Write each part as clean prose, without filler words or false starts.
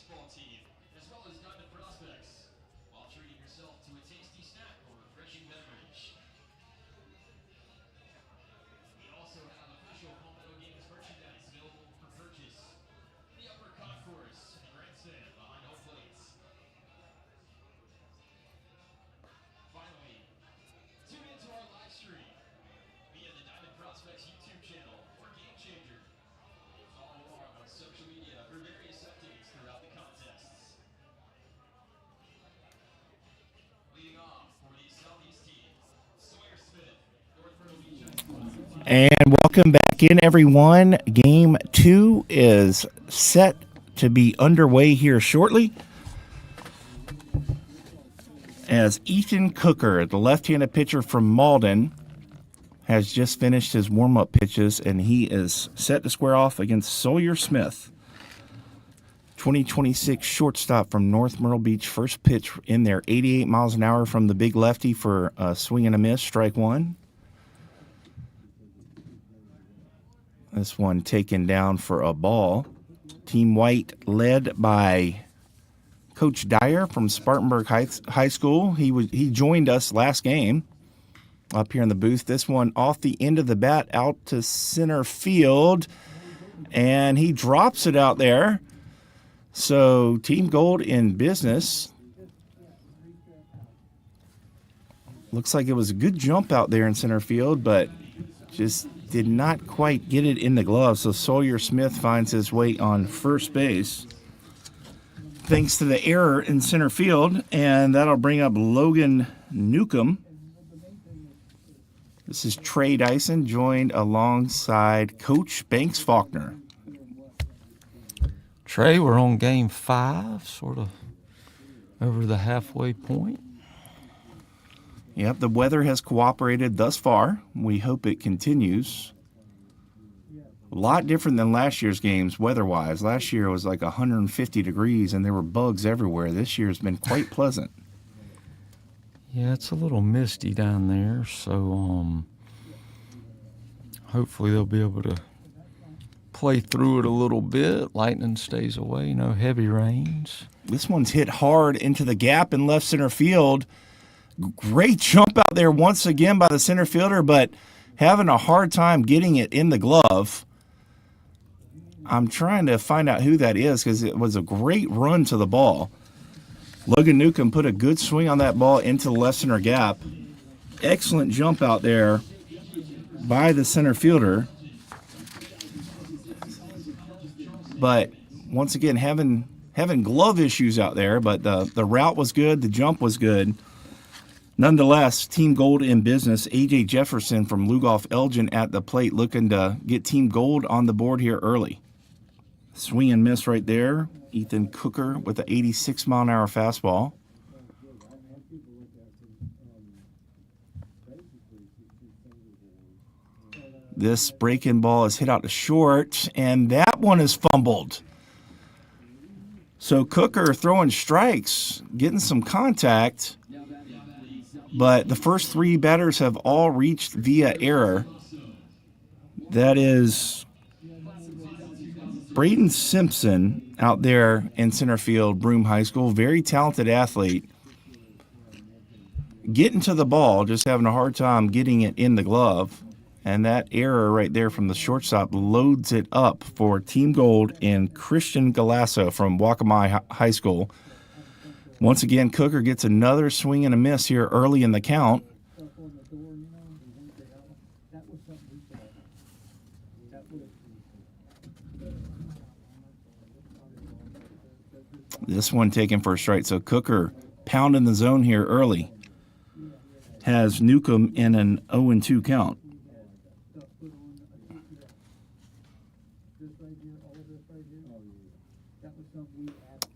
baseball team, as well as Diamond Prospects, while treating yourself to a tasty snack or refreshing beverage. We also have official Palmetto Games merchandise available for purchase. The upper concourse and grandstand behind home plates. Finally, tune into our live stream via the Diamond Prospects YouTube channel or Game Changer. Follow along on social media for various updates throughout the contests. Leading off for the Southeast team, Sawyer Smith, North Myrtle Beach High School. And welcome back in, everyone. Game 2 is set to be underway here shortly, as Ethan Cooker, the left-handed pitcher from Malden, has just finished his warm-up pitches, and he is set to square off against Sawyer Smith, 2026 shortstop from North Myrtle Beach. First pitch in there, 88 miles an hour from the big lefty for a swing and a miss, strike one. This one taken down for a ball. Team White led by Coach Dyer from Spartanburg High School. He joined us last game up here in the booth. This one off the end of the bat out to center field, and he drops it out there. So Team Gold in business. Looks like it was a good jump out there in center field, but just did not quite get it in the glove. So Sawyer Smith finds his way on first base, thanks to the error in center field, and that'll bring up Logan Newcomb. This is Trey Dyson, joined alongside Coach Banks Faulkner. Trey, we're on game 5, sort of over the halfway point. Yep, the weather has cooperated thus far. We hope it continues. A lot different than last year's games weather-wise. Last year was like 150 degrees and there were bugs everywhere. This year has been quite pleasant. Yeah, it's a little misty down there, so hopefully they'll be able to play through it a little bit. Lightning stays away, no heavy rains. This one's hit hard into the gap in left center field. Great jump out there once again by the center fielder, but having a hard time getting it in the glove. I'm trying to find out who that is because it was a great run to the ball. Logan Newcomb put a good swing on that ball into the left center gap. Excellent jump out there by the center fielder. But once again, having glove issues out there, but the route was good, the jump was good. Nonetheless, Team Gold in business. A.J. Jefferson from Lugoff Elgin at the plate looking to get Team Gold on the board here early. Swing and miss right there. Ethan Cooker with an 86-mile-an-hour fastball. This breaking ball is hit out to short, and that one is fumbled. So Cooker throwing strikes, getting some contact. But the first 3 batters have all reached via error. That is Braden Simpson out there in center field, Broome High School. Very talented athlete. Getting to the ball, just having a hard time getting it in the glove. And that error right there from the shortstop loads it up for Team Gold and Christian Galasso from Waccamaw High School. Once again, Cooker gets another swing and a miss here early in the count. This one taken for a strike. So Cooker pounding the zone here early. Has Newcomb in an 0-2 count.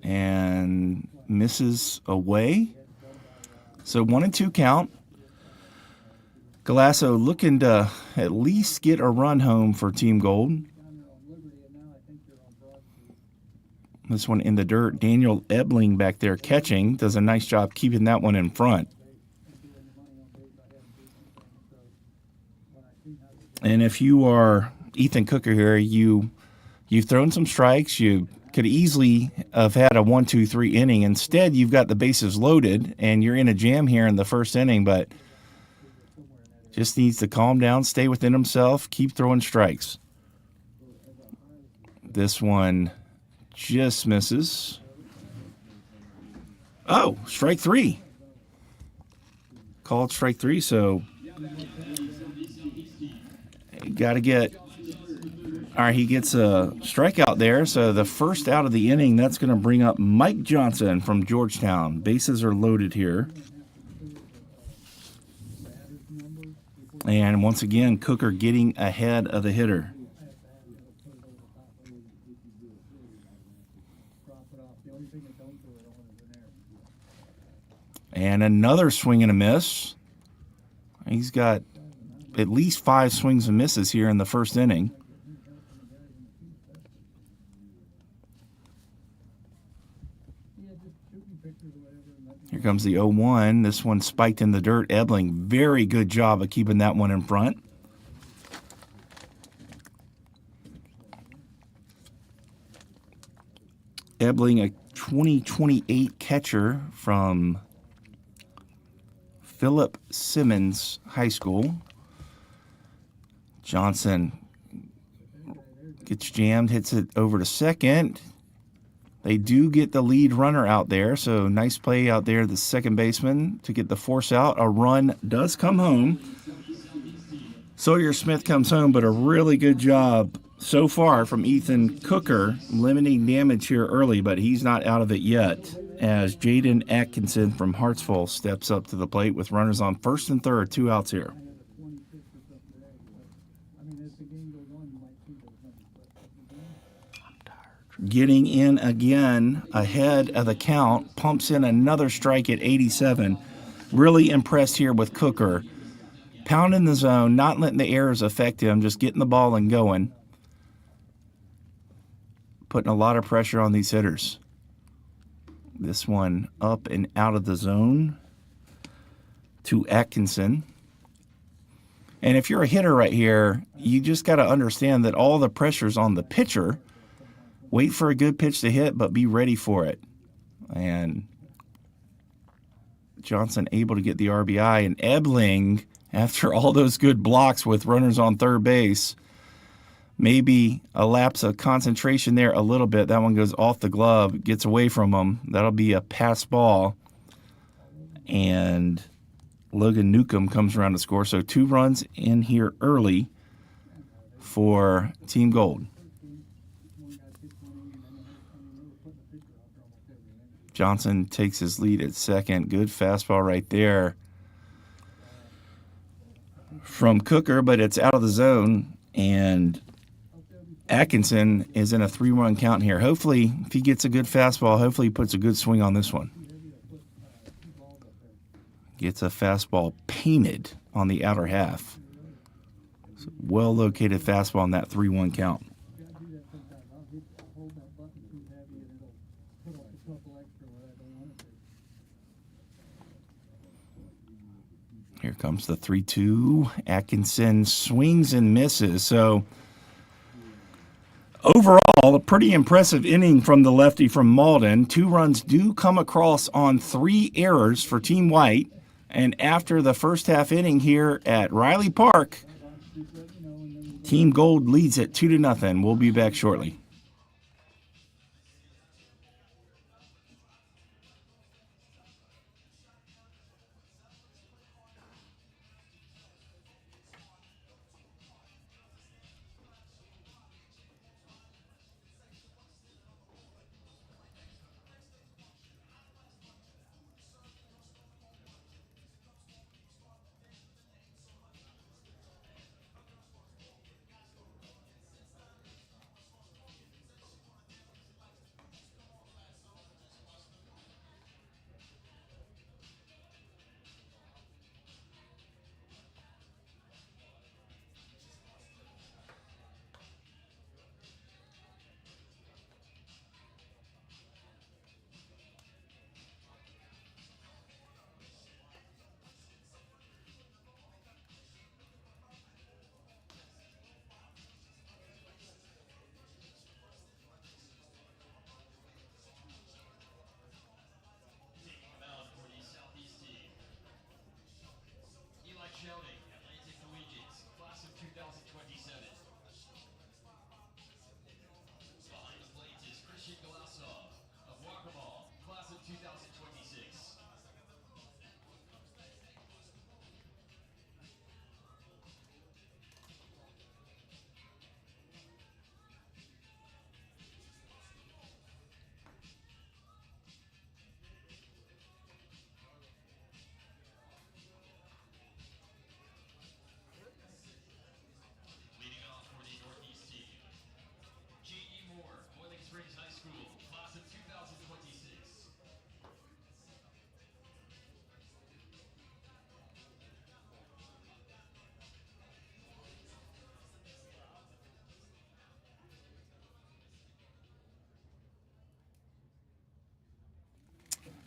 And misses away. So 1-2 count. Galasso looking to at least get a run home for Team Gold. This one in the dirt. Daniel Ebling back there catching. Does a nice job keeping that one in front. And if you are Ethan Cooker here, you've thrown some strikes. You could easily have had a 1-2-3 inning. Instead, you've got the bases loaded, and you're in a jam here in the first inning, but just needs to calm down, stay within himself, keep throwing strikes. This one just misses. Oh, strike three. Called strike three, so got to get... All right, he gets a strikeout there, so the first out of the inning, that's going to bring up Mike Johnson from Georgetown. Bases are loaded here. And once again, Cooker getting ahead of the hitter. And another swing and a miss. He's got at least 5 swings and misses here in the first inning. Here comes the 0-1. This one spiked in the dirt. Ebling, very good job of keeping that one in front. Ebling, a 2028 catcher from Philip Simmons High School. Johnson gets jammed, hits it over to second. They do get the lead runner out there, so nice play out there, the second baseman, to get the force out. A run does come home. Sawyer Smith comes home, but a really good job so far from Ethan Cooker, limiting damage here early, but he's not out of it yet, as Jaden Atkinson from Hartsville steps up to the plate with runners on first and third, 2 outs here. Getting in again ahead of the count, pumps in another strike at 87. Really impressed here with Cooker. Pounding the zone, not letting the errors affect him, just getting the ball and going. Putting a lot of pressure on these hitters. This one up and out of the zone to Atkinson. And if you're a hitter right here, you just got to understand that all the pressure's on the pitcher. Wait for a good pitch to hit, but be ready for it. And Johnson able to get the RBI. And Ebling, after all those good blocks with runners on third base, maybe a lapse of concentration there a little bit. That one goes off the glove, gets away from him. That'll be a pass ball. And Logan Newcomb comes around to score. So 2 runs in here early for Team Gold. Johnson takes his lead at second. Good fastball right there from Cooker, but it's out of the zone. And Atkinson is in a 3-run count here. Hopefully, if he gets a good fastball, hopefully he puts a good swing on this one. Gets a fastball painted on the outer half. Well-located fastball on that 3-1 count. Here comes the 3-2. Atkinson swings and misses. So overall, a pretty impressive inning from the lefty from Malden. 2 runs do come across on 3 errors for Team White. And after the first half inning here at Riley Park, Team Gold leads it 2-0. We'll be back shortly.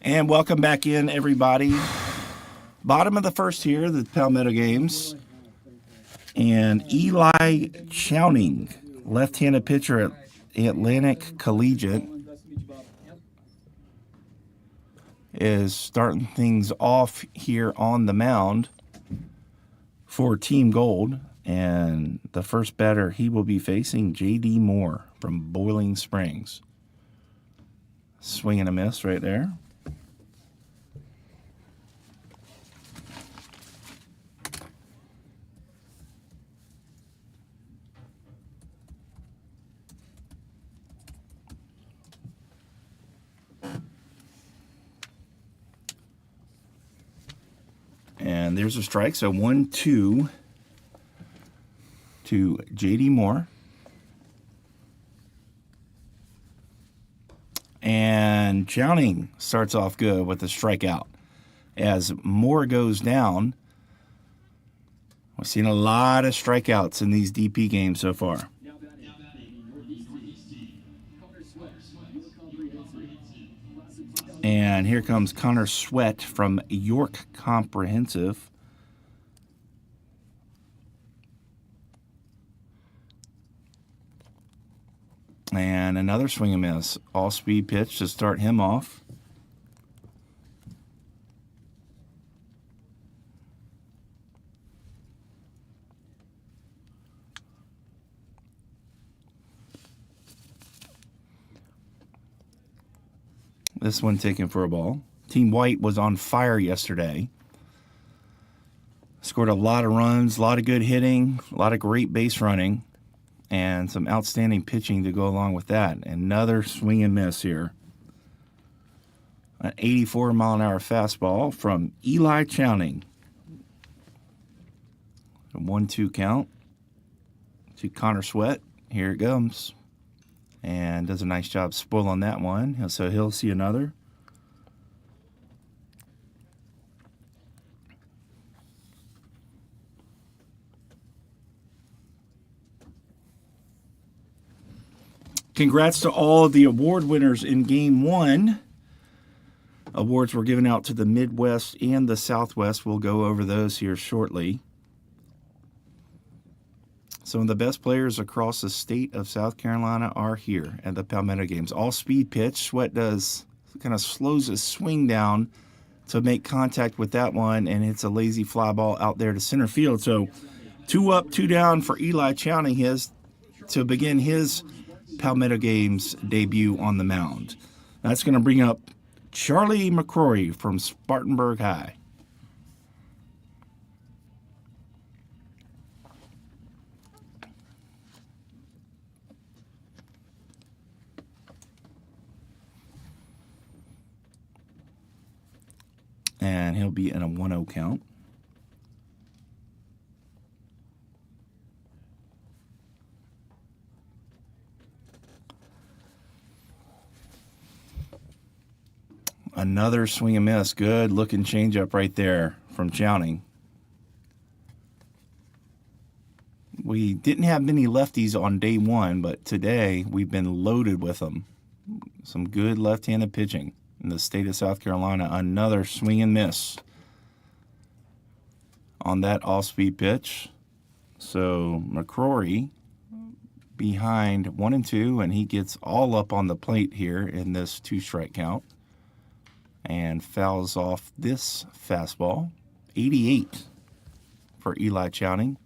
And welcome back in, everybody. Bottom of the first here, the Palmetto Games. And Eli Chowning, left-handed pitcher at Atlantic Collegiate, is starting things off here on the mound for Team Gold. And the first batter he will be facing, J.D. Moore from Boiling Springs. Swing and a miss right there. And there's a strike, so 1-2 to J.D. Moore. And Chowning starts off good with a strikeout. As Moore goes down, we've seen a lot of strikeouts in these DP games so far. And here comes Connor Sweat from York Comprehensive. And another swing and miss. All-speed pitch to start him off. This one taken for a ball. Team White was on fire yesterday. Scored a lot of runs, a lot of good hitting, a lot of great base running, and some outstanding pitching to go along with that. Another swing and miss here. An 84-mile-an-hour fastball from Eli Chowning. A 1-2 count to Connor Sweat. Here it comes. And does a nice job spoiling that one. So he'll see another. Congrats to all of the award winners in Game 1. Awards were given out to the Midwest and the Southwest. We'll go over those here shortly. Some of the best players across the state of South Carolina are here at the Palmetto Games. All-speed pitch. Sweat kind of slows his swing down to make contact with that one, and it's a lazy fly ball out there to center field. So 2 up, 2 down for Eli Chowning to begin his Palmetto Games debut on the mound. That's going to bring up Charlie McCrory from Spartanburg High. And he'll be in a 1-0 count. Another swing and miss. Good looking changeup right there from Chowning. We didn't have many lefties on day 1, but today we've been loaded with them. Some good left-handed pitching in the state of South Carolina. Another swing and miss on that all-speed pitch. So McCrory behind 1-2, and he gets all up on the plate here in this 2-strike count and fouls off this fastball. 88 for Eli Chowning.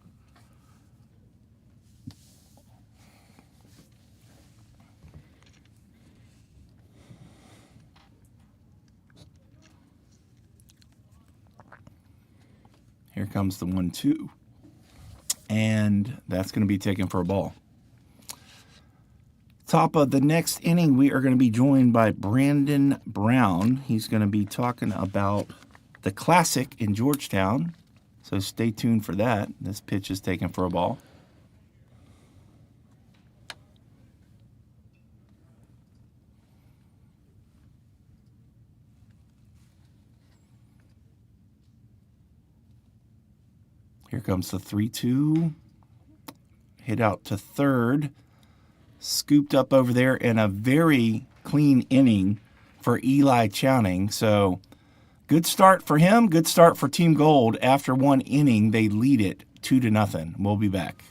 Here comes the 1-2. And that's going to be taken for a ball. Top of the next inning, we are going to be joined by Brandon Brown. He's going to be talking about the Classic in Georgetown. So stay tuned for that. This pitch is taken for a ball. Here comes the 3-2. Hit out to third. Scooped up over there in a very clean inning for Eli Chowning. So good start for him. Good start for Team Gold. After one inning, they lead it 2-0. We'll be back.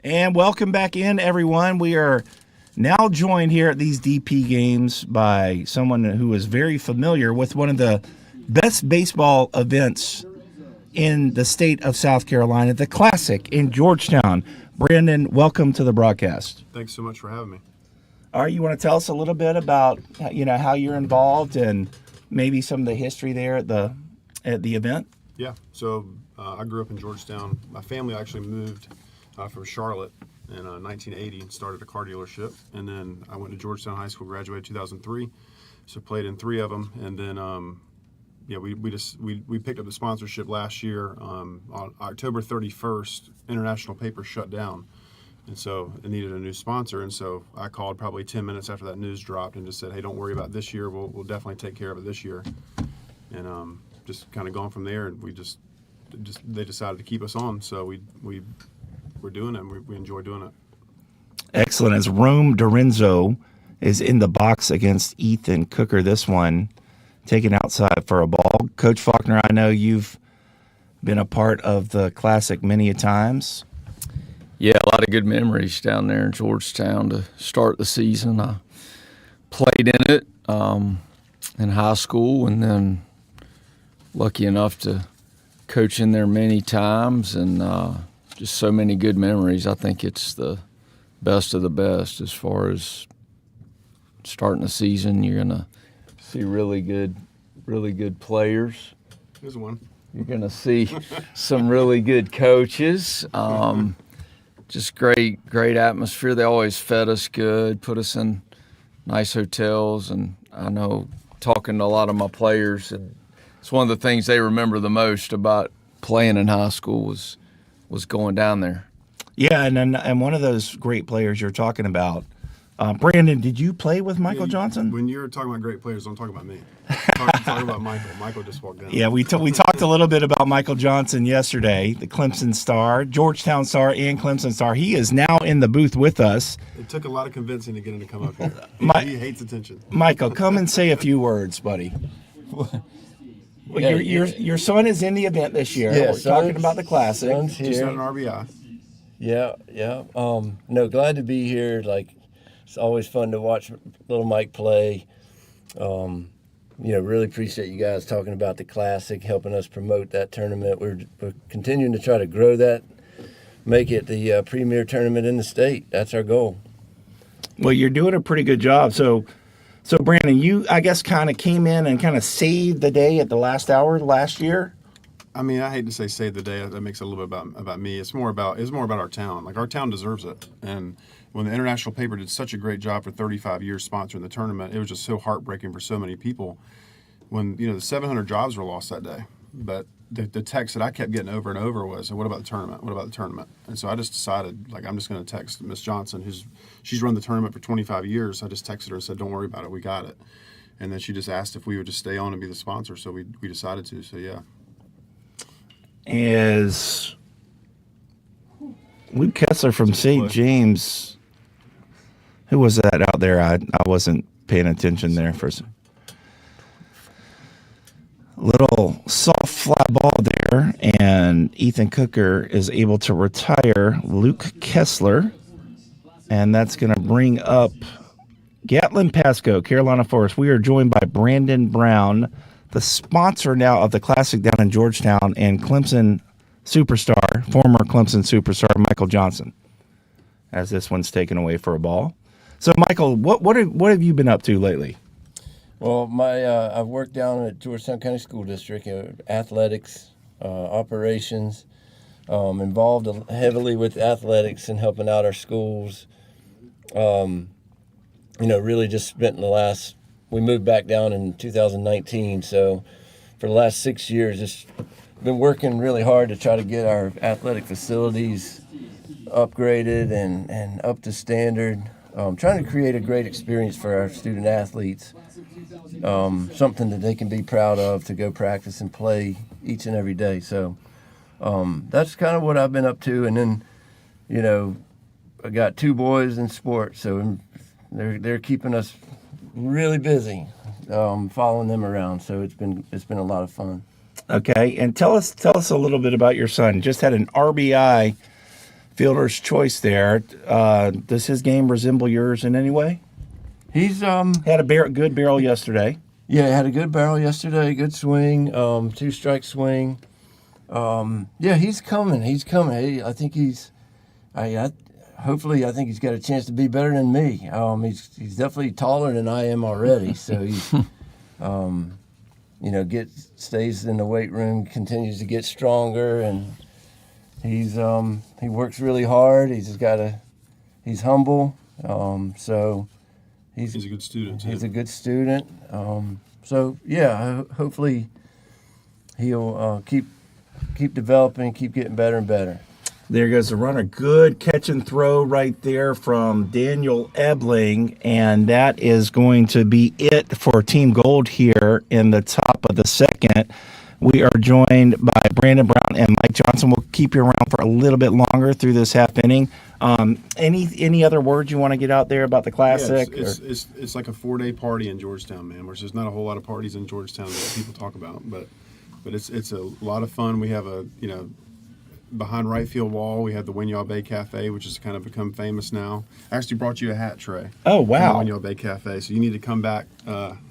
And welcome back in, everyone. We are now joined here at these DP games by someone who is very familiar with one of the best baseball events in the state of South Carolina, the Classic in Georgetown. Brandon, welcome to the broadcast. Thanks so much for having me. All right, you want to tell us a little bit about, how you're involved and maybe some of the history there at the event? Yeah, so I grew up in Georgetown. My family actually moved from Charlotte in 1980 and started a car dealership. And then I went to Georgetown High School, graduated 2003, so played in 3 of them. And then, we picked up the sponsorship last year. On October 31st, International Paper shut down. And so it needed a new sponsor. And so I called probably 10 minutes after that news dropped and just said, hey, don't worry about this year. We'll definitely take care of it this year. And just kind of gone from there. And they decided to keep us on. So we're doing it, and we enjoy doing it. Excellent. As Rome Dorenzo is in the box against Ethan Cooker, this one taken outside for a ball. Coach Faulkner, I know you've been a part of the Classic many a times. Yeah, a lot of good memories down there in Georgetown to start the season. I played in it in high school, and then lucky enough to coach in there many times, and just so many good memories. I think it's the best of the best as far as starting the season. You're gonna see really good players. Here's one. You're gonna see some really good coaches. Just great atmosphere. They always fed us good, put us in nice hotels, and I know talking to a lot of my players, and it's one of the things they remember the most about playing in high school was going down there. Yeah, and one of those great players you're talking about, Brandon, did you play with Michael Johnson? When you're talking about great players, don't talk about me. Talk about Michael. Michael just walked in. Yeah, we talked a little bit about Michael Johnson yesterday, the Clemson star, Georgetown star, and Clemson star. He is now in the booth with us. It took a lot of convincing to get him to come up here. He hates attention. Michael, come and say a few words, buddy. Well, your son is in the event this year. Yeah, we're talking about the Classic. Son's Just here. had an RBI. Yeah. No, glad to be here. Like, it's always fun to watch little Mike play. Really appreciate you guys talking about the Classic, helping us promote that tournament. We're continuing to try to grow that, make it the premier tournament in the state. That's our goal. Well, you're doing a pretty good job. So Brandon, you, I guess, kind of came in and kind of saved the day at the last hour last year. I mean, I hate to say save the day. That makes it a little bit about me. It's more about our town. Like, our town deserves it. And when the International Paper did such a great job for 35 years sponsoring the tournament, it was just so heartbreaking for so many people. When the 700 jobs were lost that day, but the text that I kept getting over and over was, "What about the tournament? What about the tournament?" And so I just decided, like, I'm just going to text Miss Johnson, she's run the tournament for 25 years. I just texted her and said, "Don't worry about it. We got it." And then she just asked if we would just stay on and be the sponsor. So we decided to. So yeah. Is Luke Kessler from St. James? Who was that out there? I wasn't paying attention there for a second. Little soft fly ball there, and Ethan Cooker is able to retire Luke Kessler, and that's going to bring up Gatlin Pasco, Carolina Forest. We are joined by Brandon Brown, the sponsor now of the Classic down in Georgetown, and Clemson superstar, former Clemson superstar Michael Johnson, as this one's taken away for a ball. So, Michael, what have you been up to lately? Well, I've worked down at Georgetown County School District, athletics, operations, involved heavily with athletics and helping out our schools. Really just spent we moved back down in 2019, so for the last 6 years, just been working really hard to try to get our athletic facilities upgraded and up to standard. Trying to create a great experience for our student athletes, something that they can be proud of to go practice and play each and every day. So that's kind of what I've been up to. And then, I got 2 boys in sports, so they're keeping us really busy, following them around. So it's been a lot of fun. Okay, and tell us a little bit about your son. Just had an RBI fielder's choice there. Does his game resemble yours in any way? He's had a good barrel yesterday. Yeah, had a good barrel yesterday. Good swing, 2-strike swing. He's coming. Hey, I think hopefully, I think he's got a chance to be better than me. He's definitely taller than I am already. So he's, stays in the weight room, continues to get stronger, and he works really hard. He's humble. So he's a good student too. He's a good student. Hopefully he'll keep developing, keep getting better and better. There goes the runner. Good catch and throw right there from Daniel Ebling, and that is going to be it for Team Gold here in the top of the second. We are joined by Brandon Brown and Mike Johnson. We'll keep you around for a little bit longer through this half inning. Any other words you want to get out there about the Classic? Yeah, it's like a 4-day party in Georgetown, man. Which there's not a whole lot of parties in Georgetown that people talk about, but it's a lot of fun. We have behind right field wall, we have the Winyah Bay Cafe, which has kind of become famous now. I actually brought you a hat, Trey. Oh, wow. From the Winyah Bay Cafe. So you need to come back.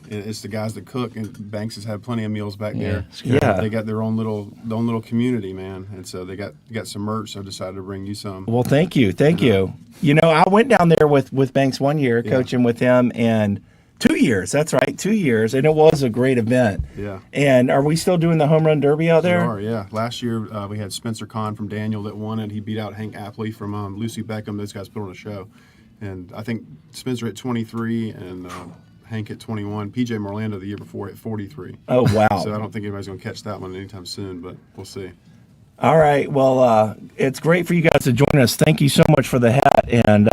It's the guys that cook, and Banks has had plenty of meals back there. Yeah. They got their own little community, man. And so they got some merch, so I decided to bring you some. Well, thank you. I went down there with Banks one year, coaching with him, and 2 years. That's right, 2 years, and it was a great event. Yeah. And are we still doing the home run derby out there? We are, yeah. Last year we had Spencer Kahn from Daniel that won it. He beat out Hank Apley from Lucy Beckham. Those guys put on a show, and I think Spencer hit 23 and Hank hit 21. PJ Morlando the year before hit 43. Oh, wow. So I don't think anybody's going to catch that one anytime soon, but we'll see. All right. Well, it's great for you guys to join us. Thank you so much for the hat. And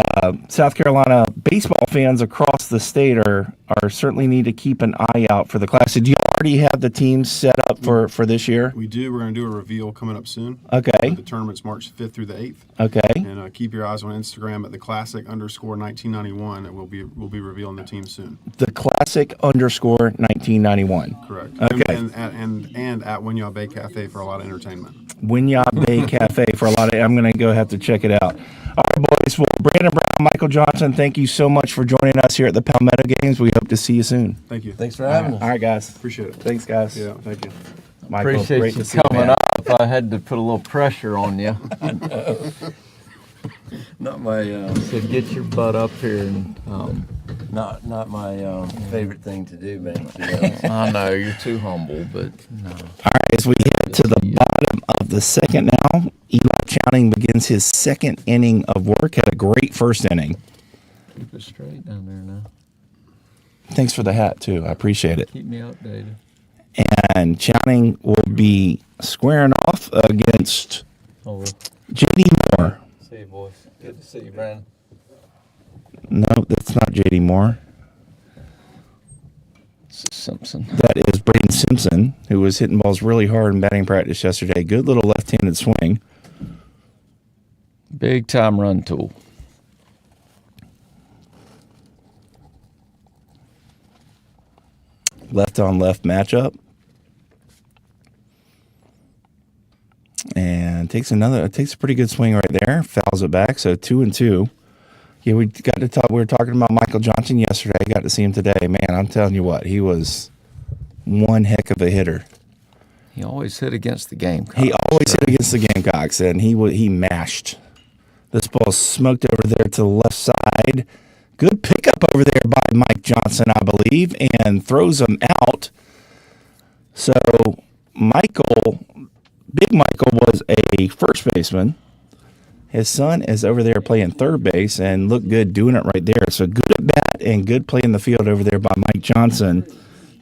South Carolina baseball fans across the state are certainly need to keep an eye out for the Classic. Do you already have the teams set up for this year? We do. We're going to do a reveal coming up soon. Okay. The tournament's March 5th through the 8th. Okay. And keep your eyes on Instagram at the Classic_1991, and we'll be revealing the team soon. The Classic_1991. Correct. Okay. And at Winyah Bay Cafe for a lot of entertainment. Winyah Bay Cafe for a lot of. I'm going to go have to check it out. All right, boys. Well, Brandon Brown, Michael Johnson, thank you so much for joining us here at the Palmetto Games. We hope to see you soon. Thank you. Thanks for having us. All right, guys. Appreciate it. Thanks, guys. Yeah, thank you. Michael, Appreciate great you to see you, coming man. up. I had to put a little pressure on you. Not my Said get your butt up here and. not my favorite thing to do, man. I know you're too humble, but no. All right, as we head to the bottom of the second now, Eli Chowning begins his second inning of work. Had a great first inning. Keep it straight down there now. Thanks for the hat, too. I appreciate it. Keep me updated. And Chowning will be squaring off against Oh, J.D. Moore. see you, boys. Good to see you, Brandon. No, that's not J.D. Moore. Simpson. That is Braden Simpson, who was hitting balls really hard in batting practice yesterday. Good little left-handed swing. Big time run tool. Left-on-left matchup. takes a pretty good swing right there. Fouls it back, so 2-2. Yeah, we got to talk. We were talking about Michael Johnson yesterday. I got to see him today. Man, I'm telling you what, he was one heck of a hitter. He always hit against the Gamecocks. He always hit against the Gamecocks, and he mashed. This ball smoked over there to the left side. Good pickup over there by Mike Johnson, I believe, and throws him out. So Big Michael was a first baseman. His son is over there playing third base and looked good doing it right there. So good at bat and good play in the field over there by Mike Johnson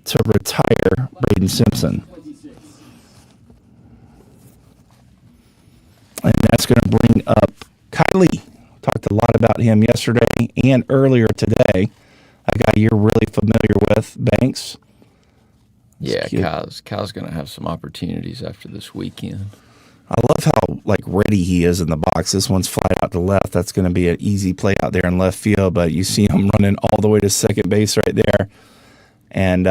to retire Braden Simpson. And that's going to bring up Kylie. Talked a lot about him yesterday and earlier today. A guy you're really familiar with, Banks. Yeah, Kyle's going to have some opportunities after this weekend. I love how ready he is in the box. This one's flied out to left. That's going to be an easy play out there in left field, but you see him running all the way to second base right there. And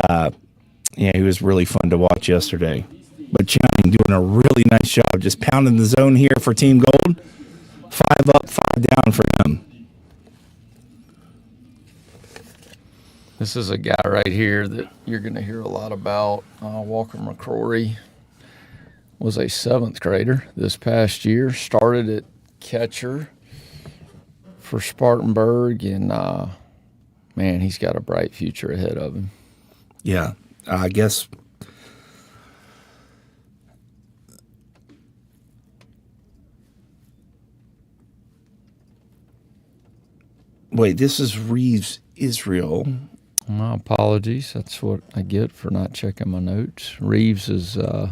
he was really fun to watch yesterday. But Channing doing a really nice job, just pounding the zone here for Team Gold. 5 up, 5 down for him. This is a guy right here that you're going to hear a lot about. Walker McCrory was a 7th grader this past year. Started at catcher for Spartanburg, and man, he's got a bright future ahead of him. Yeah, I guess. Wait, this is Reeves Israel. My apologies. That's what I get for not checking my notes. Reeves is middle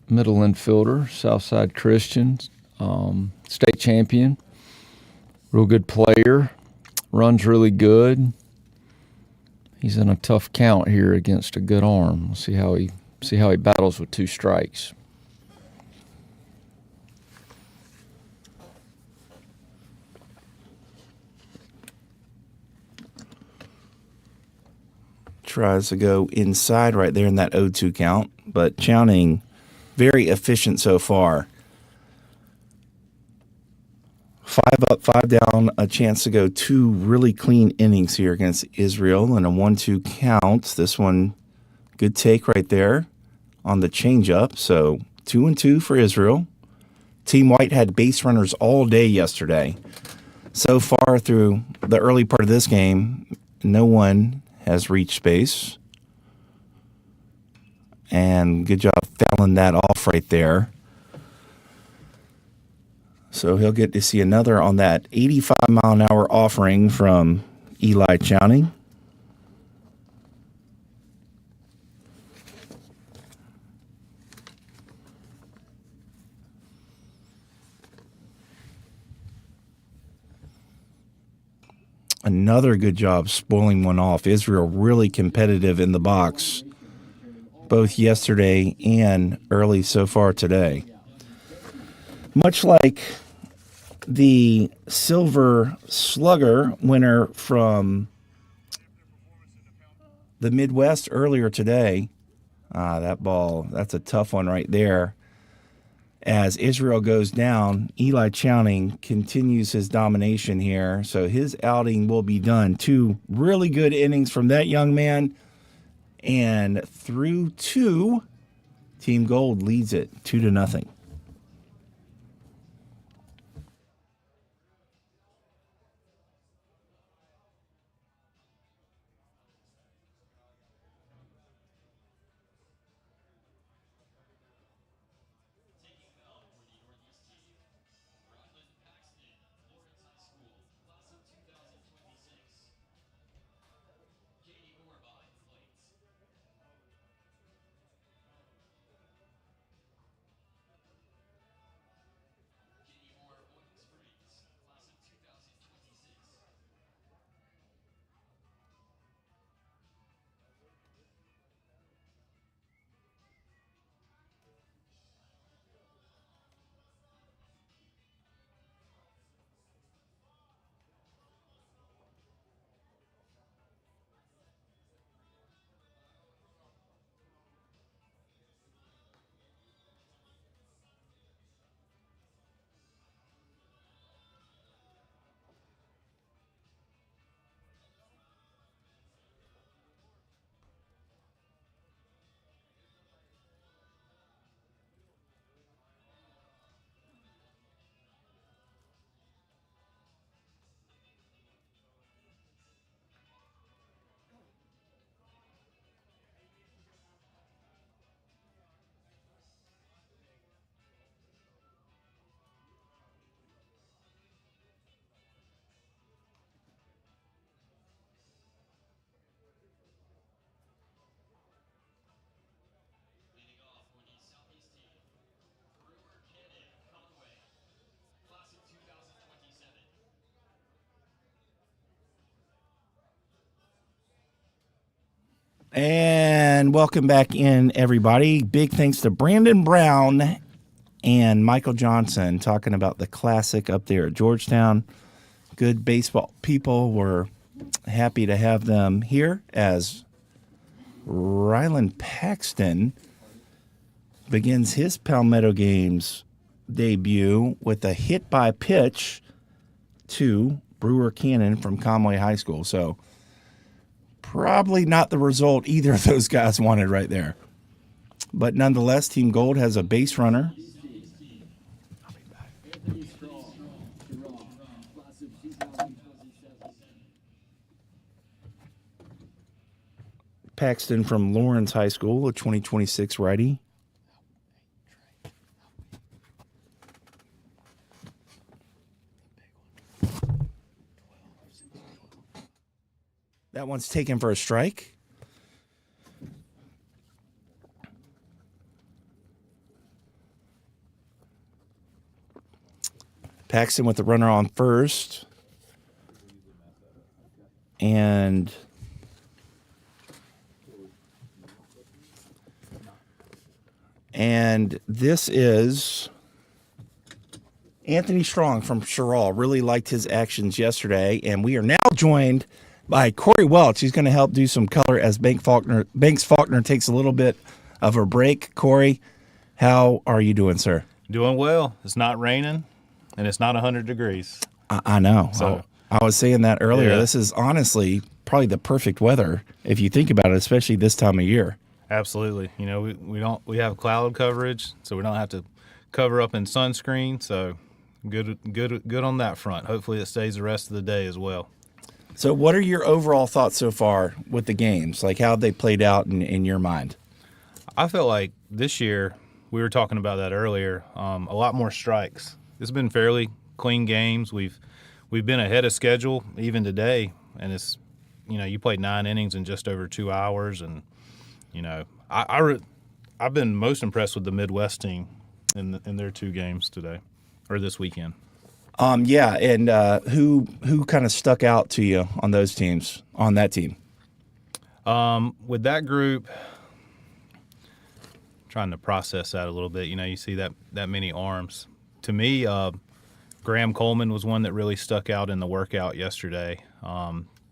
infielder, Southside Christian, state champion, real good player, runs really good. He's in a tough count here against a good arm. We'll see how he battles with 2 strikes. Tries to go inside right there in that 0-2 count, but Chowning very efficient so far. 5 up, 5 down, a chance to go 2 really clean innings here against Israel and a 1-2 count. This one, good take right there on the changeup. So 2-2 for Israel. Team White had base runners all day yesterday. So far through the early part of this game, no one has reached base. And good job fouling that off right there. So he'll get to see another on that 85-mile-an-hour offering from Eli Chowning. Another good job spoiling one off. Israel really competitive in the box, both yesterday and early so far today. Much like the Silver Slugger winner from the Midwest earlier today, that's a tough one right there. As Israel goes down, Eli Chowning continues his domination here. So his outing will be done. 2 really good innings from that young man. And through 2, Team Gold leads it 2-0. And welcome back in, everybody. Big thanks to Brandon Brown and Michael Johnson talking about the classic up there at Georgetown. Good baseball people. We're happy to have them here as Ryland Paxton begins his Palmetto Games debut with a hit by pitch to Brewer Cannon from Conway High School. So probably not the result either of those guys wanted right there. But nonetheless, Team Gold has a base runner. Paxton from Lawrence High School, a 2026 righty. That one's taken for a strike. Paxton with the runner on first. And this is Anthony Strong from Sherrall. Really liked his actions yesterday. And we are now joined by Corey Welch. He's going to help do some color as Banks Faulkner takes a little bit of a break. Corey, how are you doing, sir? Doing well. It's not raining, and it's not 100 degrees. I know. So I was saying that earlier. Yeah. This is honestly probably the perfect weather if you think about it, especially this time of year. Absolutely. You know, we have cloud coverage, so we don't have to cover up in sunscreen. So good on that front. Hopefully, it stays the rest of the day as well. So what are your overall thoughts so far with the games? Like, how they played out in your mind? I felt like this year, we were talking about that earlier, a lot more strikes. It's been fairly clean games. We've been ahead of schedule even today, and it's, you know, you played 9 innings in just over 2 hours, and, you know, I've been most impressed with the Midwest team in their 2 games today, or this weekend. Yeah, and who kind of stuck out to you on those teams, on that team? With that group, trying to process that a little bit. You know, you see that many arms. To me, Graham Coleman was one that really stuck out in the workout yesterday.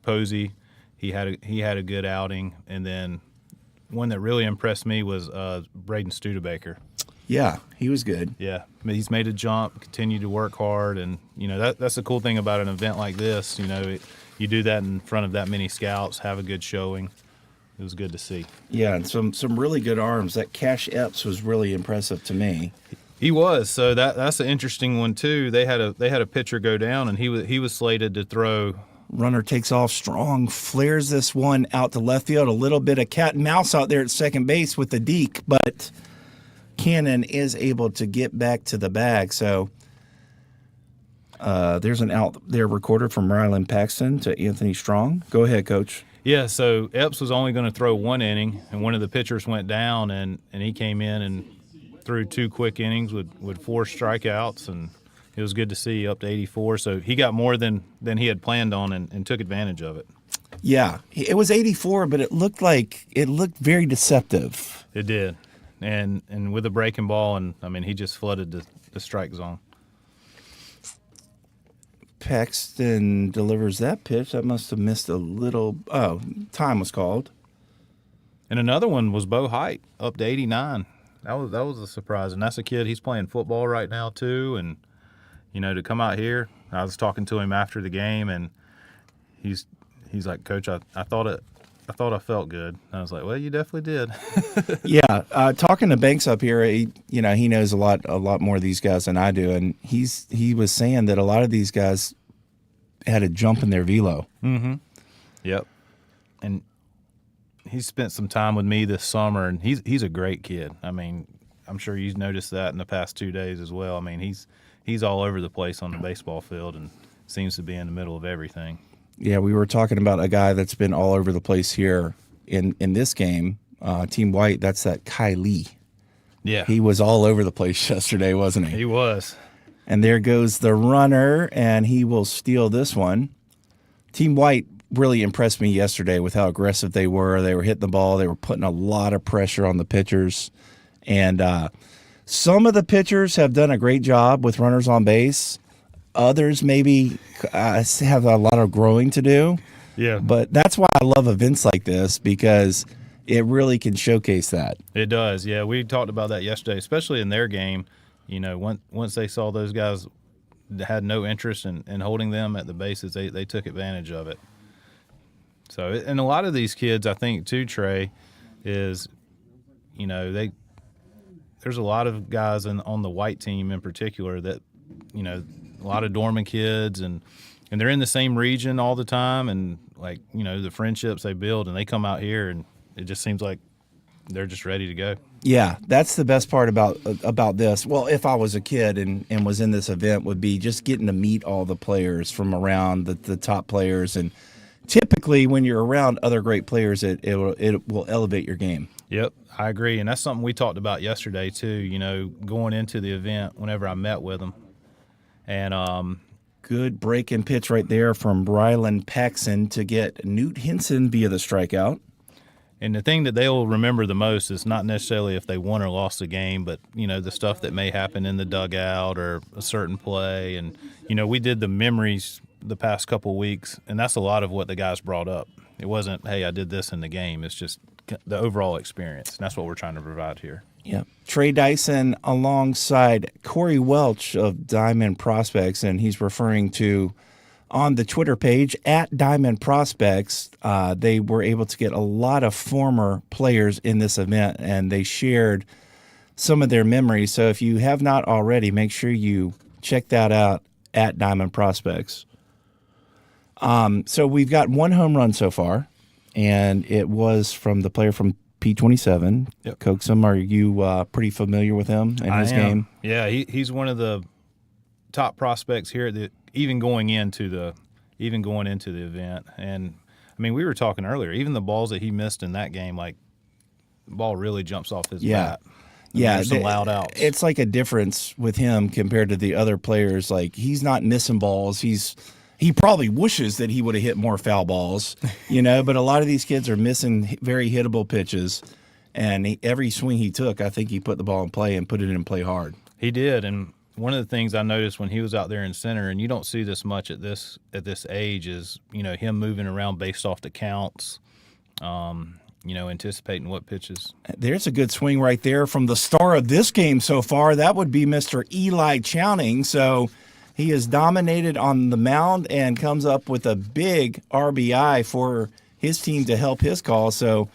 Posey, he had a good outing, and then one that really impressed me was Braden Studebaker. Yeah, he was good. Yeah, he's made a jump, continued to work hard, and, you know, that's the cool thing about an event like this. You know, you do that in front of that many scouts, have a good showing. It was good to see. Yeah, and some really good arms. That Cash Epps was really impressive to me. He was. So that's an interesting one too. They had a pitcher go down, and he was slated to throw. Runner takes off strong, flares this one out to left field. A little bit of cat and mouse out there at second base with the deke, but Cannon is able to get back to the bag. So there's an out there recorded from Ryland Paxton to Anthony Strong. Go ahead, Coach. Yeah, so Epps was only going to throw 1 inning, and one of the pitchers went down, and he came in and threw 2 quick innings with 4 strikeouts, and it was good to see up to 84. So he got more than he had planned on and took advantage of it. Yeah, it was 84, but it looked very deceptive. It did. And with a breaking ball, and I mean, he just flooded the strike zone. Paxton delivers that pitch. That must have missed a little. Oh, time was called. And another one was Bo Height, up to 89. That was a surprise. And that's a kid, he's playing football right now too. And, you know, to come out here, I was talking to him after the game, and he's like, Coach, I thought I felt good. And I was like, well, you definitely did. Yeah, talking to Banks up here, he knows a lot more of these guys than I do, and he was saying that a lot of these guys had a jump in their velo. Mm-hmm. Yep. And he spent some time with me this summer, and he's a great kid. I mean, I'm sure you've noticed that in the past 2 days as well. I mean, he's all over the place on the baseball field and seems to be in the middle of everything. Yeah, we were talking about a guy that's been all over the place here in this game. Team White, that's that Kai Lee. Yeah. He was all over the place yesterday, wasn't he? He was. And there goes the runner, and he will steal this one. Team White really impressed me yesterday with how aggressive they were. They were hitting the ball. They were putting a lot of pressure on the pitchers. And some of the pitchers have done a great job with runners on base. Others maybe have a lot of growing to do. Yeah. But that's why I love events like this, because it really can showcase that. It does, yeah. We talked about that yesterday, especially in their game. You know, once they saw those guys had no interest in holding them at the bases, they took advantage of it. So, and a lot of these kids, I think, too, Trey, is, you know, there's a lot of guys on the white team in particular that, you know, a lot of Dorman kids, and they're in the same region all the time, and, like, you know, the friendships they build, and they come out here, and it just seems like they're just ready to go. Yeah, that's the best part about this. Well, if I was a kid and was in this event, would be just getting to meet all the players from around, the top players. And typically when you're around other great players, it will elevate your game. Yep, I agree. And that's something we talked about yesterday too, you know, going into the event whenever I met with them. And good break and pitch right there from Brylan Paxson to get Newt Henson via the strikeout. And the thing that they'll remember the most is not necessarily if they won or lost the game, but, you know, the stuff that may happen in the dugout or a certain play. And, you know, we did the memories the past couple weeks, and that's a lot of what the guys brought up. It wasn't, hey, I did this in the game. It's just the overall experience, and that's what we're trying to provide here. Yeah. Trey Dyson alongside Corey Welch of Diamond Prospects, and he's referring to on the Twitter page at Diamond Prospects. They were able to get a lot of former players in this event, and they shared some of their memories. So if you have not already, make sure you check that out at Diamond Prospects. So we've got one home run so far, and it was from the player from P27. Yep. Coaxum, are you pretty familiar with him and his game? Yeah, he's one of the top prospects here even going into the event. And I mean, we were talking earlier, even the balls that he missed in that game, like, the ball really jumps off his bat. There's some loud outs. It's like a difference with him compared to the other players. Like, he's not missing balls. He probably wishes that he would have hit more foul balls, you know, but a lot of these kids are missing very hittable pitches. And every swing he took, I think he put the ball in play and put it in play hard. He did. And one of the things I noticed when he was out there in center, and you don't see this much at this age, is, you know, him moving around based off the counts, you know, anticipating what pitches. There's a good swing right there from the star of this game so far. That would be Mr. Eli Chowning. So he is dominated on the mound and comes up with a big RBI for his team to help his call. So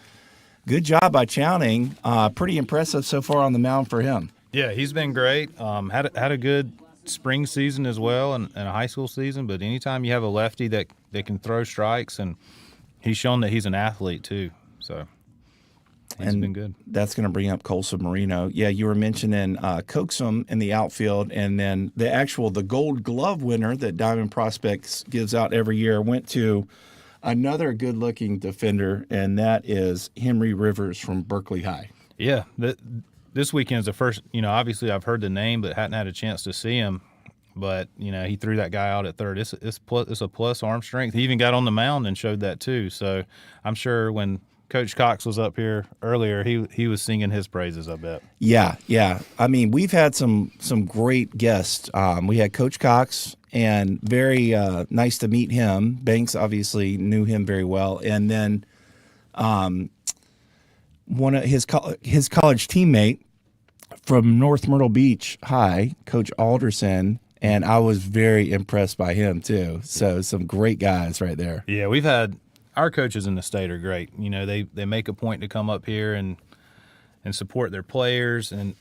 good job by Chowning. Pretty impressive so far on the mound for him. Yeah, he's been great. Had a good spring season as well, and a high school season. But anytime you have a lefty that can throw strikes, and he's shown that he's an athlete too. So he's been good. That's going to bring up Cole Submarino. Yeah, you were mentioning Coaxum in the outfield, and then the Gold Glove winner that Diamond Prospects gives out every year went to another good-looking defender, and that is Henry Rivers from Berkeley High. Yeah, this weekend's the first, you know, obviously I've heard the name but hadn't had a chance to see him. But, you know, he threw that guy out at third. It's a plus arm strength. He even got on the mound and showed that too. So I'm sure when Coach Cox was up here earlier, he was singing his praises, I bet. Yeah. I mean, we've had some great guests. We had Coach Cox, and very nice to meet him. Banks obviously knew him very well. And then one of his college teammate from North Myrtle Beach High, Coach Alderson, and I was very impressed by him too. So some great guys right there. Yeah, we've had our coaches in the state are great. You know, they make a point to come up here and support their players and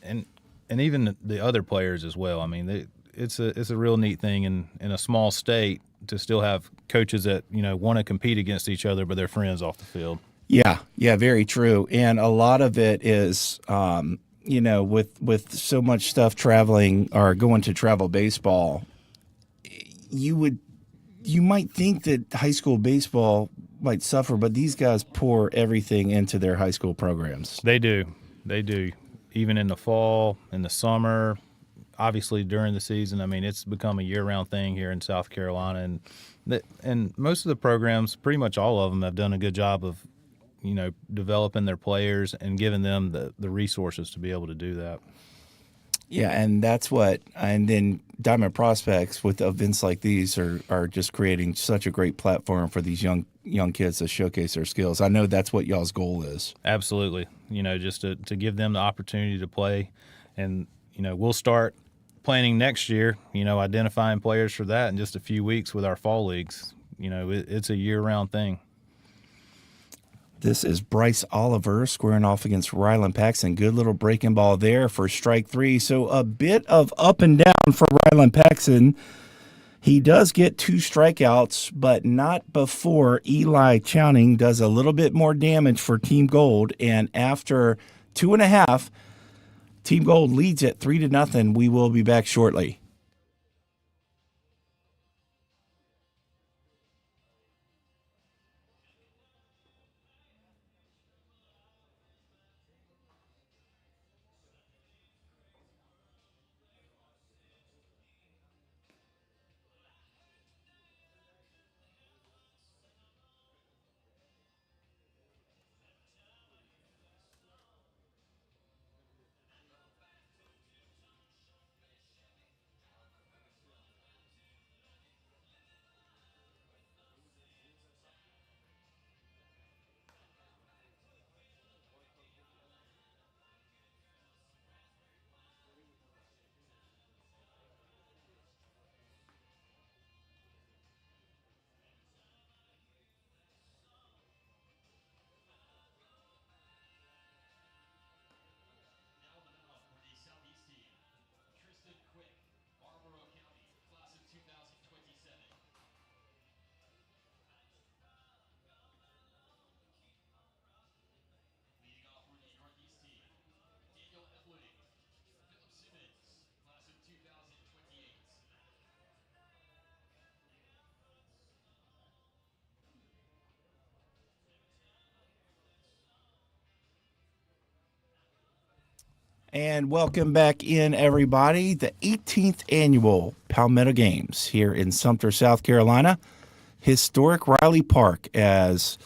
even the other players as well. I mean, it's a real neat thing in a small state to still have coaches that, you know, want to compete against each other, but they're friends off the field. Yeah, very true. And a lot of it is you know, with so much stuff traveling or going to travel baseball, you might think that high school baseball might suffer, but these guys pour everything into their high school programs. They do. Even in the fall, in the summer, obviously during the season. I mean, it's become a year-round thing here in South Carolina, and most of the programs, pretty much all of them, have done a good job of, developing their players and giving them the resources to be able to do that. Yeah, and then Diamond Prospects with events like these are just creating such a great platform for these young kids to showcase their skills. I know that's what y'all's goal is. Absolutely. Just to give them the opportunity to play. And, we'll start planning next year, identifying players for that in just a few weeks with our fall leagues. It's a year-round thing. This is Bryce Oliver squaring off against Rylan Paxson. Good little breaking ball there for strike 3. So a bit of up and down for Rylan Paxson. He does get 2 strikeouts, but not before Eli Chowning does a little bit more damage for Team Gold. And after 2.5, Team Gold leads it 3-0. We will be back shortly. And welcome back in, everybody. The 18th annual Palmetto Games here in Sumter, South Carolina. Historic Riley Park, as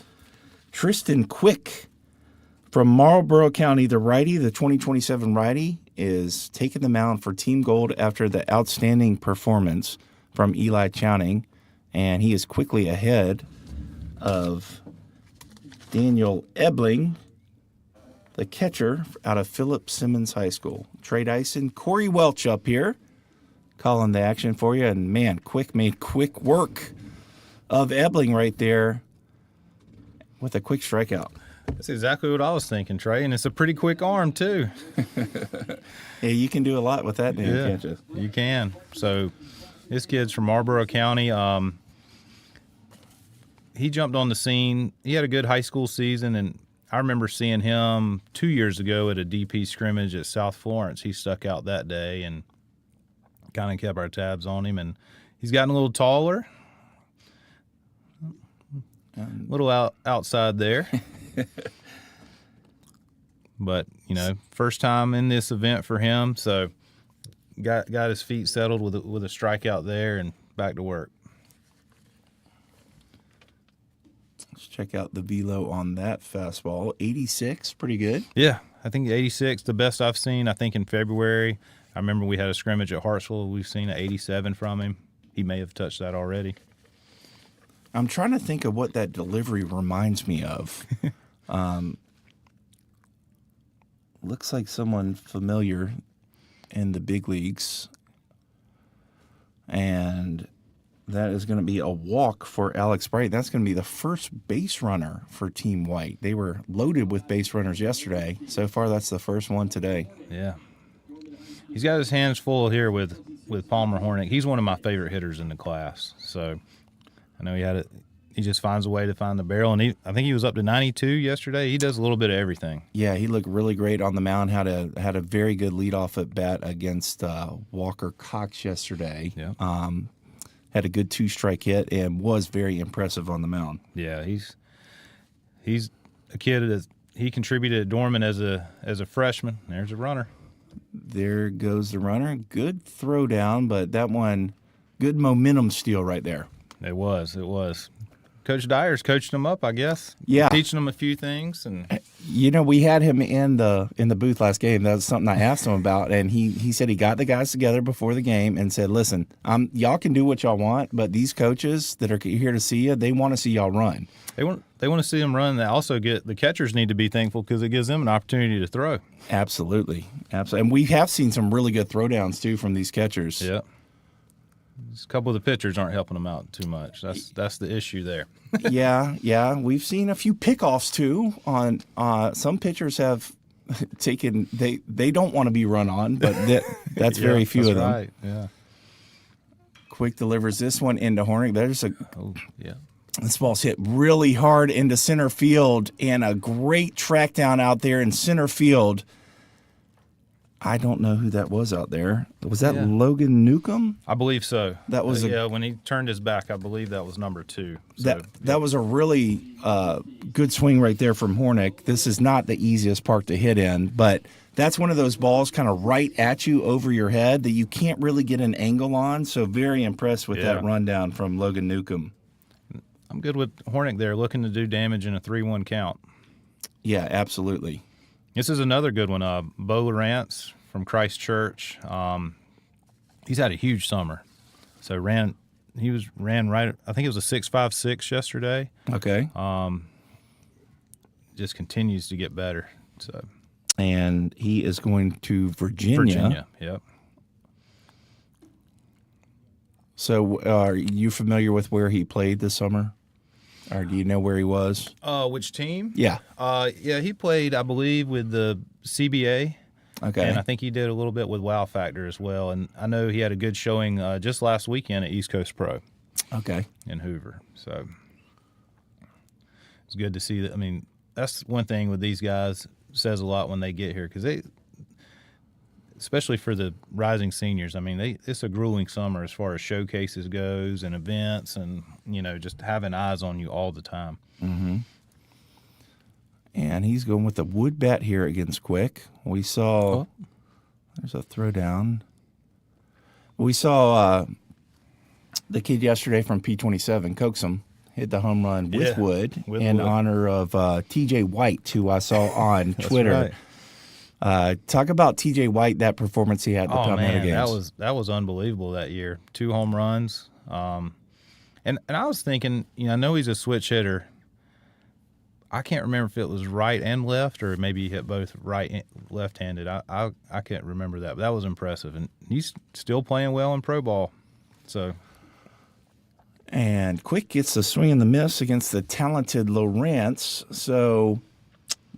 Tristan Quick from Marlboro County, the righty, the 2027 righty, is taking the mound for Team Gold after the outstanding performance from Eli Chowning. And he is quickly ahead of Daniel Ebling, the catcher out of Philip Simmons High School. Trey Dyson, Corey Welch up here calling the action for you. And, man, Quick made quick work of Ebling right there with a quick strikeout. That's exactly what I was thinking, Trey, and it's a pretty quick arm, too. Yeah, you can do a lot with that now, can't you? You can. So this kid's from Marlboro County. He jumped on the scene. He had a good high school season, and I remember seeing him 2 years ago at a DP scrimmage at South Florence. He stuck out that day and kind of kept our tabs on him. And he's gotten a little taller, a little outside there. But, first time in this event for him. So got his feet settled with a strikeout there and back to work. Check out the velo on that fastball. 86, pretty good. Yeah, I think 86, the best I've seen, I think, in February. I remember we had a scrimmage at Hartsville. We've seen an 87 from him. He may have touched that already. I'm trying to think of what that delivery reminds me of. Looks like someone familiar in the big leagues. And that is going to be a walk for Alex Bright. That's going to be the first base runner for Team White. They were loaded with base runners yesterday. So far, that's the first one today. Yeah. He's got his hands full here with Palmer Hornick. He's one of my favorite hitters in the class. So I know he just finds a way to find the barrel. And I think he was up to 92 yesterday. He does a little bit of everything. Yeah, he looked really great on the mound. Had a very good leadoff at bat against Walker Cox yesterday. Yeah. Had a good 2-strike hit and was very impressive on the mound. Yeah, he's a kid that he contributed at Dorman as a freshman. There's a runner. There goes the runner. Good throw down, but that one, good momentum steal right there. It was. Coach Dyer's coached them up, I guess. Yeah. Teaching them a few things. And We had him in the booth last game. That was something I asked him about, and he said he got the guys together before the game and said, "Listen, y'all can do what y'all want, but these coaches that are here to see you, they want to see y'all run. They want to see them run. They also the catchers need to be thankful because it gives them an opportunity to throw. Absolutely. And we have seen some really good throwdowns too from these catchers. Yeah. A couple of the pitchers aren't helping them out too much. That's the issue there. Yeah. We've seen a few pickoffs too. On some pitchers have taken. They don't want to be run on, but that's very few that's of them. Right. Yeah. Quick delivers this one into Hornick. Yeah. This ball's hit really hard into center field, and a great track down out there in center field. I don't know who that was out there. Was that Logan Newcomb? I believe so. That was when he turned his back, I believe that was number 2. So, that was a really good swing right there from Hornick. This is not the easiest park to hit in, but that's one of those balls kind of right at you over your head that you can't really get an angle on. So very impressed with that rundown from Logan Newcomb. I'm good with Hornick there, looking to do damage in a 3-1 count. Yeah, absolutely. This is another good one. Bo Lawrence from Christchurch. He's had a huge summer. So ran right. I think it was a 6.56 yesterday. Okay. Just continues to get better. So. And he is going to Virginia. Virginia. Yep. So are you familiar with where he played this summer? Or do you know where he was? Which team? Yeah. He played, I believe, with the CBA. Okay. And I think he did a little bit with Wow Factor as well. And I know he had a good showing just last weekend at East Coast Pro. Okay. In Hoover. So it's good to see that. I mean, that's one thing with these guys, says a lot when they get here, because they, especially for the rising seniors, I mean, it's a grueling summer as far as showcases goes and events and, just having eyes on you all the time. Mm-hmm. And he's going with the wood bat here against Quick. We saw there's a throwdown. We saw the kid yesterday from P27, Coaxum, hit the home run with wood in honor of TJ White, who I saw on Twitter. Right. Talk about TJ White, that performance he had at the Palmetto Games. That was unbelievable that year. 2 home runs. And I was thinking, I know he's a switch hitter. I can't remember if it was right and left, or maybe he hit both right and left-handed. I can't remember that, but that was impressive. And he's still playing well in pro ball. So. And Quick gets the swing and the miss against the talented Lawrence. So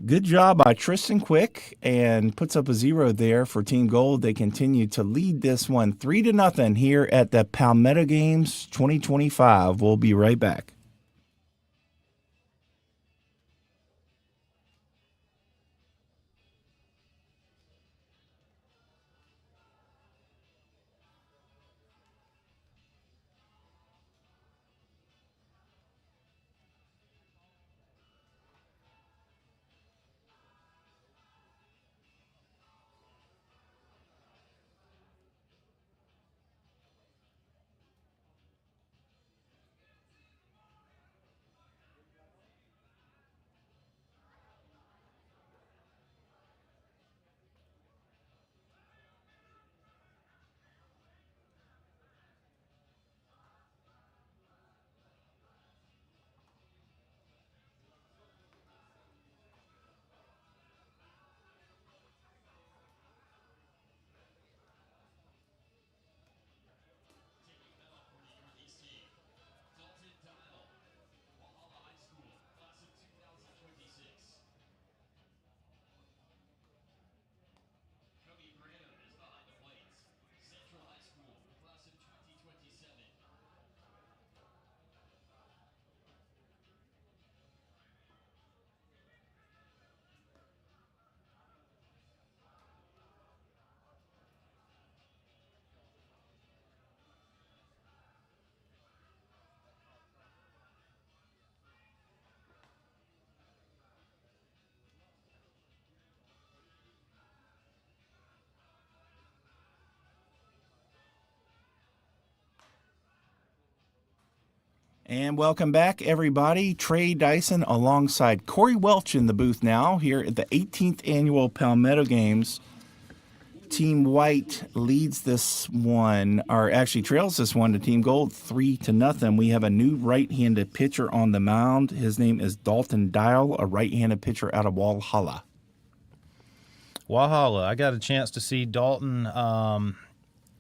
good job by Tristan Quick, and puts up a 0 there for Team Gold. They continue to lead this one 3-0 here at the Palmetto Games 2025. We'll be right back. And welcome back, everybody. Trey Dyson alongside Corey Welch in the booth now here at the 18th Annual Palmetto Games. Team White leads this one, or actually trails this one to Team Gold 3-0. We have a new right-handed pitcher on the mound. His name is Dalton Dial, a right-handed pitcher out of Walhalla. Walhalla. I got a chance to see Dalton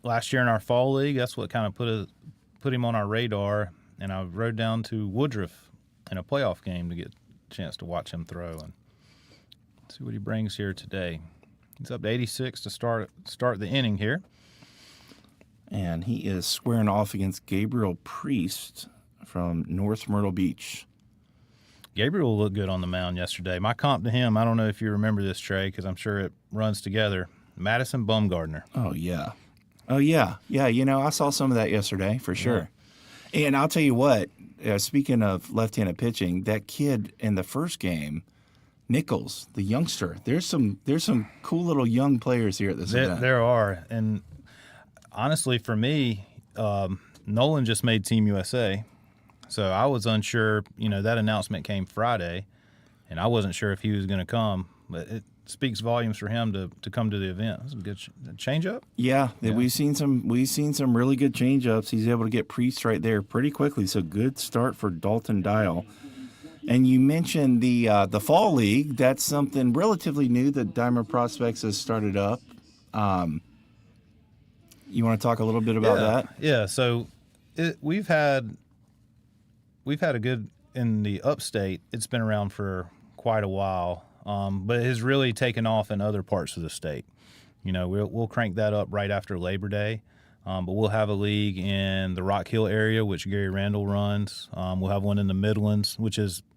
last year in our fall league. That's what kind of put him on our radar. And I rode down to Woodruff in a playoff game to get a chance to watch him throw and see what he brings here today. He's up to 86 to start the inning here. And he is squaring off against Gabriel Priest from North Myrtle Beach. Gabriel looked good on the mound yesterday. My comp to him, I don't know if you remember this, Trey, because I'm sure it runs together. Madison Bumgardner. Oh, yeah. Yeah, I saw some of that yesterday for sure. Yeah. And I'll tell you what, speaking of left-handed pitching, that kid in the first game, Nichols, the youngster, there's some cool little young players here at this event. There are. And honestly, for me, Nolan just made Team USA. So I was unsure, that announcement came Friday, and I wasn't sure if he was going to come. But it speaks volumes for him to come to the event. That's a good change-up. Yeah, we've seen some really good change-ups. He's able to get Priest right there pretty quickly. So good start for Dalton Dial. And you mentioned the fall league. That's something relatively new that Diamond Prospects has started up. You want to talk a little bit about that? Yeah. So we've had a good in the upstate. It's been around for quite a while, but it has really taken off in other parts of the state. We'll crank that up right after Labor Day. But we'll have a league in the Rock Hill area, which Gary Randall runs. We'll have one in the Midlands,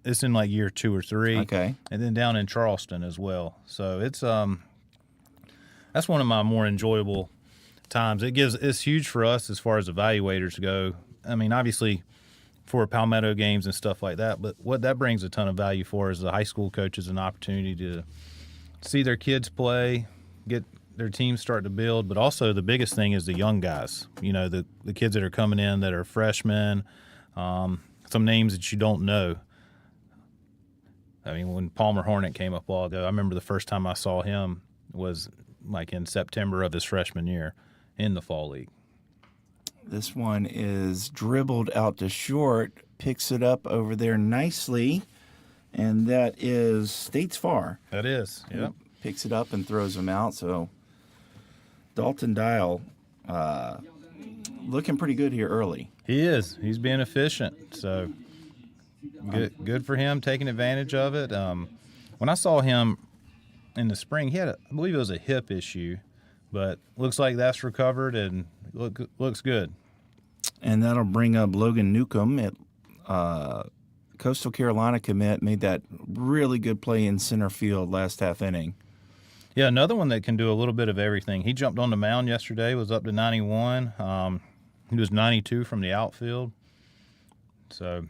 it's in like year 2 or 3. Okay. And then down in Charleston as well. So it's that's one of my more enjoyable times. It's huge for us as far as evaluators go. I mean, obviously for Palmetto games and stuff like that, but what that brings a ton of value for is the high school coaches an opportunity to see their kids play, get their teams start to build, but also the biggest thing is the young guys. The kids that are coming in that are freshmen, some names that you don't know. I mean, when Palmer Hornet came up a while ago, I remember the first time I saw him was like in September of his freshman year in the fall league. This one is dribbled out to short, picks it up over there nicely, and that is States Far. That is, yeah. Picks it up and throws him out, so Dalton Dial looking pretty good here early. He is. He's being efficient, so good for him taking advantage of it. When I saw him in the spring, he had, I believe it was a hip issue, but looks like that's recovered and looks good. And that'll bring up Logan Newcomb at Coastal Carolina commit, made that really good play in center field last half inning. Yeah, another one that can do a little bit of everything. He jumped on the mound yesterday, was up to 91. He was 92 from the outfield. So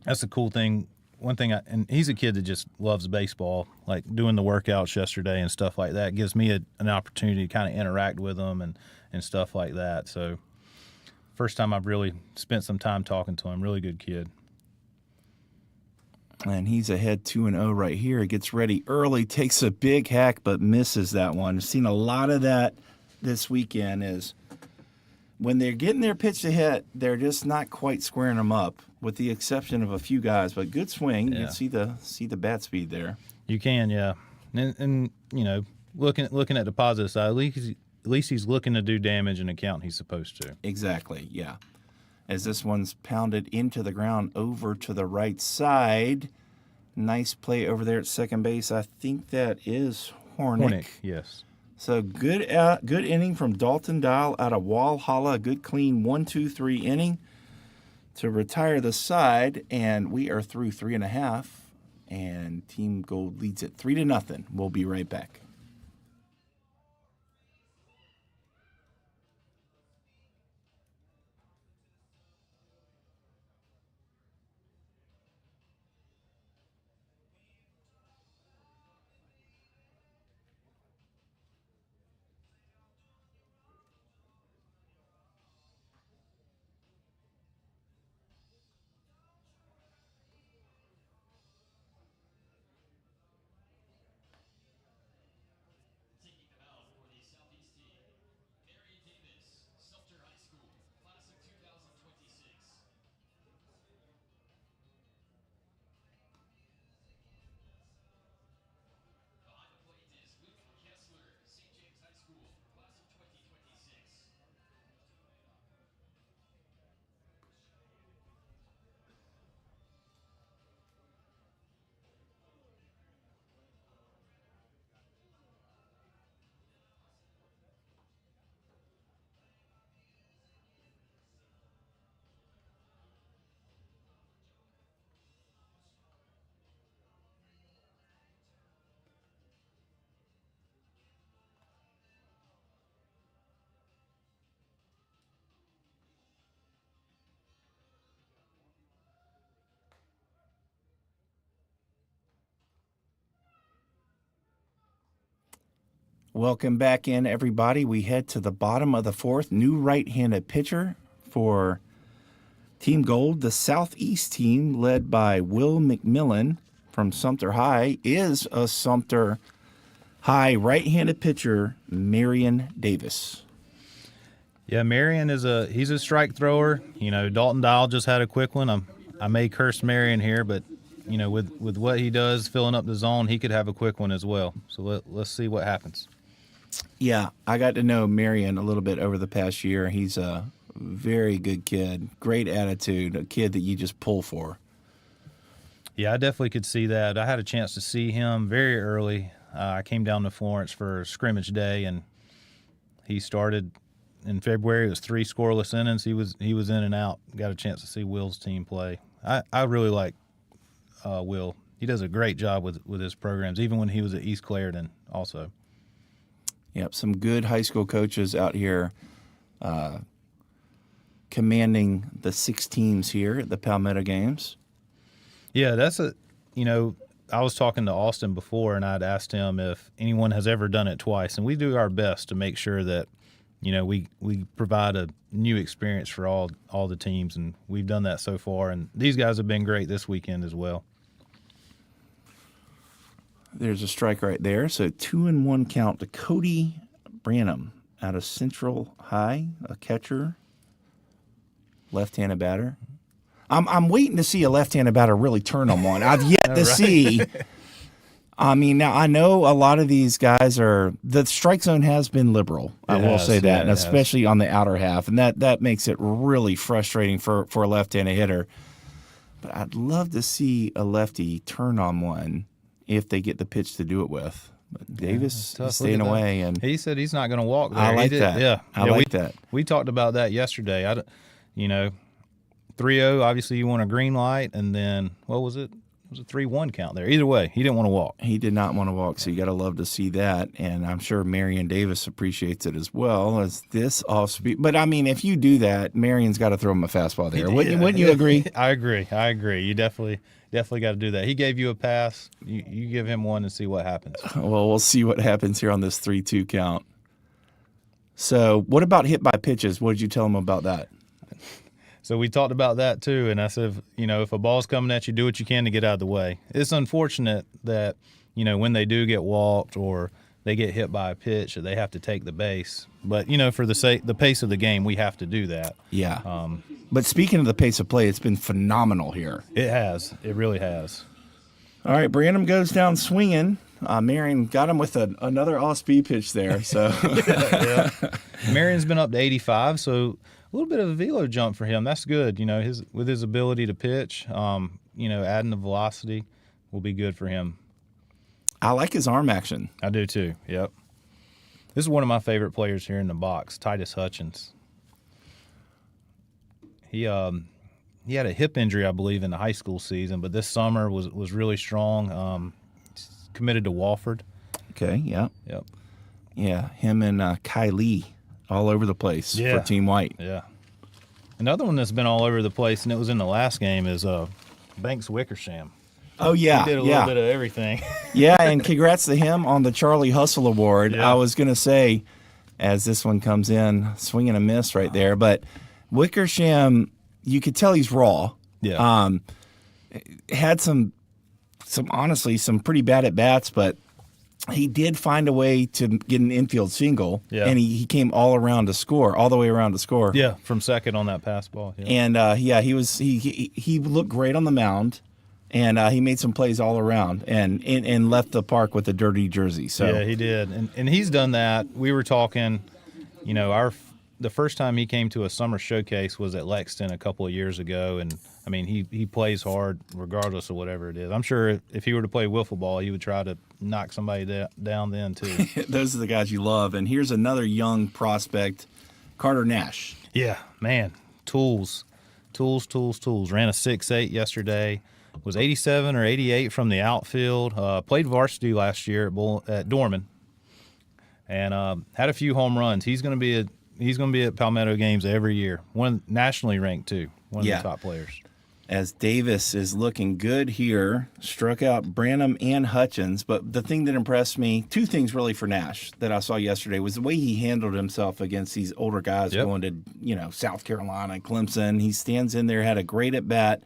that's the cool thing. One thing, and he's a kid that just loves baseball, like doing the workouts yesterday and stuff like that. It gives me an opportunity to kind of interact with him and stuff like that. So first time I've really spent some time talking to him. Really good kid. And he's ahead 2-0 right here. He gets ready early, takes a big hack, but misses that one. I've seen a lot of that this weekend is when they're getting their pitch to hit, they're just not quite squaring them up, with the exception of a few guys. But good swing. You can see the bat speed there. You can, yeah. And looking at the positive side, at least he's looking to do damage in a count he's supposed to. Exactly, yeah. As this one's pounded into the ground over to the right side. Nice play over there at second base. I think that is Hornick. Yes. So good inning from Dalton Dial out of Walhalla. Good clean 1-2-3 inning to retire the side. And we are through 3.5. And Team Gold leads it 3-0. We'll be right back. Welcome back in, everybody. We head to the bottom of the fourth. New right-handed pitcher for Team Gold. The Southeast team, led by Will McMillan from Sumter High, is a Sumter High right-handed pitcher, Marion Davis. Yeah, Marion he's a strike thrower. Dalton Dial just had a quick one. I may curse Marion here, but with what he does, filling up the zone, he could have a quick one as well. So let's see what happens. Yeah, I got to know Marion a little bit over the past year. He's a very good kid, great attitude, a kid that you just pull for. Yeah, I definitely could see that. I had a chance to see him very early. I came down to Florence for scrimmage day, and he started in February. It was 3 scoreless innings. He was in and out. Got a chance to see Will's team play. I really like Will. He does a great job with his programs, even when he was at East Clarendon also. Yep, some good high school coaches out here commanding the 6 teams here at the Palmetto Games. Yeah, I was talking to Austin before, and I'd asked him if anyone has ever done it twice, and we do our best to make sure that we provide a new experience for all the teams, and we've done that so far, and these guys have been great this weekend as well. There's a strike right there. So 2-1 count to Cody Branham out of Central High, a catcher, left-handed batter. I'm waiting to see a left-handed batter really turn on one. I've yet to see. I mean, now I know a lot of these guys the strike zone has been liberal. I will say that, and especially on the outer half, and that makes it really frustrating for a left-handed hitter. But I'd love to see a lefty turn on one if they get the pitch to do it with. But Davis is staying away, and he said he's not going to walk there. I like that. Yeah, I like that. We talked about that yesterday. 3-0. Obviously, you want a green light, and then what was it? It was a 3-1 count there. Either way, he didn't want to walk. He did not want to walk, so you got to love to see that, and I'm sure Marion Davis appreciates it as well as this off speed. But I mean, if you do that, Marion's got to throw him a fastball there. Wouldn't you agree? I agree. You definitely got to do that. He gave you a pass. You give him one and see what happens. Well, we'll see what happens here on this 3-2 count. So what about hit by pitches? What did you tell him about that? So we talked about that too, and I said, if a ball's coming at you, do what you can to get out of the way. It's unfortunate that, when they do get walked or they get hit by a pitch, that they have to take the base. But, for the pace of the game, we have to do that. Yeah. But speaking of the pace of play, it's been phenomenal here. It has. It really has. All right, Branham goes down swinging. Marion got him with another off-speed pitch there. So yeah. Marion's been up to 85, so a little bit of a velo jump for him. That's good. With his ability to pitch, adding the velocity will be good for him. I like his arm action. I do too. Yep. This is one of my favorite players here in the box, Titus Hutchins. He had a hip injury, I believe, in the high school season, but this summer was really strong. Committed to Wofford. Okay, yeah. Yep. Yeah, him and Kai Lee all over the place for Team White. Yeah. Another one that's been all over the place, and it was in the last game, is Banks Wickersham. Oh, yeah. He did a little bit of everything. Yeah, and congrats to him on the Charlie Hustle Award. Yeah. I was going to say, as this one comes in, swing and a miss right there. But Wickersham, you could tell he's raw. Yeah. Had some honestly, some pretty bad at-bats, but he did find a way to get an infield single, and he came all the way around to score. Yeah, from second on that pass ball. Yeah. And he looked great on the mound, and he made some plays all around, and left the park with a dirty jersey. So yeah, he did, and he's done that. We were talking, the first time he came to a summer showcase was at Lexington a couple of years ago, and I mean he plays hard regardless of whatever it is. I'm sure if he were to play wiffle ball, he would try to knock somebody down then too. Those are the guys you love. And here's another young prospect, Carter Nash. Yeah, man, tools. Ran a 6.8 yesterday. Was 87 or 88 from the outfield. Played varsity last year at Dorman, and had a few home runs. He's going to be at Palmetto Games every year. One nationally ranked too. One of the top players. as Davis is looking good here. Struck out Branham and Hutchins. But the thing that impressed me, two things really for Nash that I saw yesterday, was the way he handled himself against these older guys going to, South Carolina, Clemson. He stands in there, had a great at-bat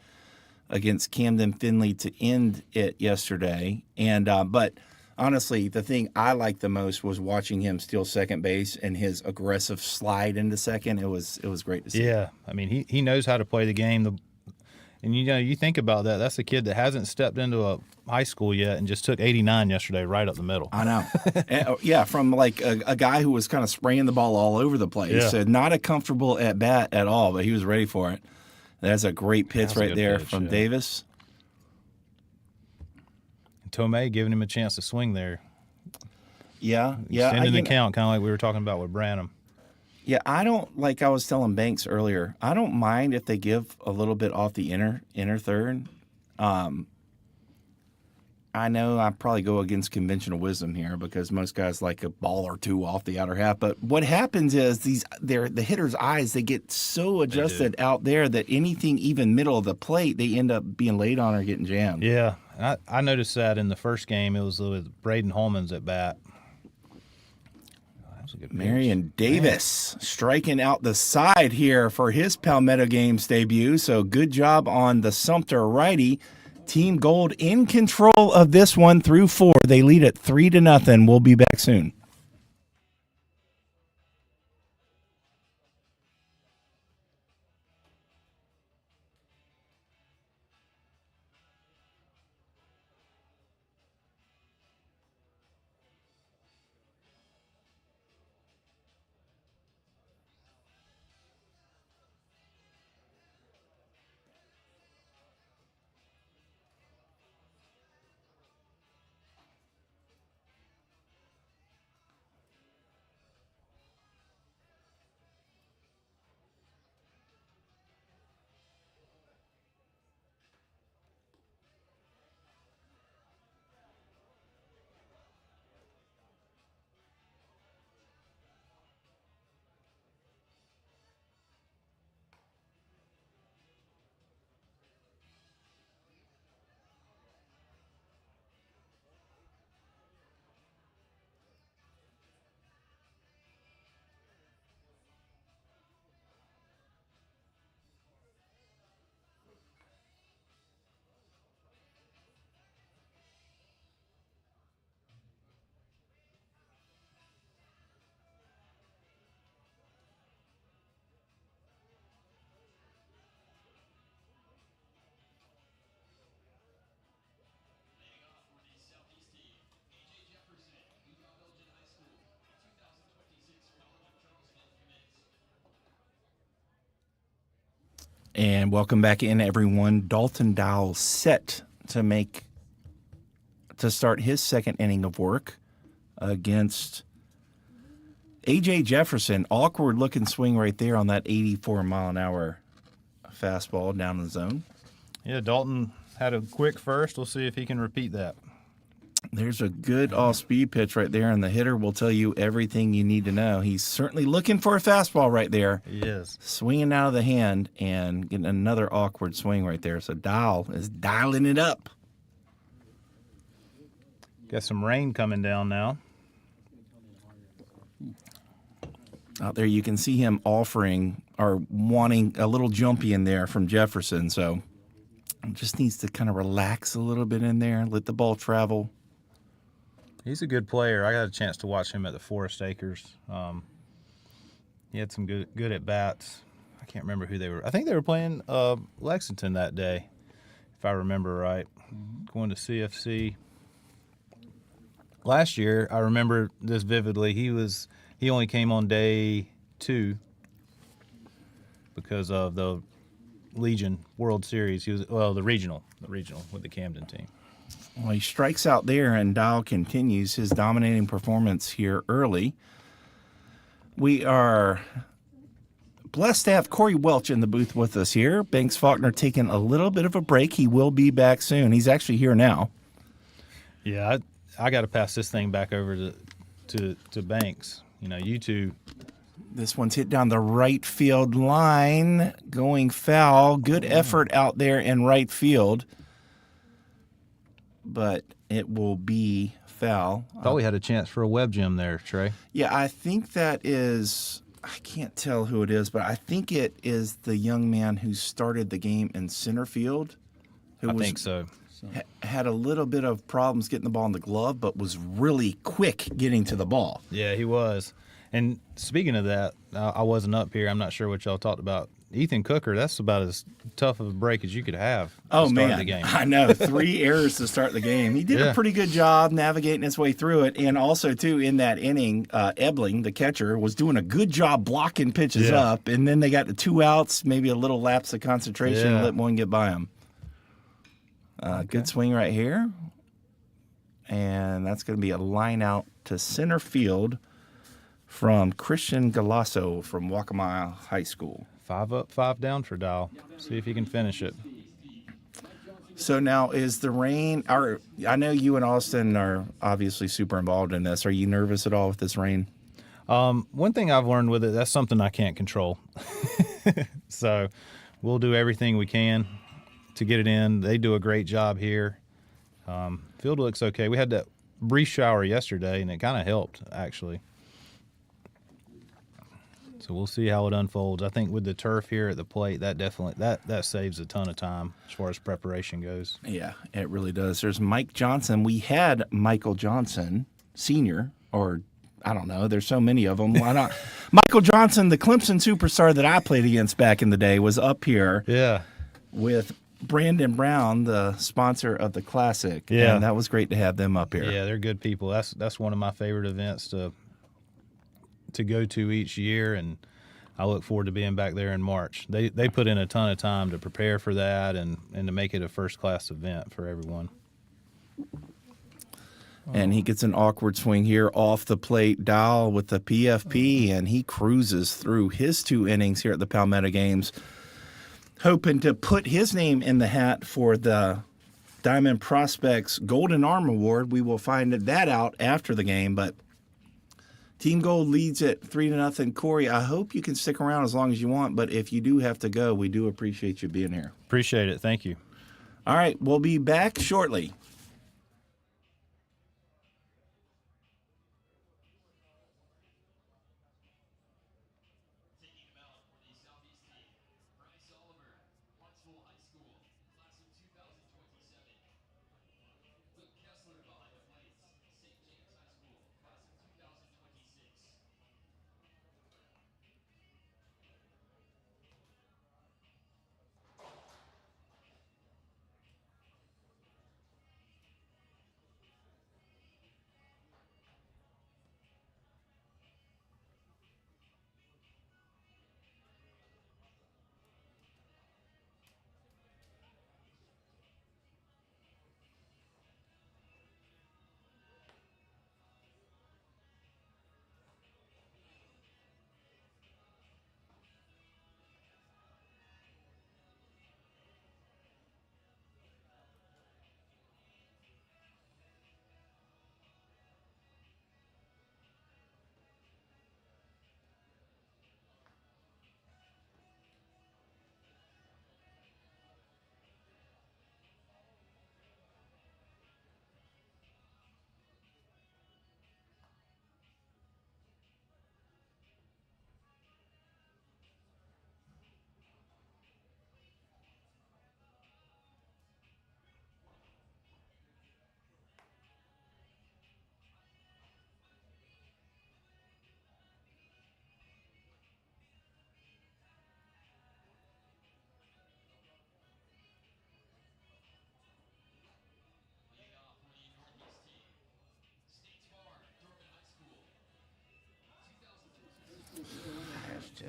against Camden Finley to end it yesterday. And but honestly, the thing I liked the most was watching him steal second base and his aggressive slide into second. It was great to see. Yeah, I mean, he knows how to play the game. And, you think about that. That's a kid that hasn't stepped into a high school yet and just took 89 yesterday right up the middle. I know. And, from like a guy who was kind of spraying the ball all over the place. Yeah. So not a comfortable at bat at all, but he was ready for it. That's a great pitch right there from Davis. And Tomei giving him a chance to swing there. Yeah. Extending the count, kind of like we were talking about with Branham. Yeah, I don't, like I was telling Banks earlier, I don't mind if they give a little bit off the inner third. I know I probably go against conventional wisdom here because most guys like a ball or two off the outer half. But what happens is the hitter's eyes, they get so adjusted out there that anything even middle of the plate, they end up being laid on or getting jammed. Yeah, I noticed that in the first game. It was with Braden Holman's at bat. Marion Davis striking out the side here for his Palmetto Games debut. So good job on the Sumter righty. Team Gold in control of this one through 4. They lead at 3-0. We'll be back soon. And welcome back in, everyone. Dalton Dowell set to start his second inning of work against A.J. Jefferson. Awkward-looking swing right there on that 84-mile-an-hour fastball down the zone. Yeah, Dalton had a quick first. We'll see if he can repeat that. There's a good off-speed pitch right there, and the hitter will tell you everything you need to know. He's certainly looking for a fastball right there. He is. Swinging out of the hand and getting another awkward swing right there. So Dowell is dialing it up. Got some rain coming down now. Out there you can see him offering or wanting a little jumpy in there from Jefferson. So just needs to kind of relax a little bit in there, let the ball travel. He's a good player. I got a chance to watch him at the Forest Acres. He had some good at bats. I can't remember who they were. I think they were playing Lexington that day, if I remember right. Going to CFC. Last year, I remember this vividly. He only came on day 2 because of the Legion World Series. He was the regional with the Camden team. Well, he strikes out there, and Dowell continues his dominating performance here early. We are blessed to have Corey Welch in the booth with us here. Banks Faulkner taking a little bit of a break. He will be back soon. He's actually here now. Yeah, I got to pass this thing back over to Banks. You two This one's hit down the right field line, going foul. Good effort out there in right field, but it will be foul. Thought we had a chance for a web gem there, Trey. Yeah, I think that is, I can't tell who it is, but I think it is the young man who started the game in center field. I think so. Had a little bit of problems getting the ball in the glove, but was really quick getting to the ball. Yeah, he was. And speaking of that, I wasn't up here. I'm not sure what y'all talked about. Ethan Cooker, that's about as tough of a break as you could have to start the game. I know. 3 errors to start the game. He did a pretty good job navigating his way through it. And also, too, in that inning, Ebling, the catcher, was doing a good job blocking pitches up. And then they got the 2 outs, maybe a little lapse of concentration, and let one get by him. Good swing right here. And that's going to be a line out to center field from Christian Galasso from Waccamaw High School. 5 up, 5 down for Dial. See if he can finish it. So now is the rain, I know you and Austin are obviously super involved in this. Are you nervous at all with this rain? One thing I've learned with it, that's something I can't control. So we'll do everything we can to get it in. They do a great job here. Field looks okay. We had that brief shower yesterday, and it kind of helped, actually. So we'll see how it unfolds. I think with the turf here at the plate, that definitely that saves a ton of time as far as preparation goes. Yeah, it really does. There's Mike Johnson. We had Michael Johnson, senior, or I don't know. There's so many of them. Why not? Michael Johnson, the Clemson superstar that I played against back in the day, was up here. Yeah. With Brandon Brown, the sponsor of the Classic. Yeah. And that was great to have them up here. Yeah, they're good people. That's one of my favorite events to go to each year, and I look forward to being back there in March. They put in a ton of time to prepare for that and to make it a first-class event for everyone. And he gets an awkward swing here off the plate, Dial with the PFP, and he cruises through his 2 innings here at the Palmetto Games, hoping to put his name in the hat for the Diamond Prospects Golden Arm Award. We will find that out after the game, but Team Gold leads it 3-0. Corey, I hope you can stick around as long as you want, but if you do have to go, we do appreciate you being here. Appreciate it. Thank you. All right, we'll be back shortly.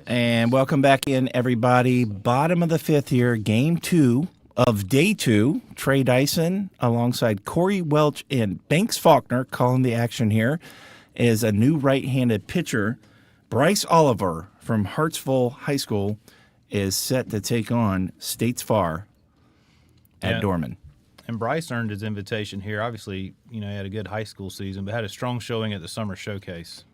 And welcome back in, everybody. Bottom of the 5th here, game 2 of day 2. Trey Dyson alongside Corey Welch and Banks Faulkner calling the action here is a new right-handed pitcher. Bryce Oliver from Hartsville High School is set to take on States Far at Dorman. And Bryce earned his invitation here. Obviously, he had a good high school season, but had a strong showing at the summer showcase.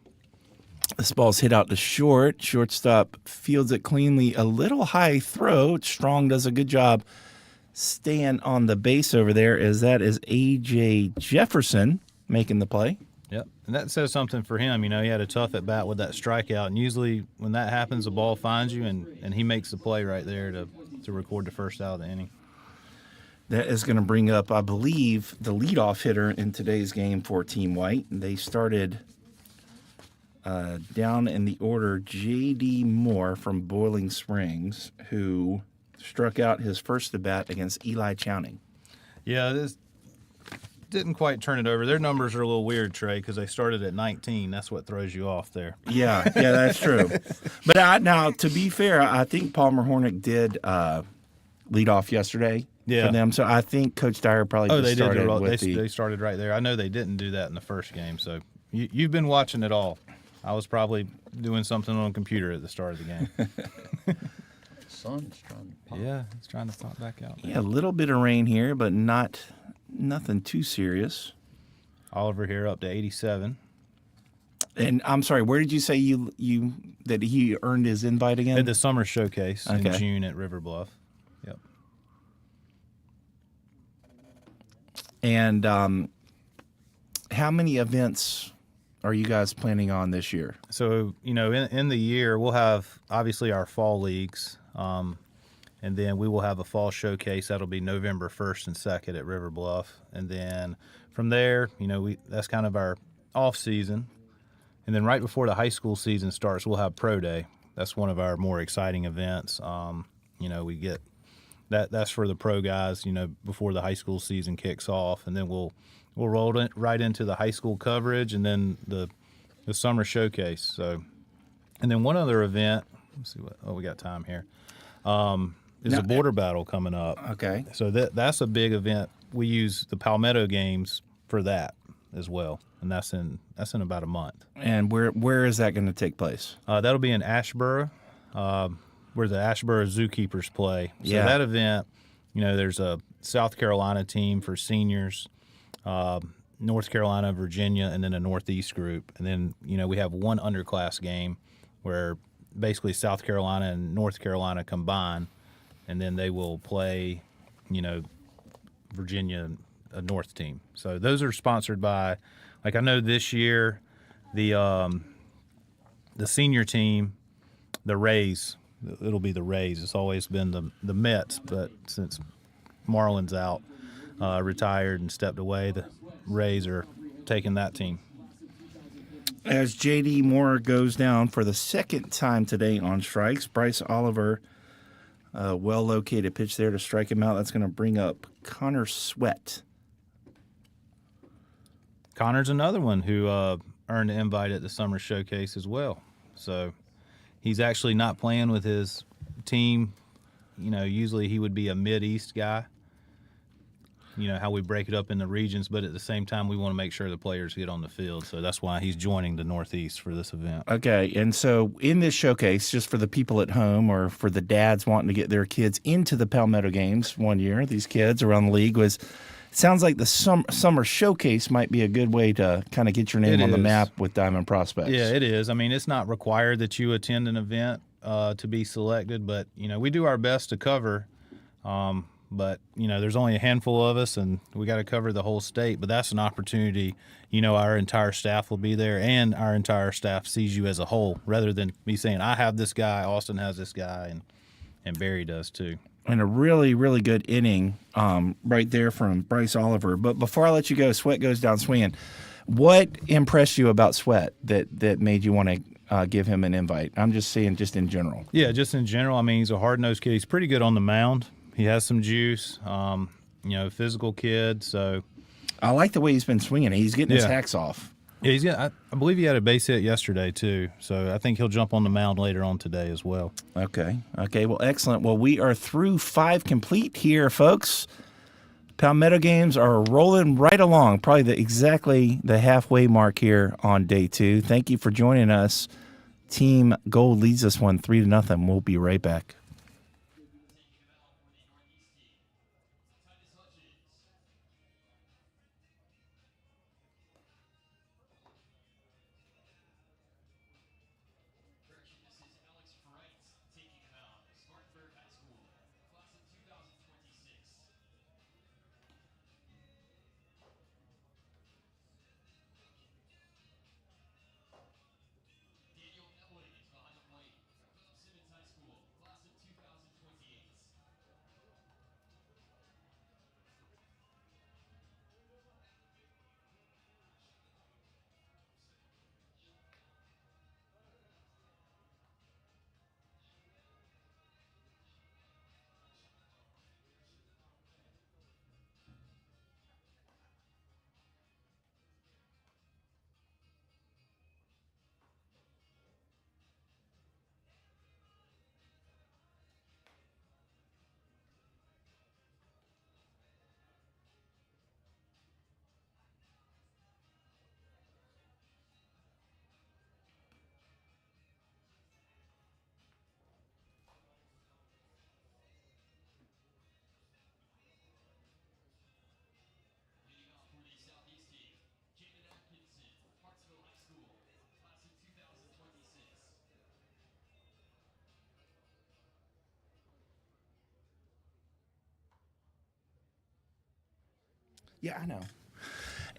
This ball's hit out to short. Shortstop fields it cleanly. A little high throw. Strong does a good job staying on the base over there, as that is A.J. Jefferson making the play. Yep, and that says something for him. He had a tough at bat with that strikeout, and usually when that happens, the ball finds you, and he makes the play right there to record the first out of the inning. That is going to bring up, I believe, the leadoff hitter in today's game for Team White. They started down in the order J.D. Moore from Boiling Springs, who struck out his first at bat against Eli Chowning. Yeah, this didn't quite turn it over. Their numbers are a little weird, Trey, because they started at 19. That's what throws you off there. Yeah, that's true. But now, to be fair, I think Palmer Hornick did lead off yesterday for them. So I think Coach Dyer probably just started with they started right there. I know they didn't do that in the first game. So you've been watching it all. I was probably doing something on a computer at the start of the game. The sun's trying to pop. Yeah, it's trying to pop back out. Yeah, a little bit of rain here, but nothing too serious. Oliver here up to 87. And I'm sorry, where did you say you that he earned his invite again? At the summer showcase in Okay. June at River Bluff. Yep. And how many events are you guys planning on this year? So, in the year, we'll have obviously our fall leagues, and then we will have a fall showcase. That'll be November 1st and 2nd at River Bluff. And then from there, that's kind of our off season. And then right before the high school season starts, we'll have Pro Day. That's one of our more exciting events. We get that's for the pro guys, before the high school season kicks off. And then we'll roll it right into the high school coverage and then the summer showcase. So, and then one other event, let's see we got time here, is a border battle coming up. Okay. So that's a big event. We use the Palmetto Games for that as well, and that's in about a month. And where is that going to take place? That'll be in Asheboro, where the Asheboro Zookeepers play. So that event, there's a South Carolina team for seniors, North Carolina, Virginia, and then a Northeast group. And then, we have one underclass game where basically South Carolina and North Carolina combine, and then they will play, Virginia, a North team. So those are sponsored by, I know this year, the senior team, the Rays, it'll be the Rays. It's always been the Mets, but since Marlon's out, retired and stepped away, the Rays are taking that team. As J.D. Moore goes down for the second time today on strikes, Bryce Oliver, well-located pitch there to strike him out. That's going to bring up Connor Sweat. Connor's another one who earned an invite at the summer showcase as well. So he's actually not playing with his team. Usually he would be a mid-east guy. How we break it up in the regions, but at the same time, we want to make sure the players get on the field. So that's why he's joining the Northeast for this event. Okay, and so in this showcase, just for the people at home or for the dads wanting to get their kids into the Palmetto Games one year, these kids around the league sounds like the summer showcase might be a good way to kind of get your name on the map with Diamond Prospects. Yeah, it is. I mean, it's not required that you attend an event to be selected, but, we do our best to cover. But, there's only a handful of us, and we got to cover the whole state. But that's an opportunity. Our entire staff will be there, and our entire staff sees you as a whole, rather than me saying, I have this guy, Austin has this guy, and Barry does too. And a really, really good inning right there from Bryce Oliver. But before I let you go, Sweat goes down swinging. What impressed you about Sweat that made you want to give him an invite? I'm just saying just in general. Yeah, just in general. I mean, he's a hard-nosed kid. He's pretty good on the mound. He has some juice, physical kid. So I like the way he's been swinging. He's getting his hacks off. Yeah, I believe he had a base hit yesterday too. So I think he'll jump on the mound later on today as well. Okay. Well, excellent. Well, we are through 5 complete here, folks. Palmetto Games are rolling right along, probably exactly the halfway mark here on day 2. Thank you for joining us. Team Gold leads us 3-0. We'll be right back. Yeah, I know.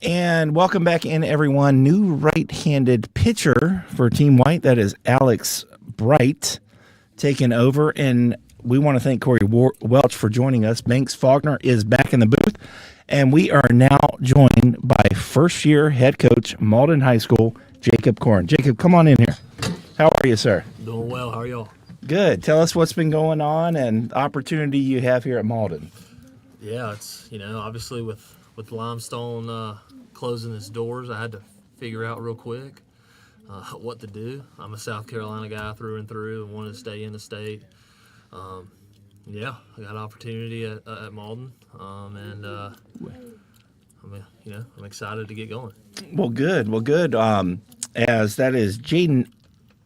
And welcome back in, everyone. New right-handed pitcher for Team White. That is Alex Bright taking over. And we want to thank Corey Welch for joining us. Banks Faulkner is back in the booth. And we are now joined by first-year head coach, Malden High School, Jacob Korn. Jacob, come on in here. How are you, sir? Doing well. How are y'all? Good. Tell us what's been going on and the opportunity you have here at Malden. Yeah, it's, obviously with Limestone closing its doors, I had to figure out real quick what to do. I'm a South Carolina guy through and through and wanted to stay in the state. I got an opportunity at Malden, and I'm excited to get going. Well, good. As that is Jaden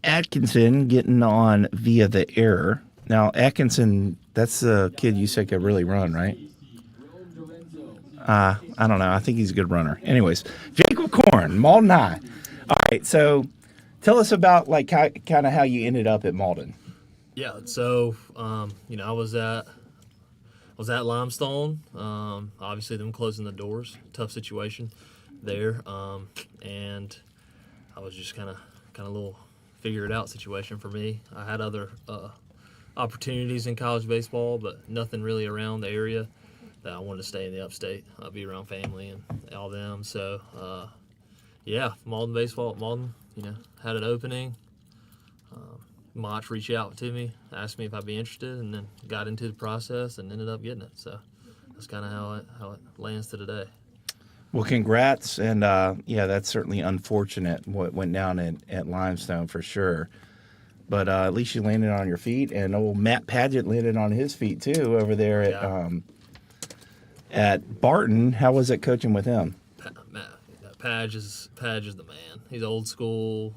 Atkinson getting on via the error. Now, Atkinson, that's the kid you said could really run, right? I don't know. I think he's a good runner. Anyways, Jacob Korn, Malden High. All right, so tell us about kind of how you ended up at Malden. Yeah, so I was at Limestone. Obviously, them closing the doors, tough situation there, and I was just kind of a little figure it out situation for me. I had other opportunities in college baseball, but nothing really around the area that I wanted to stay in the upstate, be around family and all them. So, Malden baseball at Malden, had an opening. Mach reached out to me, asked me if I'd be interested, and then got into the process and ended up getting it. So that's kind of how it lands to today. Well, congrats, and that's certainly unfortunate what went down at Limestone for sure. But at least you landed on your feet, and old Matt Padgett landed on his feet too over there at Barton. How was it coaching with him? Padge is the man. He's old school.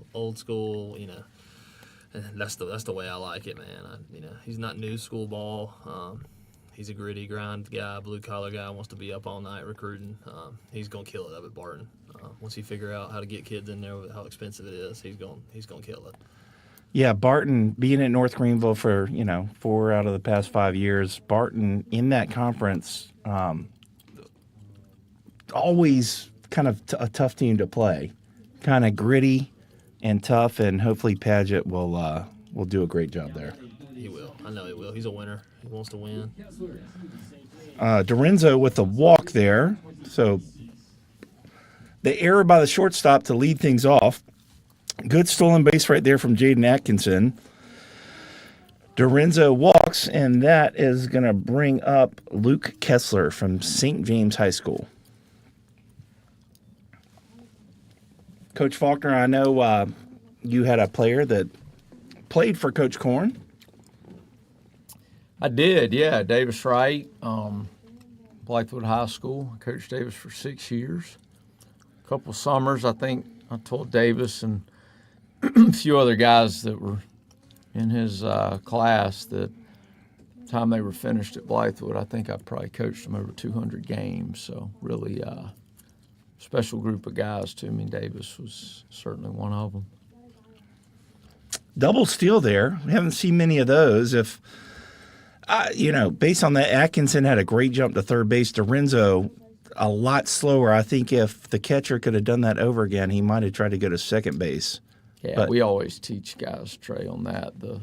And that's the way I like it, man. He's not new school ball. He's a gritty, grind guy, blue collar guy. Wants to be up all night recruiting. He's gonna kill it up at Barton. Once he figure out how to get kids in there, how expensive it is, he's gonna kill it. Yeah, Barton being at North Greenville for 4 out of the past 5 years. Barton in that conference, always kind of a tough team to play, kind of gritty and tough, and hopefully Padgett will do a great job there. He will. I know he will. He's a winner. He wants to win. Dorenzo with the walk there. So the error by the shortstop to lead things off. Good stolen base right there from Jaden Atkinson. Dorenzo walks, and that is going to bring up Luke Kessler from St. James High School. Coach Faulkner, I know you had a player that played for Coach Korn. I did, yeah. Davis Wright, Blythewood High School. I coached Davis for 6 years. A couple summers, I think I told Davis and a few other guys that were in his class that the time they were finished at Blythewood, I think I probably coached them over 200 games. So really special group of guys to me. Davis was certainly one of them. Double steal there. We haven't seen many of those. If based on that, Atkinson had a great jump to third base. Dorenzo a lot slower. I think if the catcher could have done that over again, he might have tried to go to second base. Yeah, but we always teach guys, Trey, on that. The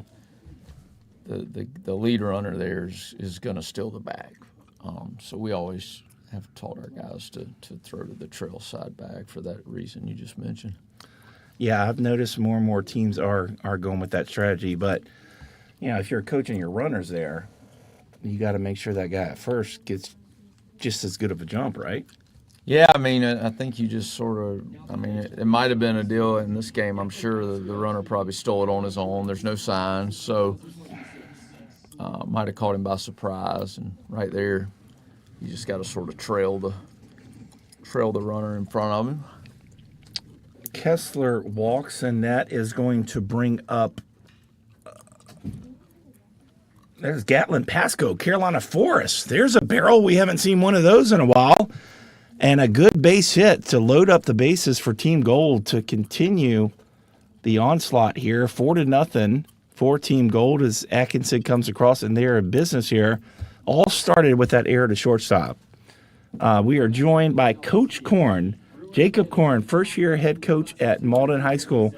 lead runner there is going to steal the bag. So we always have taught our guys to throw to the trail side bag for that reason you just mentioned. Yeah, I've noticed more and more teams are going with that strategy. But, if you're coaching your runners there, you got to make sure that guy at first gets just as good of a jump, right? Yeah, I think you just it might have been a deal in this game. I'm sure the runner probably stole it on his own. There's no signs, so might have caught him by surprise. And right there, you just got to sort of trail the runner in front of him. Kessler walks, and that is going to bring up there's Gatlin Pasco, Carolina Forest. There's a barrel. We haven't seen one of those in a while. And a good base hit to load up the bases for Team Gold to continue the onslaught here. 4-0 for Team Gold as Atkinson comes across, and they're in business here. All started with that error to shortstop. We are joined by Coach Korn, Jacob Korn, first-year head coach at Malden High School.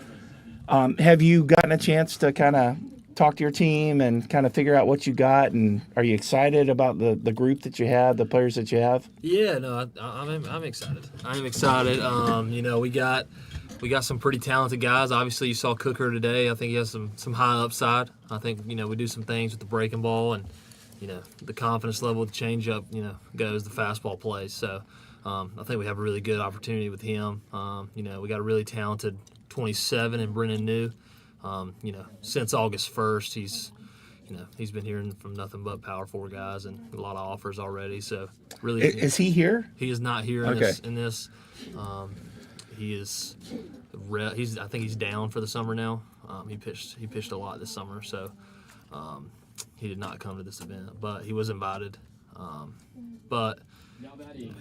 Have you gotten a chance to kind of talk to your team and kind of figure out what you got? And are you excited about the group that you have, the players that you have? Yeah, no, I'm excited. I'm excited. We got some pretty talented guys. Obviously, you saw Cooker today. I think he has some high upside. I think we do some things with the breaking ball and the confidence level, the changeup goes, the fastball plays. So I think we have a really good opportunity with him. We got a really talented 27 in Brennan New. Since August 1st, he's been hearing from nothing but Power 4 guys and a lot of offers already. So really, Is he here? He is not here in Okay. this. He is. I think he's down for the summer now. He pitched a lot this summer, so he did not come to this event, but he was invited. But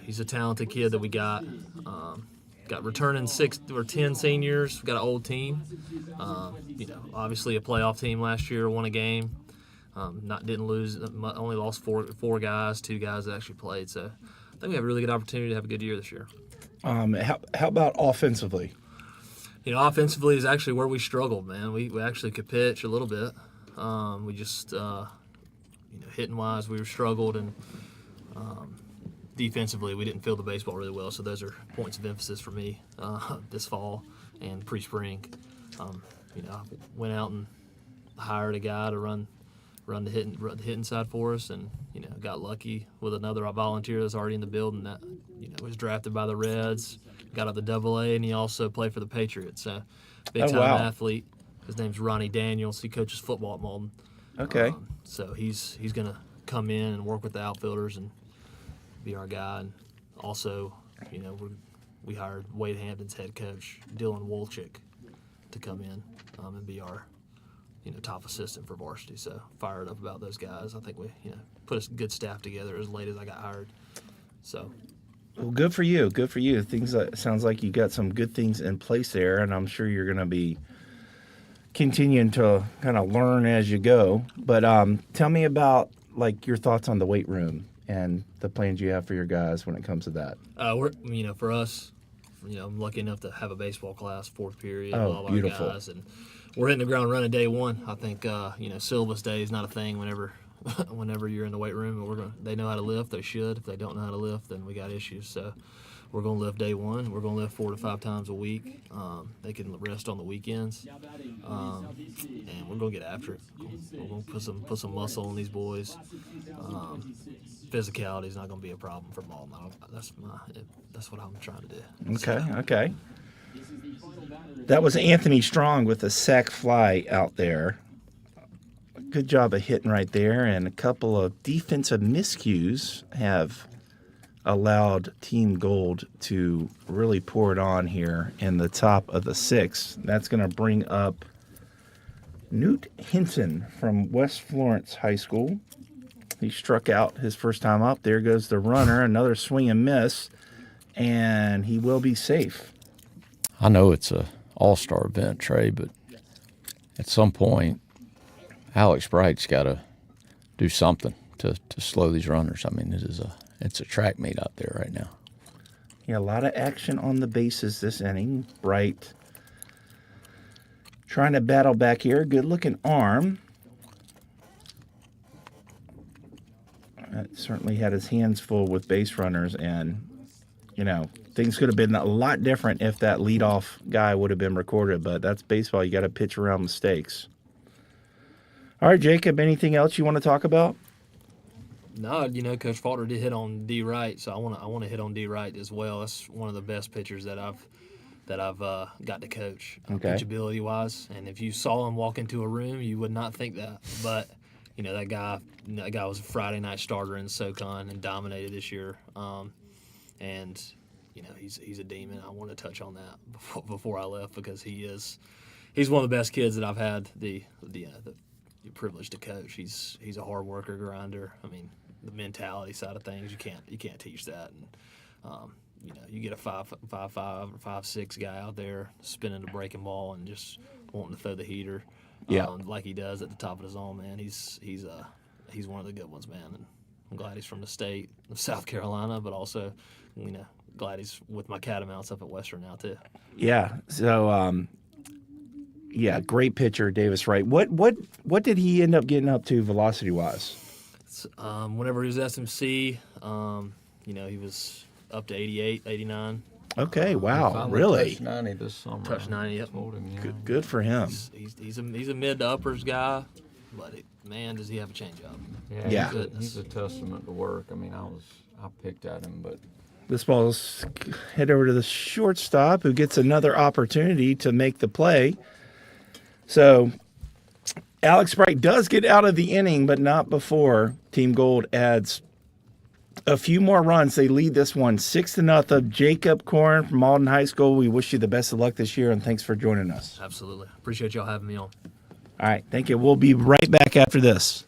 he's a talented kid that we got. Got returning 6 or 10 seniors. We got an old team. Obviously a playoff team last year, won a game. Didn't lose. Only lost four guys, 2 guys that actually played. So I think we have a really good opportunity to have a good year this year. How about offensively? Offensively is actually where we struggled, man. We actually could pitch a little bit. We just hitting wise we struggled, and defensively we didn't feel the baseball really well. So those are points of emphasis for me this fall and pre-spring. I went out and hired a guy to run the hitting side for us, and got lucky with another volunteer that's already in the building that was drafted by the Reds, got up to AA, and he also played for the Patriots. So big time athlete. His name's Ronnie Daniels. He coaches football at Malden. Okay. So he's gonna come in and work with the outfielders and be our guy. And also, we hired Wade Hampton's head coach, Dylan Wolchik, to come in and be our top assistant for varsity. So fired up about those guys. I think we put a good staff together as late as I got hired. So. Well, good for you. Good for you. Sounds like you got some good things in place there, and I'm sure you're going to be continuing to kind of learn as you go. But tell me about your thoughts on the weight room and the plans you have for your guys when it comes to that. For us, I'm lucky enough to have a baseball class, 4th period, Oh, with all beautiful. our guys, and we're hitting the ground running day one. I think syllabus day is not a thing whenever you're in the weight room. They know how to lift. They should. If they don't know how to lift, then we got issues. So we're going to lift day one. We're going to lift 4 to 5 times a week. They can rest on the weekends, and we're going to get after it. We're going to put some muscle on these boys. Physicality is not going to be a problem for Malden. That's what I'm trying to do. Okay. That was Anthony Strong with a sac fly out there. Good job of hitting right there, and a couple of defensive miscues have allowed Team Gold to really pour it on here in the top of the 6th. That's going to bring up Newt Hinton from West Florence High School. He struck out his first time up. There goes the runner, another swing and miss, and he will be safe. I know it's a all-star event, Trey, but at some point, Alex Bright's got to do something to slow these runners. I mean, it's a track meet out there right now. Yeah, a lot of action on the bases this inning. Bright trying to battle back here. Good-looking arm. Certainly had his hands full with base runners, and, things could have been a lot different if that leadoff guy would have been recorded, but that's baseball. You got to pitch around mistakes. All right, Jacob, anything else you want to talk about? No, Coach Falter did hit on D. Wright, so I want to hit on D. Wright as well. That's one of the best pitchers that I've got to coach, pitchability wise. And if you saw him walk into a room, you would not think that. But that guy was a Friday night starter in SoCon and dominated this year. And he's a demon. I want to touch on that before I left, because he's one of the best kids that I've had the privilege to coach. He's a hard worker, grinder. I mean, the mentality side of things, you can't teach that. And you get a 5'5" or 5'6" guy out there spinning the breaking ball and just wanting to throw the heater, like he does at the top of the zone. Man, he's one of the good ones, man. And I'm glad he's from the state of South Carolina, but also, glad he's with my Catamounts up at Western now too. Yeah. So, great pitcher, Davis Wright. What did he end up getting up to velocity wise? Whenever he was SMC, he was up to 88, 89. Okay, wow, Finally really? touched 90 this summer. Touched 90, yep. Told him, yeah. Good for him. He's a mid to uppers guy, but man, does he have a changeup? Yeah. He's a testament to work. I mean, I picked at him, but This ball's head over to the shortstop, who gets another opportunity to make the play. So Alex Bright does get out of the inning, but not before Team Gold adds a few more runs. They lead this one 6-0. Jacob Korn from Malden High School, we wish you the best of luck this year, and thanks for joining us. Absolutely. Appreciate y'all having me on. All right, thank you. We'll be right back after this.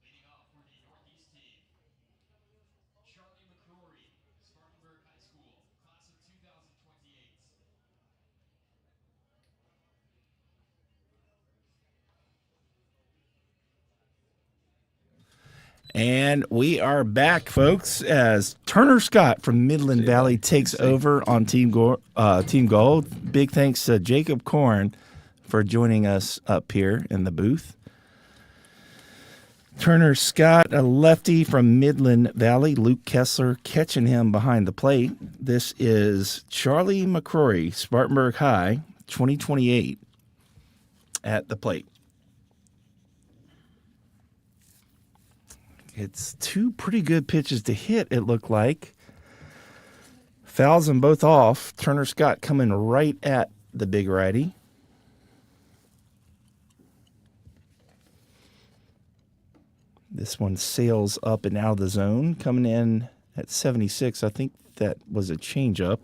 Leading off for the Northeast team, Charlie McCrory, Spartanburg High School, class of 2028. And we are back, folks, as Turner Scott from Midland Valley takes over on Team Gold. Big thanks to Jacob Korn for joining us up here in the booth. Turner Scott, a lefty from Midland Valley. Luke Kessler catching him behind the plate. This is Charlie McCrory, Spartanburg High, 2028 at the plate. It's two pretty good pitches to hit, it looked like. Fouls them both off. Turner Scott coming right at the big righty. This one sails up and out of the zone, coming in at 76. I think that was a changeup.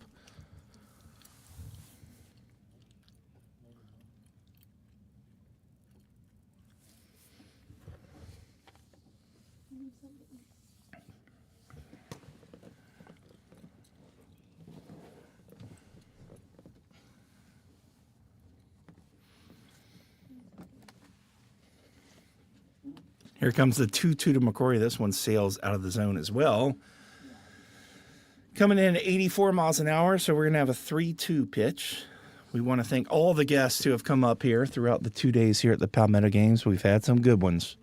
Here comes the 2-2 to McCrory. This one sails out of the zone as well. Coming in at 84 miles an hour, so we're going to have a 3-2 pitch. We want to thank all the guests who have come up here throughout the 2 days here at the Palmetto Games. We've had some good ones.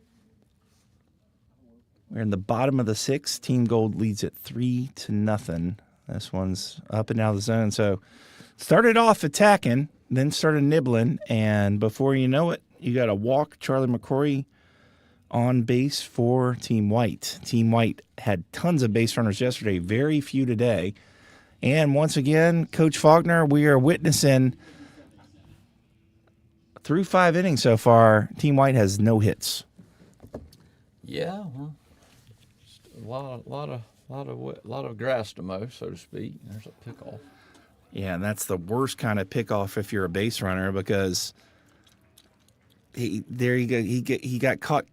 We're in the bottom of the sixth. Team Gold leads it 3-0. This one's up and out of the zone. So started off attacking, then started nibbling, and before you know it, you got a walk. Charlie McCrory on base for Team White. Team White had tons of base runners yesterday, very few today. And once again, Coach Faulkner, we are witnessing through 5 innings so far, Team White has no hits. Yeah, well, just a lot of grass to mow, so to speak. There's a pickoff. Yeah, and that's the worst kind of pickoff if you're a base runner because he got caught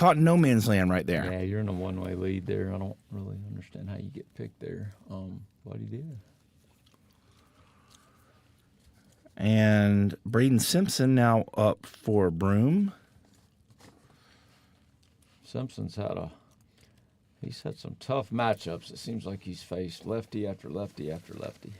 in no man's land right there. Yeah, you're in a one-way lead there. I don't really understand how you get picked there, but he did. And Braden Simpson now up for Broome. Simpson's he's had some tough matchups. It seems like he's faced lefty after lefty after lefty.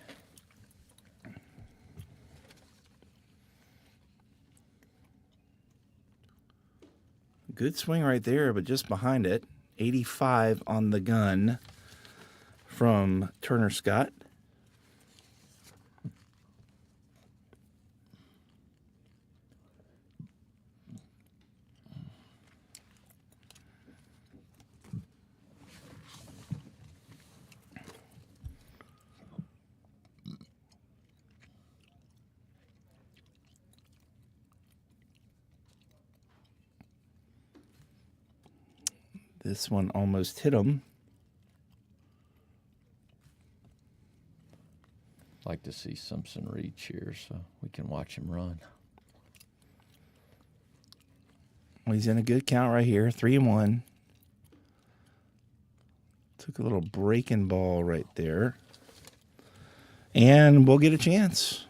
Good swing right there, but just behind it, 85 on the gun from Turner Scott. This one almost hit him. Like to see Simpson reach here so we can watch him run. Well, he's in a good count right here, 3-1. Took a little breaking ball right there. And we'll get a chance.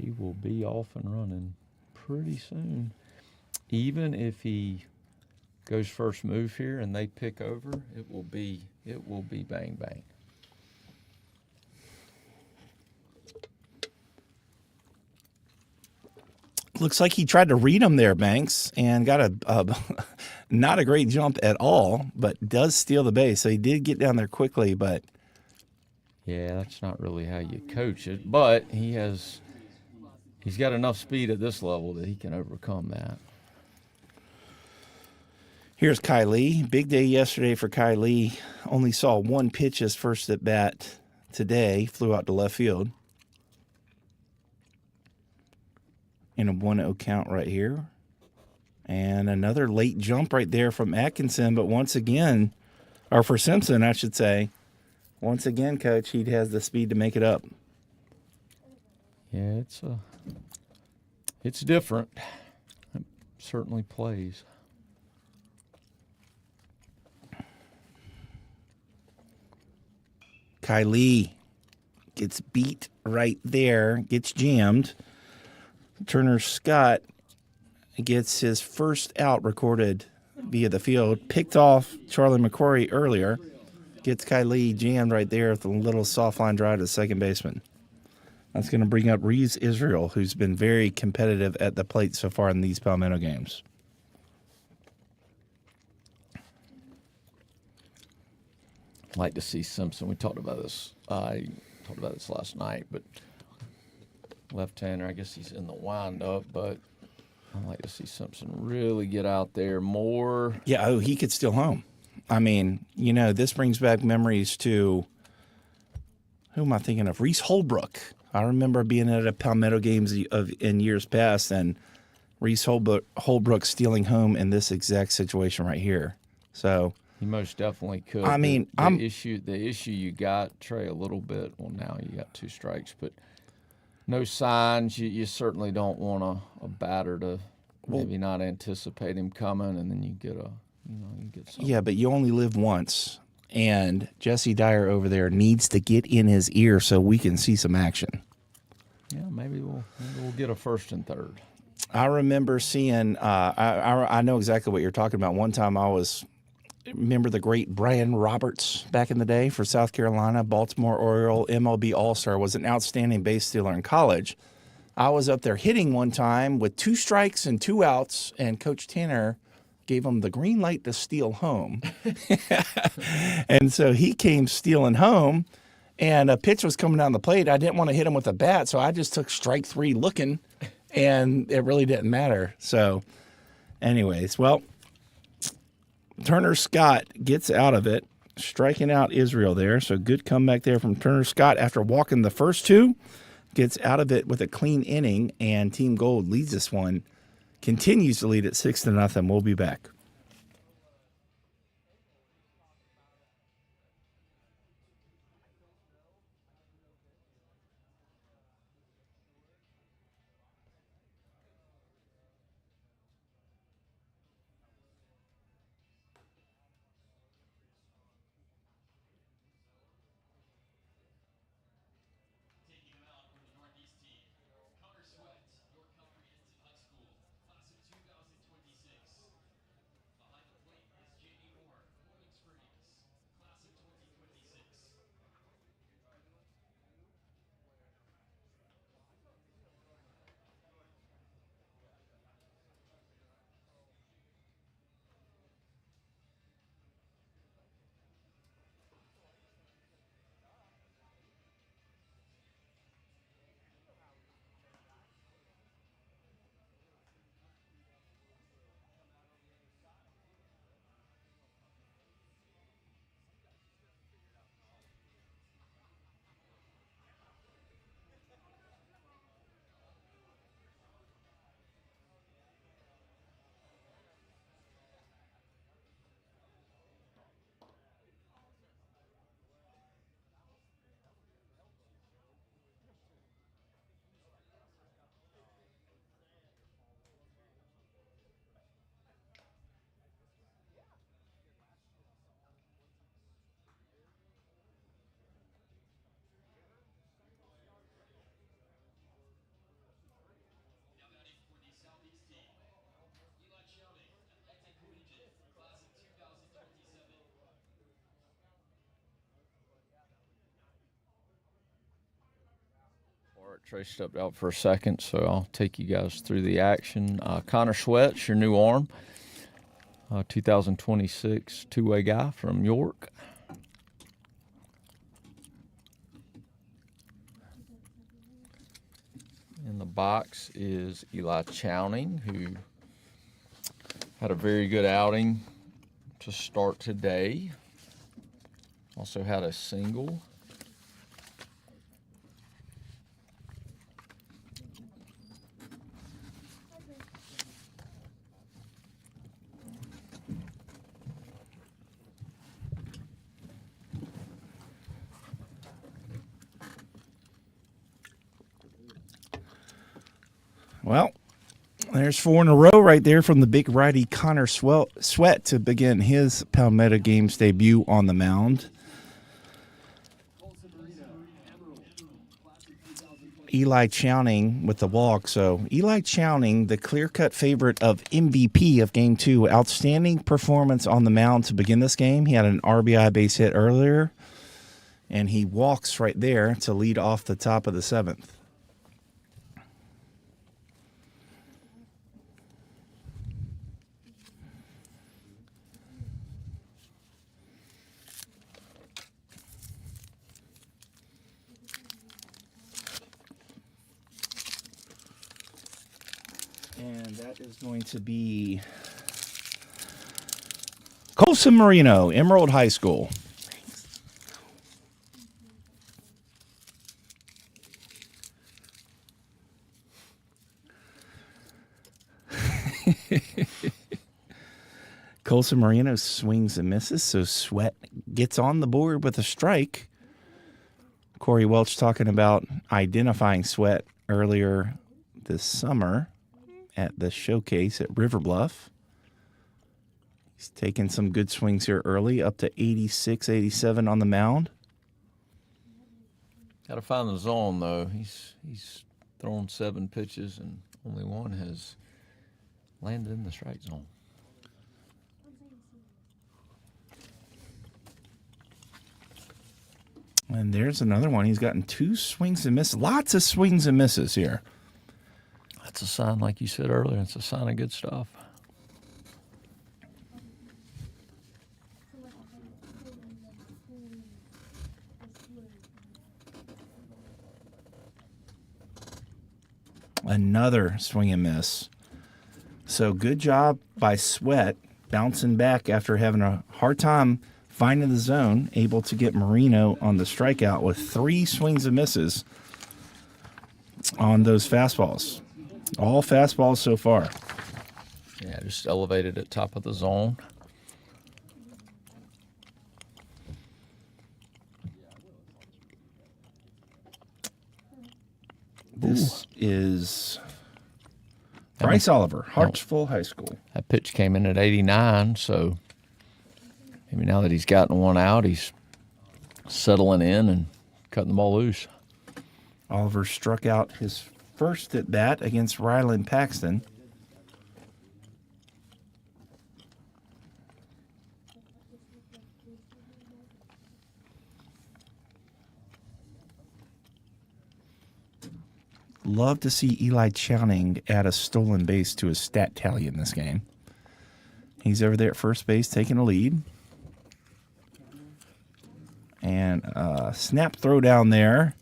He will be off and running pretty soon. Even if he goes first move here and they pick over, it will be bang bang. Looks like he tried to read him there, Banks, and got a not a great jump at all, but does steal the base. So he did get down there quickly, but yeah, that's not really how you coach it. But he's got enough speed at this level that he can overcome that. Here's Kai Lee. Big day yesterday for Kai Lee. Only saw one pitch his first at bat today. Flew out to left field. In a 1-0 count right here. And another late jump right there from Atkinson. But once again, or for Simpson, I should say. Once again, Coach, he has the speed to make it up. Yeah, it's different. It certainly plays. Kai Lee gets beat right there, gets jammed. Turner Scott gets his first out recorded via the field. Picked off Charlie McCrory earlier. Gets Kai Lee jammed right there with a little soft line drive to second baseman. That's going to bring up Reese Israel, who's been very competitive at the plate so far in these Palmetto games. Like to see Simpson. We talked about this. I talked about this last night, but left-hander, I guess he's in the wind-up, but I'd like to see Simpson really get out there more. Yeah, he could steal home. I mean, this brings back memories to, who am I thinking of? Reese Holbrook. I remember being at a Palmetto games in years past, and Reese Holbrook stealing home in this exact situation right here. So he most definitely could. I mean, the issue you got, Trey, a little bit. Well, now you got 2 strikes, but no signs. You certainly don't want a batter to maybe not anticipate him coming, and then you get something. Yeah, but you only live once, and Jesse Dyer over there needs to get in his ear so we can see some action. Yeah, maybe we'll get a first and third. I remember seeing. I know exactly what you're talking about. One time remember the great Brian Roberts back in the day for South Carolina, Baltimore Oriole, MLB All-Star, was an outstanding base stealer in college. I was up there hitting one time with 2 strikes and 2 outs, and Coach Tanner gave him the green light to steal home. And so he came stealing home, and a pitch was coming down the plate. I didn't want to hit him with a bat, so I just took strike 3 looking, and it really didn't matter. So anyways, well, Turner Scott gets out of it, striking out Israel there. So good comeback there from Turner Scott after walking the first 2. Gets out of it with a clean inning, and Team Gold leads this one. Continues to lead at 6-0. We'll be back. Trey stepped out for a second, so I'll take you guys through the action. Connor Sweat's your new arm. 2026 two-way guy from York. In the box is Eli Chowning, who had a very good outing to start today. Also had a single. Well, there's 4 in a row right there from the big righty Connor Sweat to begin his Palmetto Games debut on the mound. Eli Chowning with the walk. So Eli Chowning, the clear-cut favorite of MVP of Game 2. Outstanding performance on the mound to begin this game. He had an RBI base hit earlier, and he walks right there to lead off the top of the 7th. And that is going to be Colson Marino, Emerald High School. Colson Marino swings and misses, so Sweat gets on the board with a strike. Corey Welch talking about identifying Sweat earlier this summer at the showcase at River Bluff. He's taking some good swings here early, up to 86, 87 on the mound. Got to find the zone, though. He's thrown 7 pitches, and only one has landed in the strike zone. And there's another one. He's gotten 2 swings and misses. Lots of swings and misses here. That's a sign, like you said earlier, it's a sign of good stuff. Another swing and miss. So good job by Sweat bouncing back after having a hard time finding the zone, able to get Marino on the strikeout with 3 swings and misses on those fastballs. All fastballs so far. Yeah, just elevated at top of the zone. This is Bryce Oliver, Hartsville High School. That pitch came in at 89, so maybe now that he's gotten one out, he's settling in and cutting the ball loose. Oliver struck out his first at bat against Ryland Paxton. Love to see Eli Chowning add a stolen base to his stat tally in this game. He's over there at first base taking a lead. And snap throw down there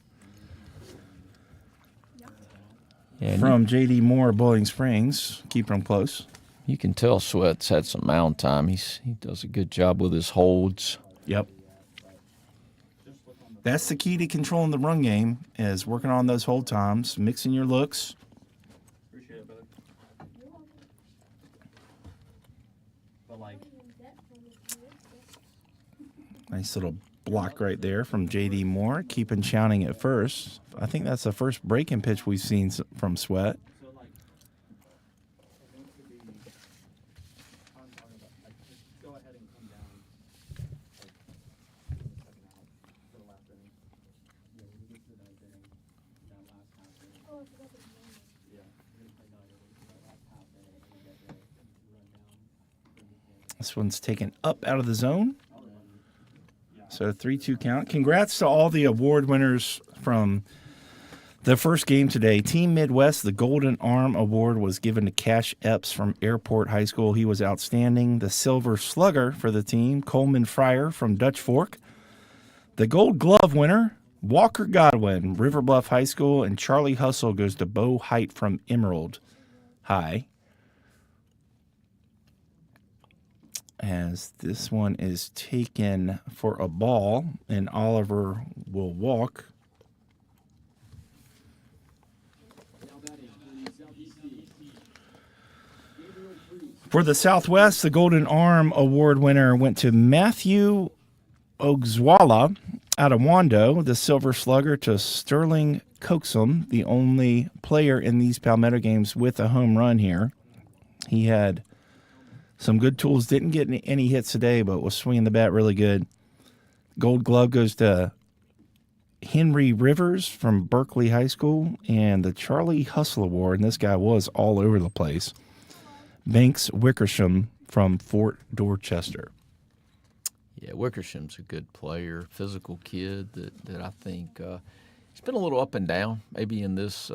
from J.D. Moore, Bowling Springs, keeping him close. You can tell Sweat's had some mound time. He does a good job with his holds. Yep. That's the key to controlling the run game, is working on those hold times, mixing your looks. Appreciate it, brother. But Nice little block right there from J.D. Moore, keeping Chowning at first. I think that's the first break-in pitch we've seen from Sweat. so I think to be I'm talking about just go ahead and come down in the second out for the last inning. Yeah, we get to that inning, that last half inning. Oh, I forgot the name. Yeah, we're gonna play that last half inning and get there run down. This one's taken up out of the zone. So 3-2 count. Congrats to all the award winners from The first game today, Team Midwest, the Golden Arm Award was given to Cash Epps from Airport High School. He was outstanding. The Silver Slugger for the team, Coleman Fryer from Dutch Fork. The Gold Glove winner, Walker Godwin, River Bluff High School. And Charlie Hustle goes to Bo Height from Emerald High. As this one is taken for a ball, and Oliver will walk. For the Southwest, the Golden Arm Award winner went to Matthew Ogzwala out of Wando. The Silver Slugger to Sterling Coaxum, the only player in these Palmetto games with a home run here. He had some good tools, didn't get any hits today, but was swinging the bat really good. Gold Glove goes to Henry Rivers from Berkeley High School, and the Charlie Hustle Award, and this guy was all over the place, Banks Wickersham from Fort Dorchester. Yeah, Wickersham's a good player, physical kid that I think he's been a little up and down maybe in this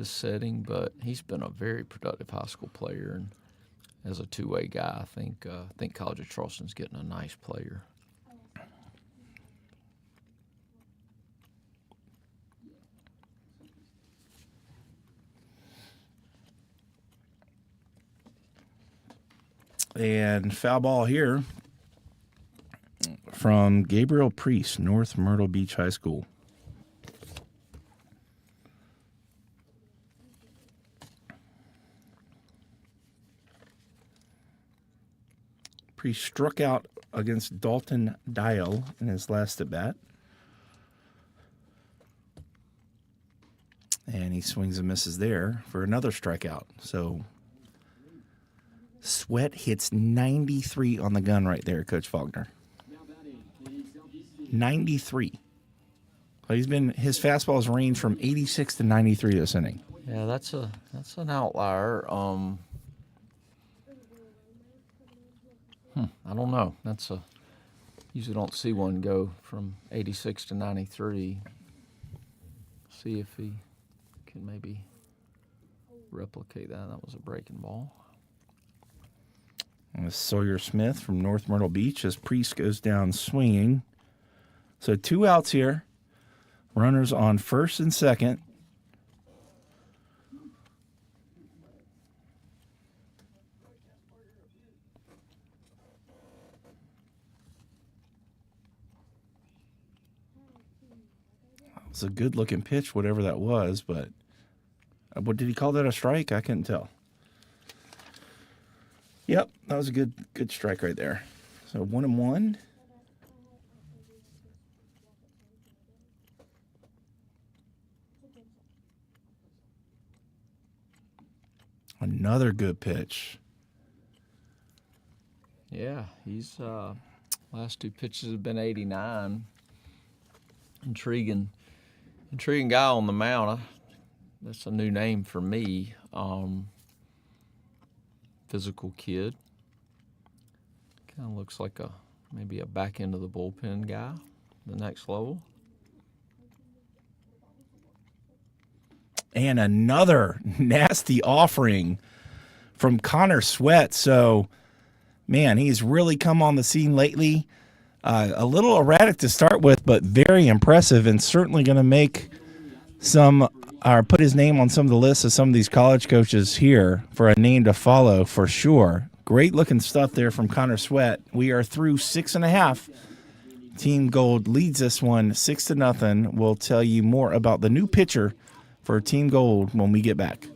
setting, but he's been a very productive high school player, and as a two-way guy, I think College of Charleston's getting a nice player. And foul ball here from Gabriel Priest, North Myrtle Beach High School. Priest struck out against Dalton Dial in his last at bat. And he swings and misses there for another strikeout. So Sweat hits 93 on the gun right there, Coach Faulkner. 93. So his fastballs range from 86 to 93 this inning. Yeah, that's an outlier. I don't know. Usually don't see one go from 86 to 93. See if he can maybe replicate that. That was a breaking ball. And Sawyer Smith from North Myrtle Beach as Priest goes down swinging. So 2 outs here. Runners on first and second. It was a good-looking pitch, whatever that was, but what did he call that, a strike? I couldn't tell. Yep, that was a good strike right there. So 1-1. Another good pitch. Yeah, he's last 2 pitches have been 89. Intriguing guy on the mound. That's a new name for me. Physical kid. Kind of looks like maybe a back end of the bullpen guy, the next level. And another nasty offering from Connor Sweat. So, man, he's really come on the scene lately. A little erratic to start with, but very impressive, and certainly going to make put his name on some of the lists of some of these college coaches here for a name to follow for sure. Great looking stuff there from Connor Sweat. We are through 6.5. Team Gold leads this one 6-0. We'll tell you more about the new pitcher for Team Gold when we get back.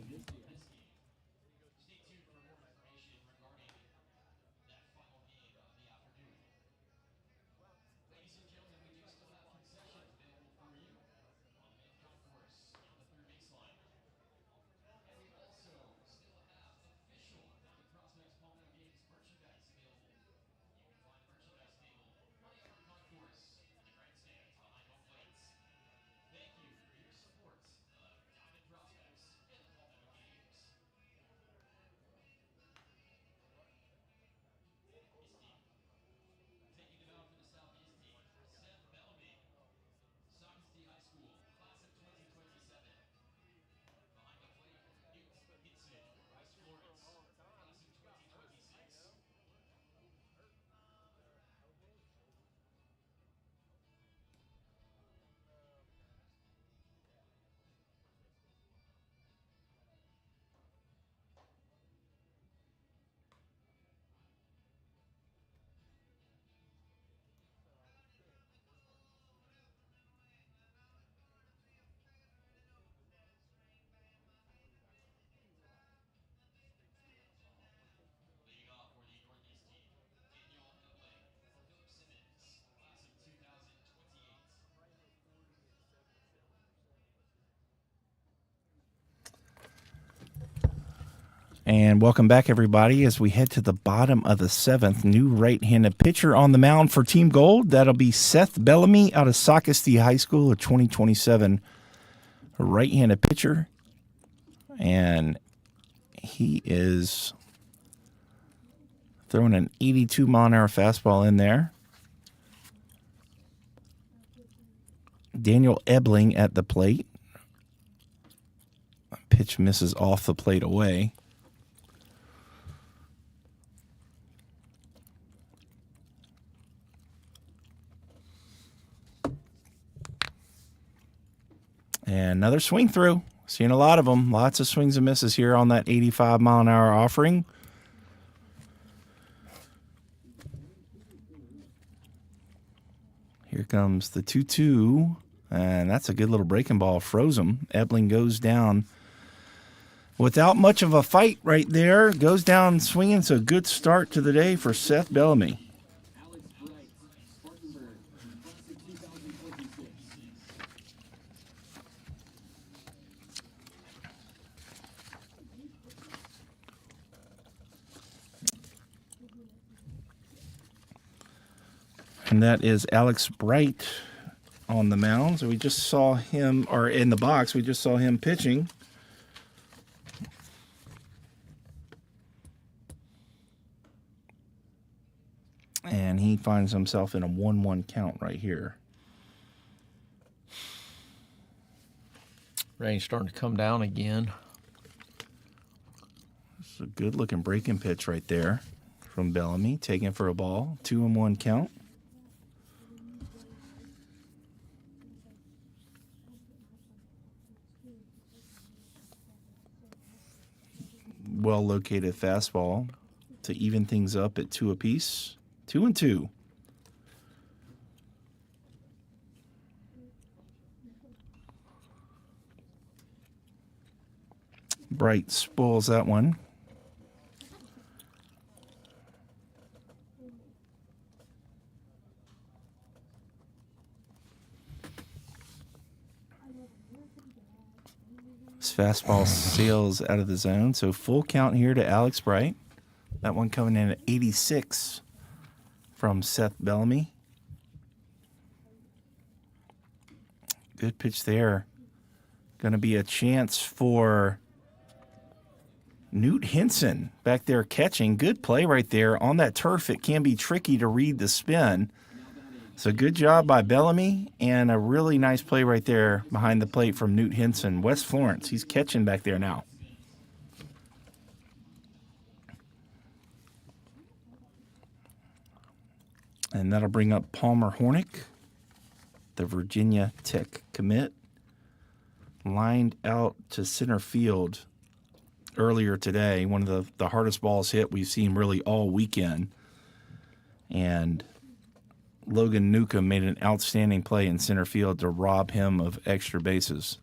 And welcome back, everybody, as we head to the bottom of the seventh. New right-handed pitcher on the mound for Team Gold. That'll be Seth Bellamy out of Socastee High School, a 2027 right-handed pitcher. And he is throwing an 82-mile-an-hour fastball in there. Daniel Ebling at the plate. Pitch misses off the plate away. And another swing through. Seeing a lot of them. Lots of swings and misses here on that 85-mile-an-hour offering. Here comes the 2-2. And that's a good little breaking ball. Froze him. Ebling goes down without much of a fight right there. Goes down swinging. So good start to the day for Seth Bellamy. And that is Alex Bright on the mound. So we just saw him, or in the box, we just saw him pitching. And he finds himself in a 1-1 count right here. Rain's starting to come down again. It's a good-looking breaking pitch right there from Bellamy, taking for a ball. 2-1 count. Well-located fastball to even things up at 2 apiece. 2-2. Bright spoils that one. His fastball sails out of the zone, so full count here to Alex Bright. That one coming in at 86 from Seth Bellamy. Good pitch there. Going to be a chance for Newt Henson back there catching. Good play right there. On that turf, it can be tricky to read the spin. So good job by Bellamy, and a really nice play right there behind the plate from Newt Henson. West Florence, he's catching back there now. And that'll bring up Palmer Hornick, the Virginia Tech commit. Lined out to center field earlier today. One of the hardest balls hit we've seen really all weekend. And Logan Newcomb made an outstanding play in center field to rob him of extra bases.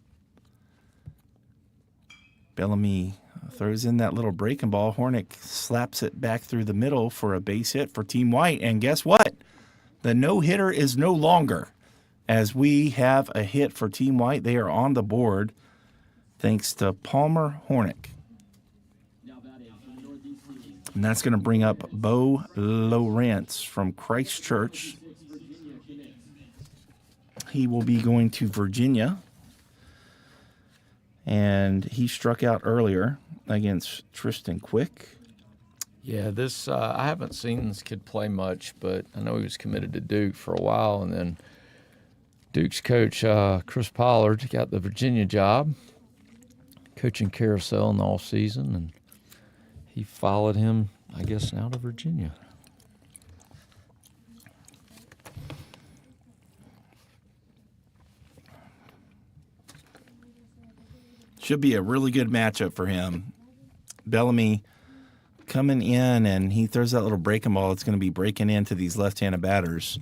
Bellamy throws in that little breaking ball. Hornick slaps it back through the middle for a base hit for Team White. And guess what? The no-hitter is no longer, as we have a hit for Team White. They are on the board thanks to Palmer Hornick. And that's going to bring up Bo Lawrence from Christchurch. He will be going to Virginia. And he struck out earlier against Tristan Quick. Yeah, this I haven't seen this kid play much, but I know he was committed to Duke for a while, and then Duke's coach, Chris Pollard, got the Virginia job, coaching carousel in the offseason, and he followed him, I guess, now to Virginia. Should be a really good matchup for him. Bellamy coming in, and he throws that little breaking ball. It's going to be breaking into these left-handed batters.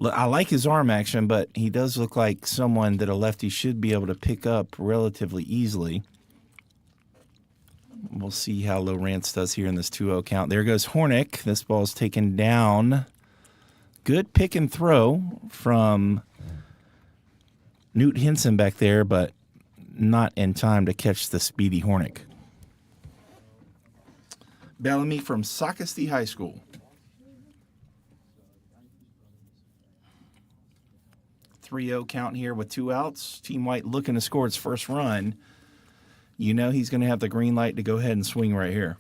I like his arm action, but he does look like someone that a lefty should be able to pick up relatively easily. We'll see how Lawrence does here in this 2-0 count. There goes Hornick. This ball is taken down. Good pick and throw from Newt Henson back there, but not in time to catch the speedy Hornick. Bellamy from Socastee High School. 3-0 count here with 2 outs. Team White looking to score its first run. You know he's going to have the green light to go ahead and swing right here.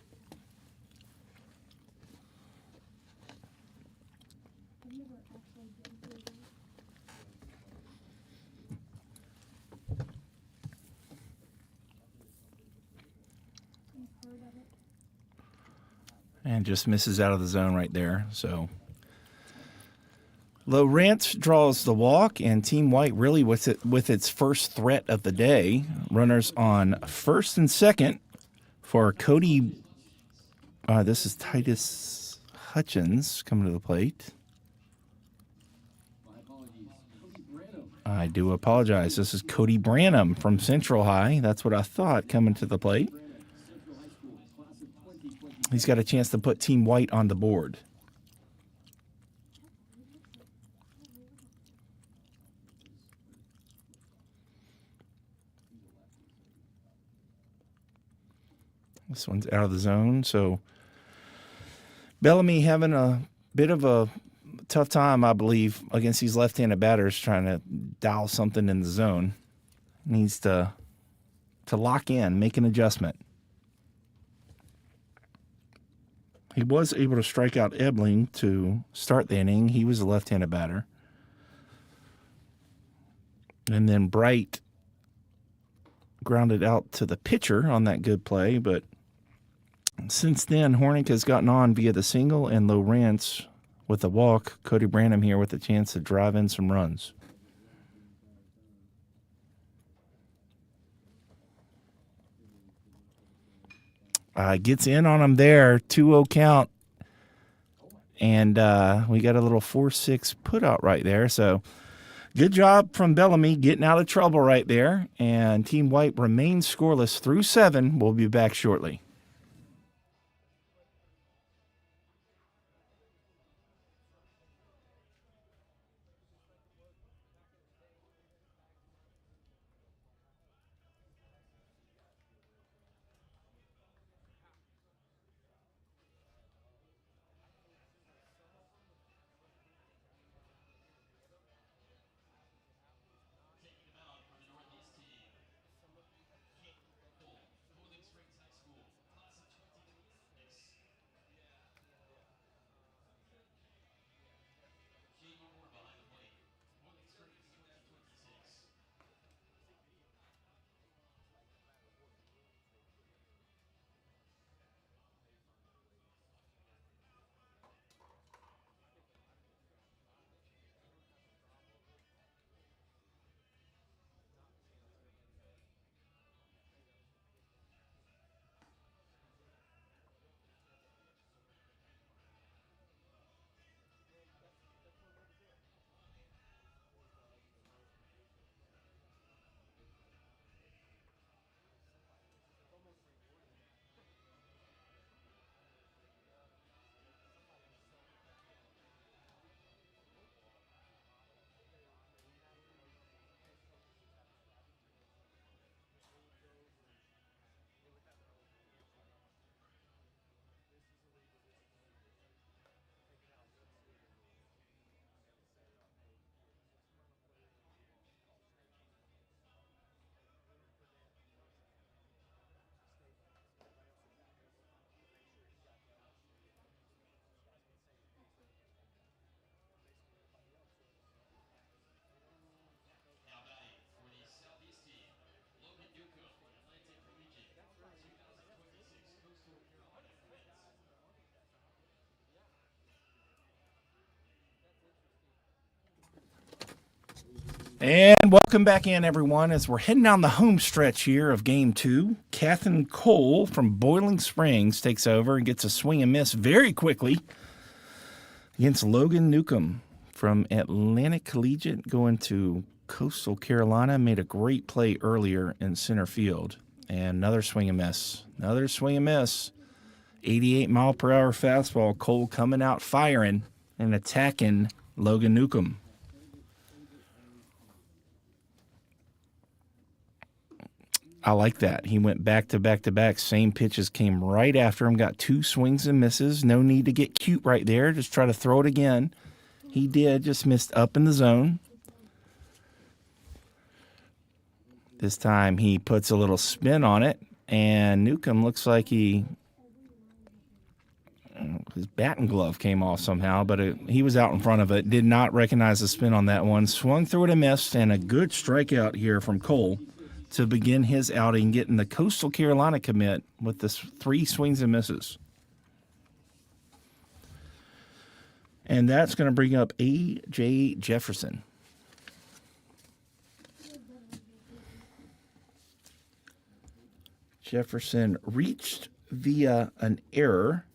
And just misses out of the zone right there. So Lowrance draws the walk, and Team White really with its first threat of the day. Runners on first and second for Cody. This is Titus Hutchins coming to the plate. I do apologize. This is Cody Branham from Central High. That's what I thought coming to the plate. He's got a chance to put Team White on the board. This one's out of the zone, so Bellamy having a bit of a tough time, I believe, against these left-handed batters trying to dial something in the zone. Needs to lock in, make an adjustment. He was able to strike out Ebling to start the inning. He was a left-handed batter. And then Bright grounded out to the pitcher on that good play, but since then, Hornick has gotten on via the single and Lowrance with a walk. Cody Branham here with a chance to drive in some runs. Gets in on him there, 2-0 count. And we got a little 4-6 put out right there. So good job from Bellamy getting out of trouble right there. And Team White remains scoreless through 7. We'll be back shortly. And welcome back in, everyone, as we're heading down the home stretch here of Game 2. Catherine Cole from Boiling Springs takes over and gets a swing and miss very quickly against Logan Newcomb from Atlantic Collegiate going to Coastal Carolina. Made a great play earlier in center field. And another swing and miss. Another swing and miss. 88-mile-per-hour fastball. Cole coming out firing and attacking Logan Newcomb. I like that. He went back to back to back. Same pitches came right after him. Got 2 swings and misses. No need to get cute right there. Just try to throw it again. He did. Just missed up in the zone. This time he puts a little spin on it. And Newcomb looks like his batting glove came off somehow, but he was out in front of it. Did not recognize the spin on that one. Swung through it and missed, and a good strikeout here from Cole to begin his outing, getting the Coastal Carolina commit with this 3 swings and misses. And that's going to bring up A.J. Jefferson. Jefferson reached via an error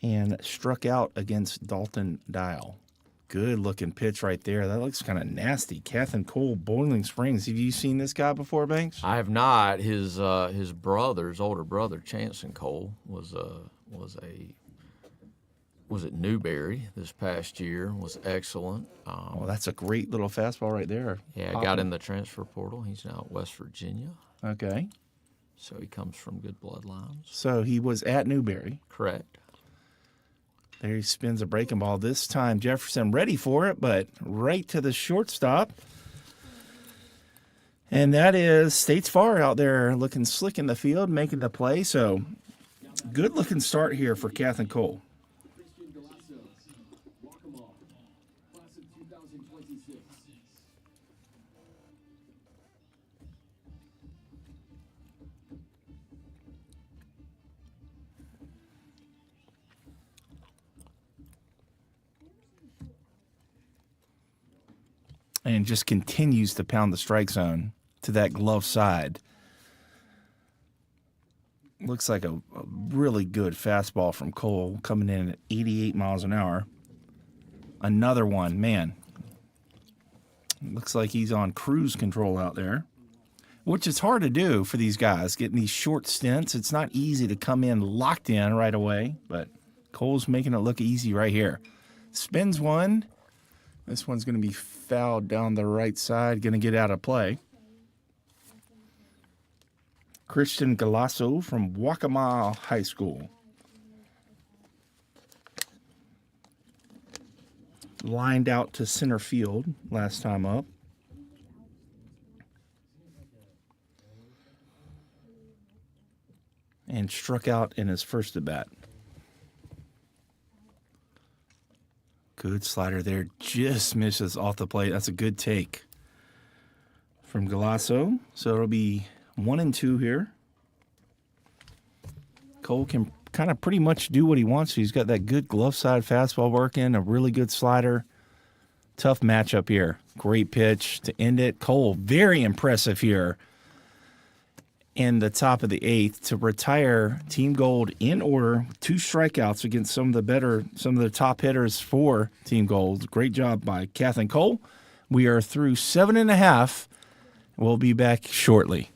and struck out against Dalton Dial. Good looking pitch right there. That looks kind of nasty. Catherine Cole, Boiling Springs. Have you seen this guy before, Banks? I have not. His older brother, Chanson Cole, was at Newberry this past year. Was excellent. That's a great little fastball right there. Yeah, got in the transfer portal. He's now at West Virginia. Okay. So he comes from good bloodlines. So he was at Newberry. Correct. There he spins a breaking ball. This time Jefferson ready for it, but right to the shortstop. And that is States Far out there looking slick in the field, making the play. So good looking start here for Catherine Cole. And just continues to pound the strike zone to that glove side. Looks like a really good fastball from Cole coming in at 88 miles an hour. Another one, man. Looks like he's on cruise control out there, which is hard to do for these guys, getting these short stints. It's not easy to come in locked in right away, but Cole's making it look easy right here. Spins one. This one's going to be fouled down the right side, going to get out of play. Christian Galasso from Waccamaw High School. Lined out to center field last time up. And struck out in his first at bat. Good slider there. Just misses off the plate. That's a good take from Galasso. So it'll be 1-2 here. Cole can kind of pretty much do what he wants to. He's got that good glove side fastball working, a really good slider. Tough matchup here. Great pitch to end it. Cole, very impressive here in the top of the 8th to retire Team Gold in order. 2 strikeouts against some of the top hitters for Team Gold. Great job by Catherine Cole. We are through 7.5. We'll be back shortly.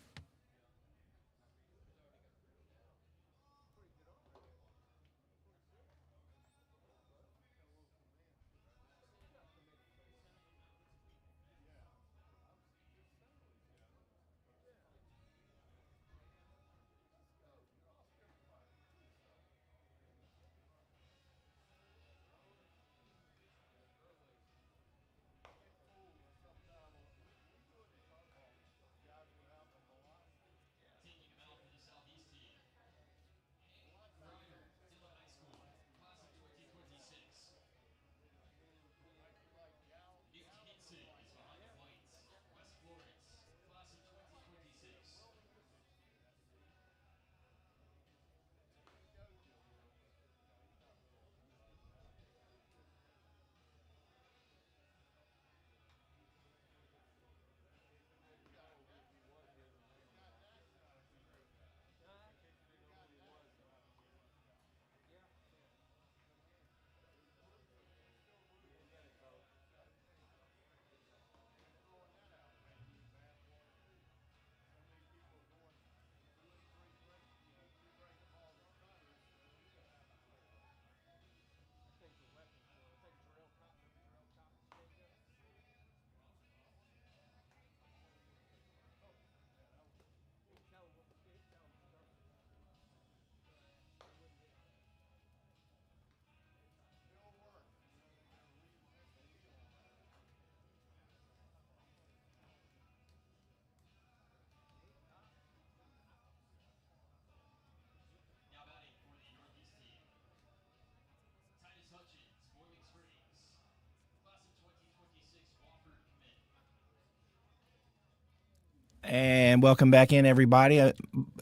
And welcome back in, everybody.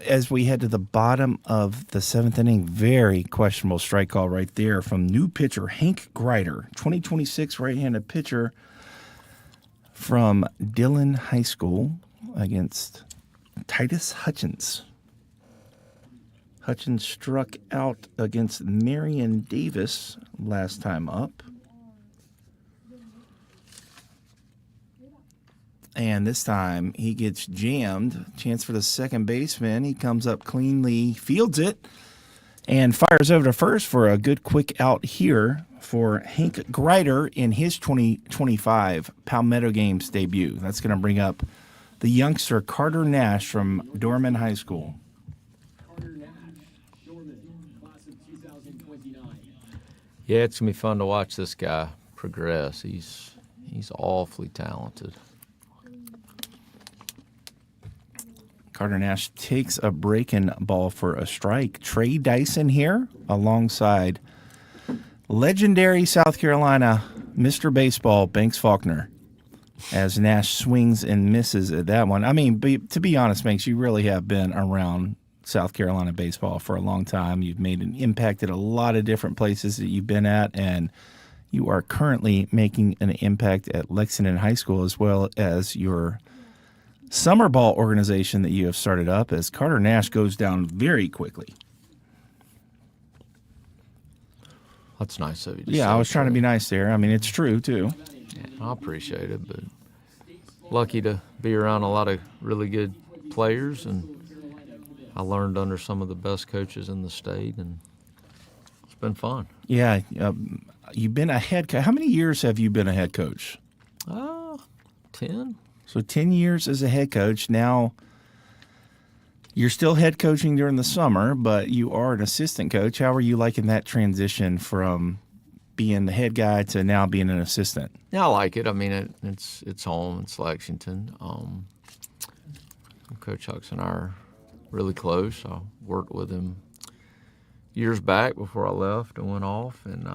As we head to the bottom of the seventh inning, very questionable strike call right there from new pitcher Hank Grider, 2026 right-handed pitcher from Dillon High School against Titus Hutchins. Hutchins struck out against Marion Davis last time up. And this time he gets jammed. Chance for the second baseman. He comes up cleanly, fields it, and fires over to first for a good quick out here for Hank Grider in his 2025 Palmetto Games debut. That's going to bring up the youngster Carter Nash from Dorman High School. Carter Nash, Dorman, class of 2029. Yeah, it's gonna be fun to watch this guy progress. He's awfully talented. Carter Nash takes a breaking ball for a strike. Trey Dyson here alongside legendary South Carolina Mr. Baseball Banks Faulkner as Nash swings and misses at that one. I mean, to be honest, Banks, you really have been around South Carolina baseball for a long time. You've made an impact at a lot of different places that you've been at, and you are currently making an impact at Lexington High School as well as your summer ball organization that you have started up, as Carter Nash goes down very quickly. That's nice of you to Yeah, say, I was trying to Trey. be nice there. I mean, it's true, too. Yeah, I appreciate it, but lucky to be around a lot of really good players, and I learned under some of the best coaches in the state, and it's been fun. Yeah, you've been a head coach. How many years have you been a head coach? 10. So 10 years as a head coach. Now, you're still head coaching during the summer, but you are an assistant coach. How are you liking that transition from being the head guy to now being an assistant? Yeah, I like it. I mean, it's home. It's Lexington. Coach Hucks and I are really close. I worked with him years back before I left and went off. And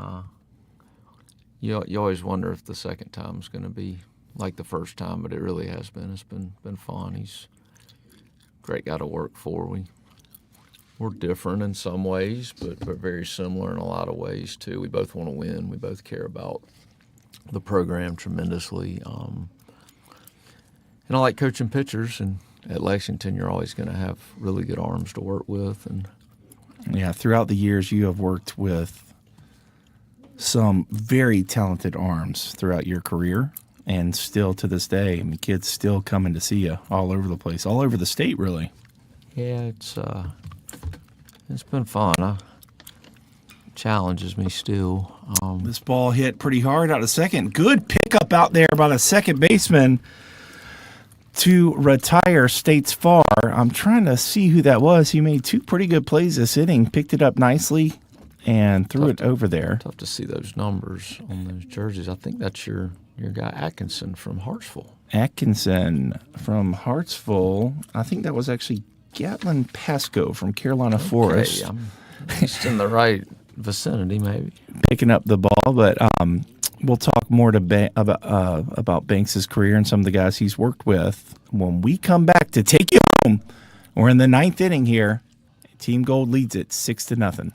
you always wonder if the second time is going to be like the first time, but it really has been. It's been fun. He's a great guy to work for. We're different in some ways, but very similar in a lot of ways too. We both want to win. We both care about the program tremendously. And I like coaching pitchers, and at Lexington you're always going to have really good arms to work with. And yeah, throughout the years you have worked with some very talented arms throughout your career. And still to this day, I mean, kids still coming to see you all over the place, all over the state, really. yeah, it's been fun. It challenges me still. This ball hit pretty hard out of second. Good pickup out there by the second baseman to retire States Far. I'm trying to see who that was. He made two pretty good plays this inning, picked it up nicely, and threw it over there. Tough to see those numbers on those jerseys. I think that's your guy Atkinson from Hartsville. Atkinson from Hartsville. I think that was actually Gatlin Pasco from Carolina Forest. Okay, I'm just in the right vicinity, maybe. Picking up the ball, but we'll talk more about Banks' career and some of the guys he's worked with when we come back to take you home. We're in the ninth inning here. Team Gold leads it 6-0.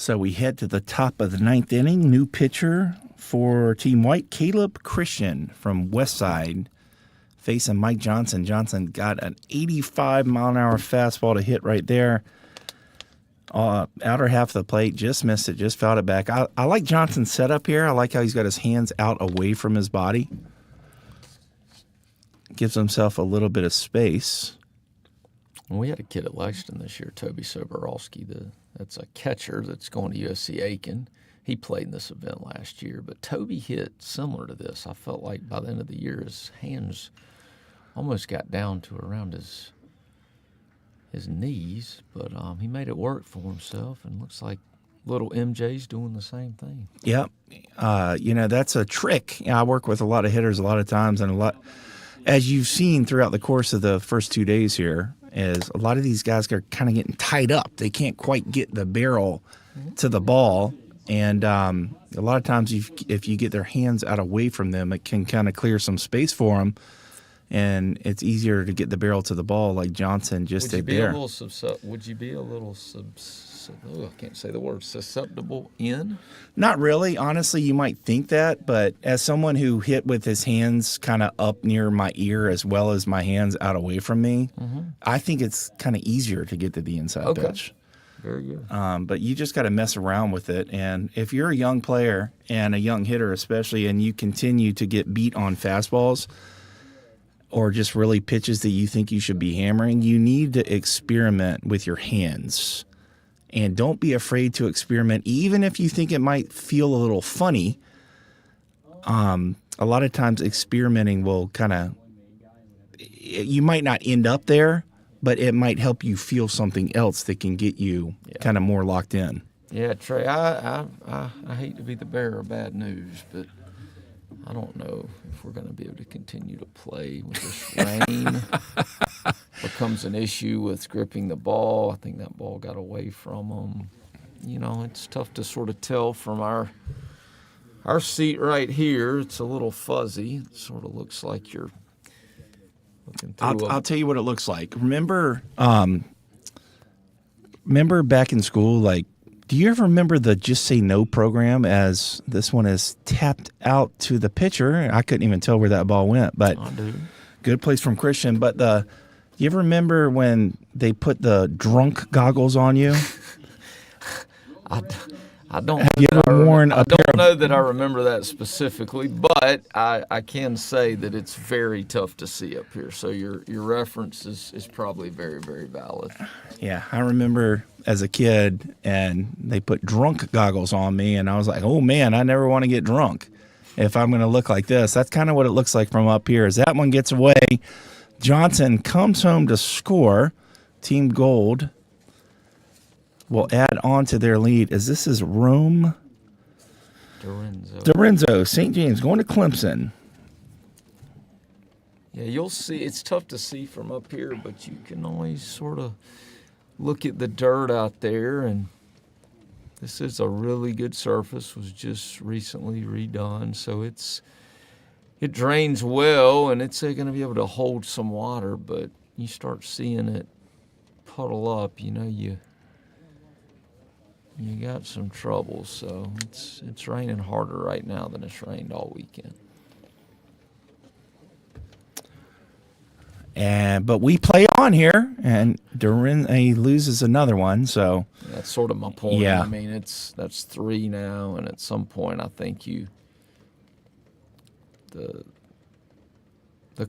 So we head to the top of the ninth inning. New pitcher for Team White, Caleb Christian from Westside, facing Mike Johnson. Johnson got an 85-mile-an-hour fastball to hit right there. Outer half of the plate, just missed it, just fouled it back. I like Johnson's setup here. I like how he's got his hands out away from his body. Gives himself a little bit of space. We had a kid at Lexington this year, Toby Soborowski. That's a catcher that's going to USC Aiken. He played in this event last year, but Toby hit similar to this. I felt like by the end of the year, his hands almost got down to around his knees, but he made it work for himself, and looks like little MJ's doing the same thing. Yep. That's a trick. I work with a lot of hitters a lot of times, and as you've seen throughout the course of the first 2 days here, is a lot of these guys are kind of getting tied up. They can't quite get the barrel to the ball, and a lot of times if you get their hands out away from them, it can kind of clear some space for them, and it's easier to get the barrel to the ball like Johnson just did there. Would you be a little I can't say the word, susceptible in? Not really. Honestly, you might think that, but as someone who hit with his hands kind of up near my ear as well as my hands out away from me, I think it's kind of easier to get to the inside pitch. Very good. But you just got to mess around with it. And if you're a young player and a young hitter especially, and you continue to get beat on fastballs or just really pitches that you think you should be hammering, you need to experiment with your hands. And don't be afraid to experiment, even if you think it might feel a little funny. A lot of times experimenting will you might not end up there, but it might help you feel something else that can get you kind of more locked in. Yeah, Trey, I hate to be the bearer of bad news, but I don't know if we're going to be able to continue to play with this rain. Becomes an issue with gripping the ball. I think that ball got away from them. It's tough to sort of tell from our seat right here. It's a little fuzzy. It sort of looks like you're looking through. I'll tell you what it looks like. Remember back in school, do you ever remember the Just Say No program, as this one is tapped out to the pitcher? I couldn't even tell where that ball went, but I do. Good place from Christian. But you ever remember when they put the drunk goggles on you? I don't. Have you ever worn I don't know that I remember that specifically, but I can say that it's very tough to see up here. So your reference is probably very, very valid. Yeah, I remember as a kid, and they put drunk goggles on me, and I was like, oh man, I never want to get drunk if I'm going to look like this. That's kind of what it looks like from up here. As that one gets away, Johnson comes home to score. Team Gold will add on to their lead, as this is Rome Dorenzo, St. James going to Clemson. Yeah, you'll see. It's tough to see from up here, but you can always sort of look at the dirt out there, and this is a really good surface. Was just recently redone, so it drains well, and it's going to be able to hold some water. But you start seeing it puddle up, you got some trouble. So it's raining harder right now than it's rained all weekend. But we play on here, and he loses another one. So that's sort of my point. Yeah. I mean, that's 3 now, and at some point, I think the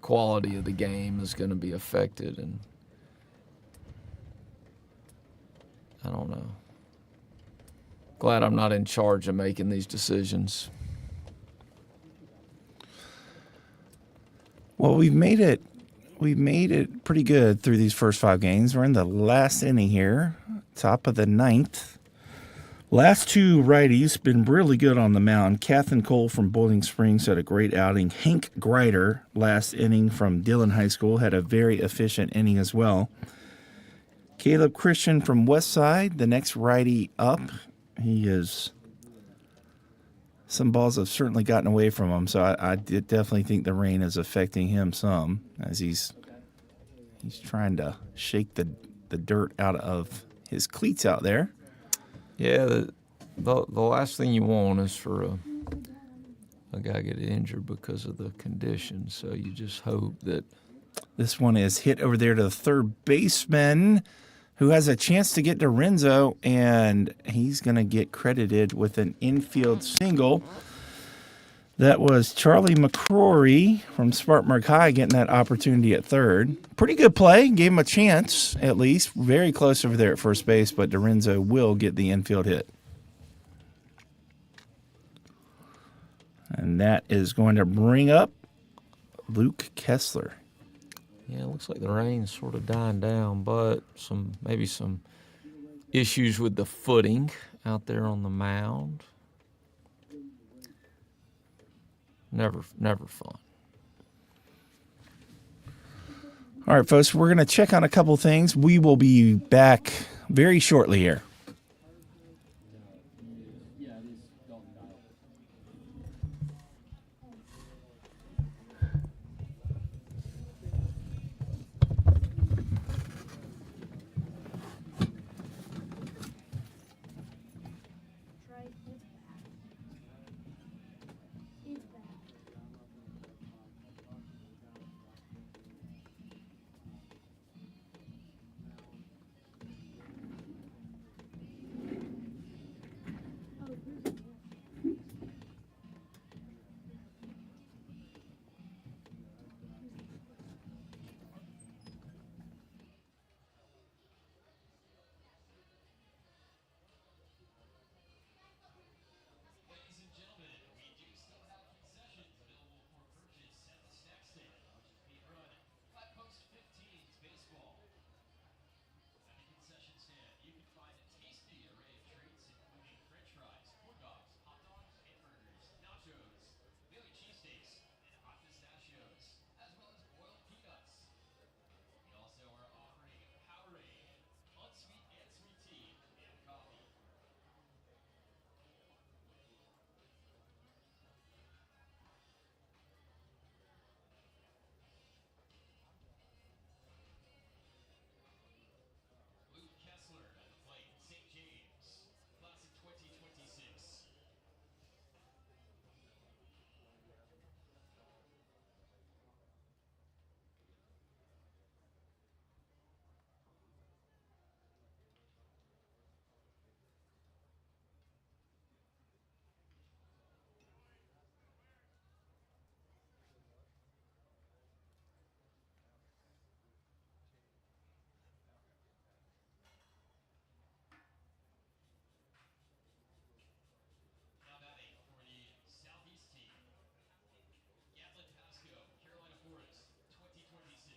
quality of the game is going to be affected, and I don't know. Glad I'm not in charge of making these decisions. Well, we've made it pretty good through these first 5 games. We're in the last inning here, top of the 9th. Last 2 righties been really good on the mound. Catherine Cole from Boiling Springs had a great outing. Hank Greider, last inning from Dillon High School, had a very efficient inning as well. Caleb Christian from Westside, the next righty up. Some balls have certainly gotten away from him, so I definitely think the rain is affecting him some, as he's trying to shake the dirt out of his cleats out there. Yeah, the last thing you want is for a guy get injured because of the conditions. So you just hope that. This one is hit over there to the third baseman, who has a chance to get to Renzo, and he's going to get credited with an infield single. That was Charlie McCrory from Spartanburg High getting that opportunity at third. Pretty good play. Gave him a chance, at least. Very close over there at first base, but DeRenzo will get the infield hit. And that is going to bring up Luke Kessler. Yeah, it looks like the rain's sort of dying down, but maybe some issues with the footing out there on the mound. Never fun. All right, folks, we're going to check on a couple things. We will be back very shortly here. Ladies and gentlemen, we do still have concessions available for purchase at the snack stand, which is being run by Post 15's Baseball. At the concession stand, you can find a tasty array of treats, including french fries, corn dogs, hot dogs, hamburgers, nachos, Philly cheesesteaks, and hot pistachios, as well as boiled peanuts. We also are offering Powerade, unsweet and sweet tea, and coffee. Luke Kessler at the plate, St. James, class of 2026. Now batting for the Southeast team, Gatlin Pasco, Carolina Forest, 2026.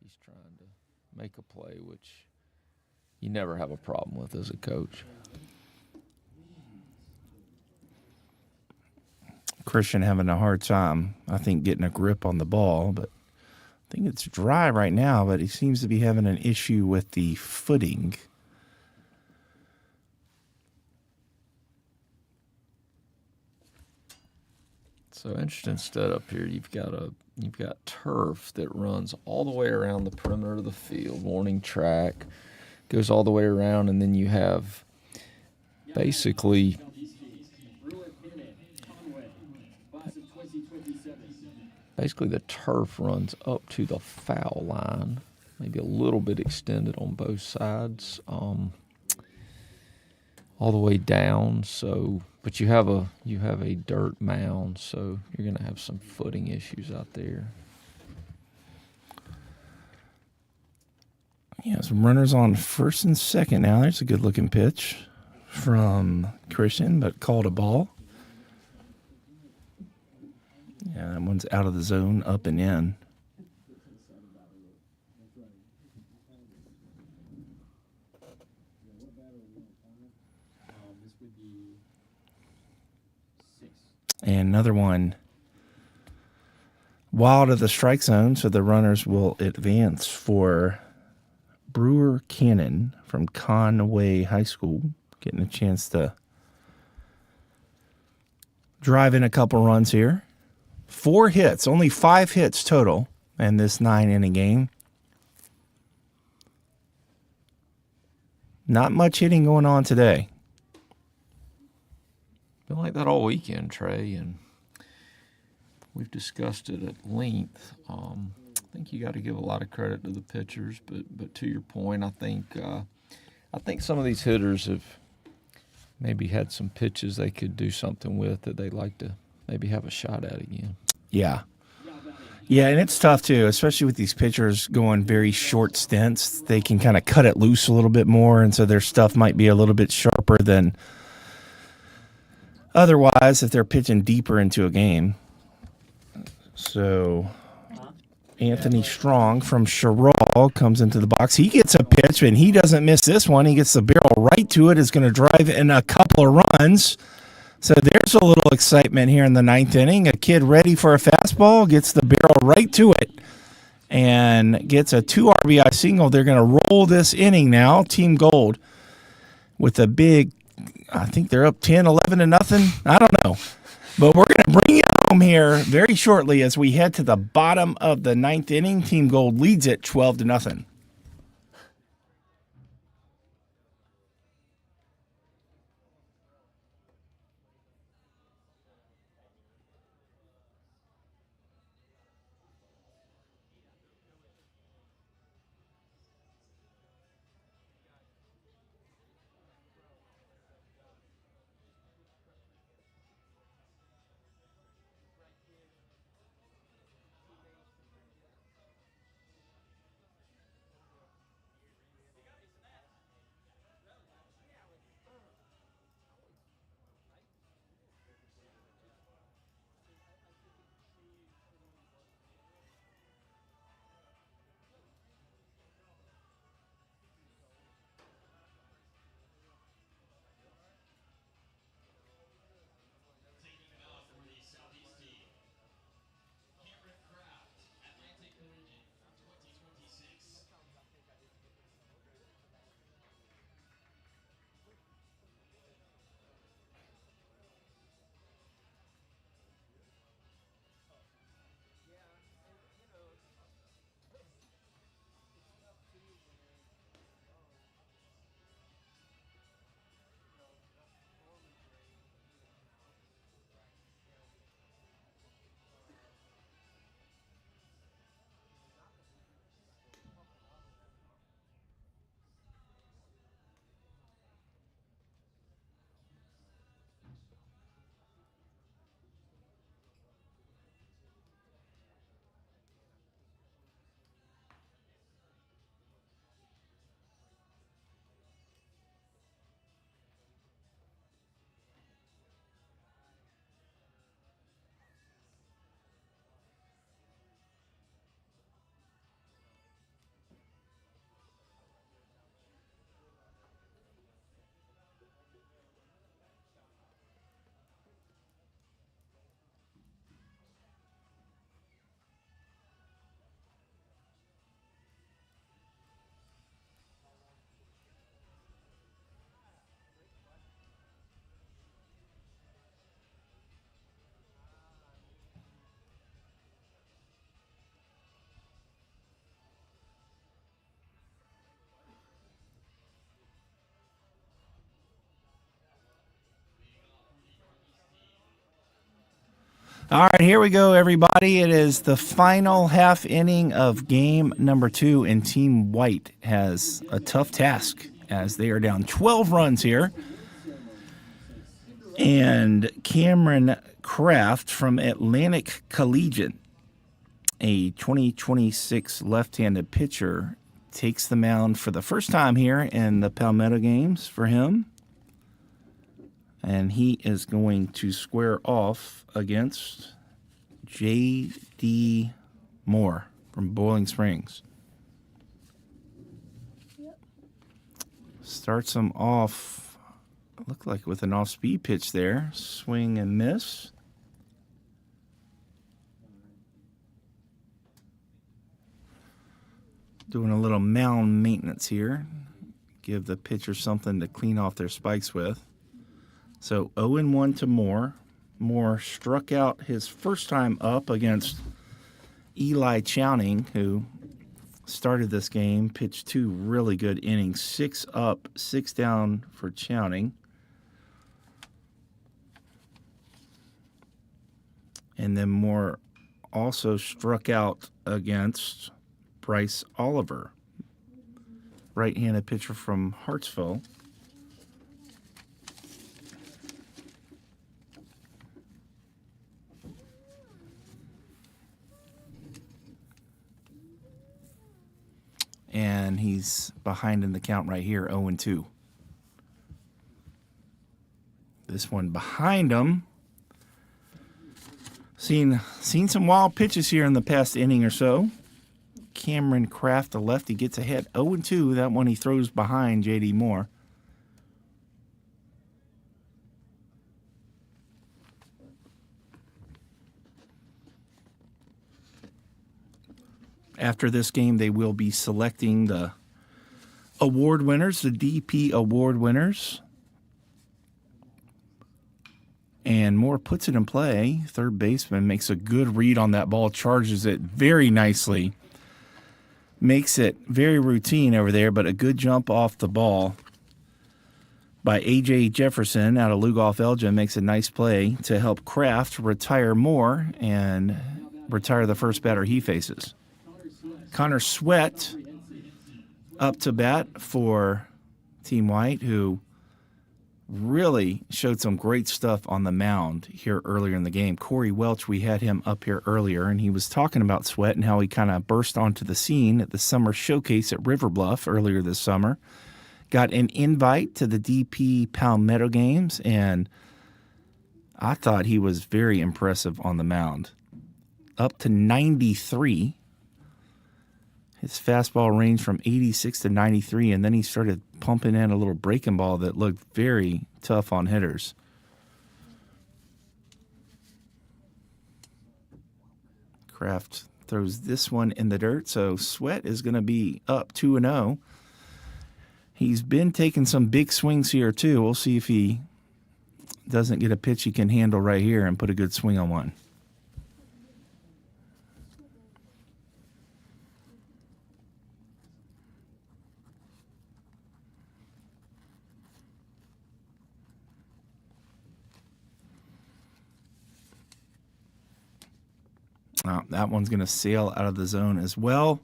He's trying to make a play, which you never have a problem with as a coach. Christian having a hard time, I think, getting a grip on the ball, but I think it's dry right now, but he seems to be having an issue with the footing. So interesting setup here. You've got turf that runs all the way around the perimeter of the field, warning track, goes all the way around, and then you have basically the turf runs up to the foul line, maybe a little bit extended on both sides, all the way down. So, but you have a dirt mound, so you're going to have some footing issues out there. Yeah, some runners on first and second now. There's a good-looking pitch from Christian, but called a ball. Yeah, that one's out of the zone, up and in. And another one wild of the strike zone, so the runners will advance for Brewer Cannon from Conway High School, getting a chance to drive in a couple runs here. 4 hits, only 5 hits total in this 9-inning game. Not much hitting going on today. Been like that all weekend, Trey, and we've discussed it at length. I think you got to give a lot of credit to the pitchers, but to your point, I think some of these hitters have maybe had some pitches they could do something with that they'd like to maybe have a shot at again. Yeah. Yeah, and it's tough too, especially with these pitchers going very short stints. They can kind of cut it loose a little bit more, and so their stuff might be a little bit sharper than otherwise if they're pitching deeper into a game. So Anthony Strong from Sherrall comes into the box. He gets a pitch, and he doesn't miss this one. He gets the barrel right to it. Is going to drive in a couple of runs. So there's a little excitement here in the 9th inning. A kid ready for a fastball gets the barrel right to it and gets a 2 RBI single. They're going to roll this inning now. Team Gold with a big, I think they're up 10, 11 to nothing. I don't know. But we're going to bring it home here very shortly as we head to the bottom of the 9th inning. Team Gold leads it 12 to nothing. All right, here we go, everybody. It is the final half inning of game number 2, and Team White has a tough task as they are down 12 runs here. And Cameron Kraft from Atlantic Collegiate, a 2026 left-handed pitcher, takes the mound for the first time here in the Palmetto Games for him. And he is going to square off against J.D. Moore from Boiling Springs. Starts him off, looked like with an off-speed pitch there. Swing and miss. Doing a little mound maintenance here. Give the pitcher something to clean off their spikes with. So 0-1 to Moore. Moore struck out his first time up against Eli Chowning, who started this game, pitched 2 really good innings, 6 up, 6 down for Chowning. And then Moore also struck out against Bryce Oliver, right-handed pitcher from Hartsville. And he's behind in the count right here, 0-2. This one behind him. Seen some wild pitches here in the past inning or so. Cameron Kraft, the lefty, gets ahead 0-2. That one he throws behind J.D. Moore. After this game, they will be selecting the award winners, the DP award winners. And Moore puts it in play. Third baseman makes a good read on that ball, charges it very nicely. Makes it very routine over there, but a good jump off the ball by A.J. Jefferson out of Lugoff, Elgin. Makes a nice play to help Kraft retire Moore and retire the first batter he faces. Connor Sweat up to bat for Team White, who really showed some great stuff on the mound here earlier in the game. Corey Welch, we had him up here earlier, and he was talking about Sweat and how he kind of burst onto the scene at the summer showcase at River Bluff earlier this summer. Got an invite to the DP Palmetto Games, and I thought he was very impressive on the mound. Up to 93. His fastball ranged from 86 to 93, and then he started pumping in a little breaking ball that looked very tough on hitters. Kraft throws this one in the dirt, so Sweat is going to be up 2-0. He's been taking some big swings here, too. We'll see if he doesn't get a pitch he can handle right here and put a good swing on one. That one's going to sail out of the zone as well.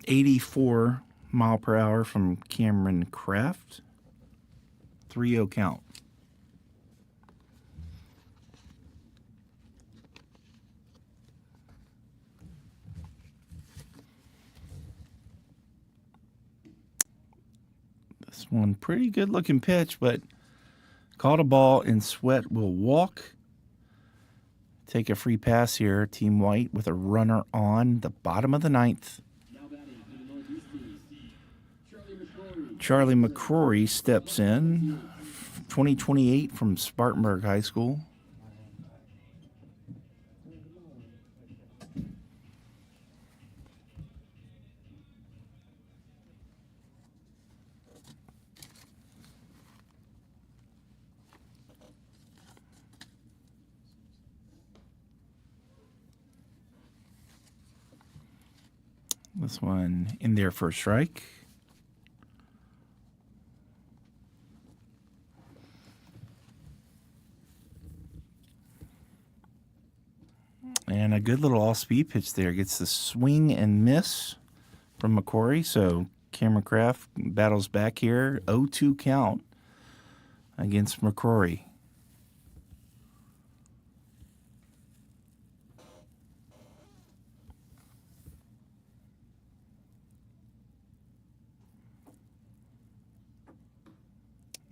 84 mile per hour from Cameron Kraft. 3-0 count. This one, pretty good looking pitch, but caught a ball, and Sweat will walk. Take a free pass here. Team White with a runner on the bottom of the ninth. Charlie McCrory steps in. 2028 from Spartanburg High School. This one in there for a strike. And a good little all-speed pitch there. Gets the swing and miss from McCrory. So Cameron Kraft battles back here. 0-2 count against McCrory.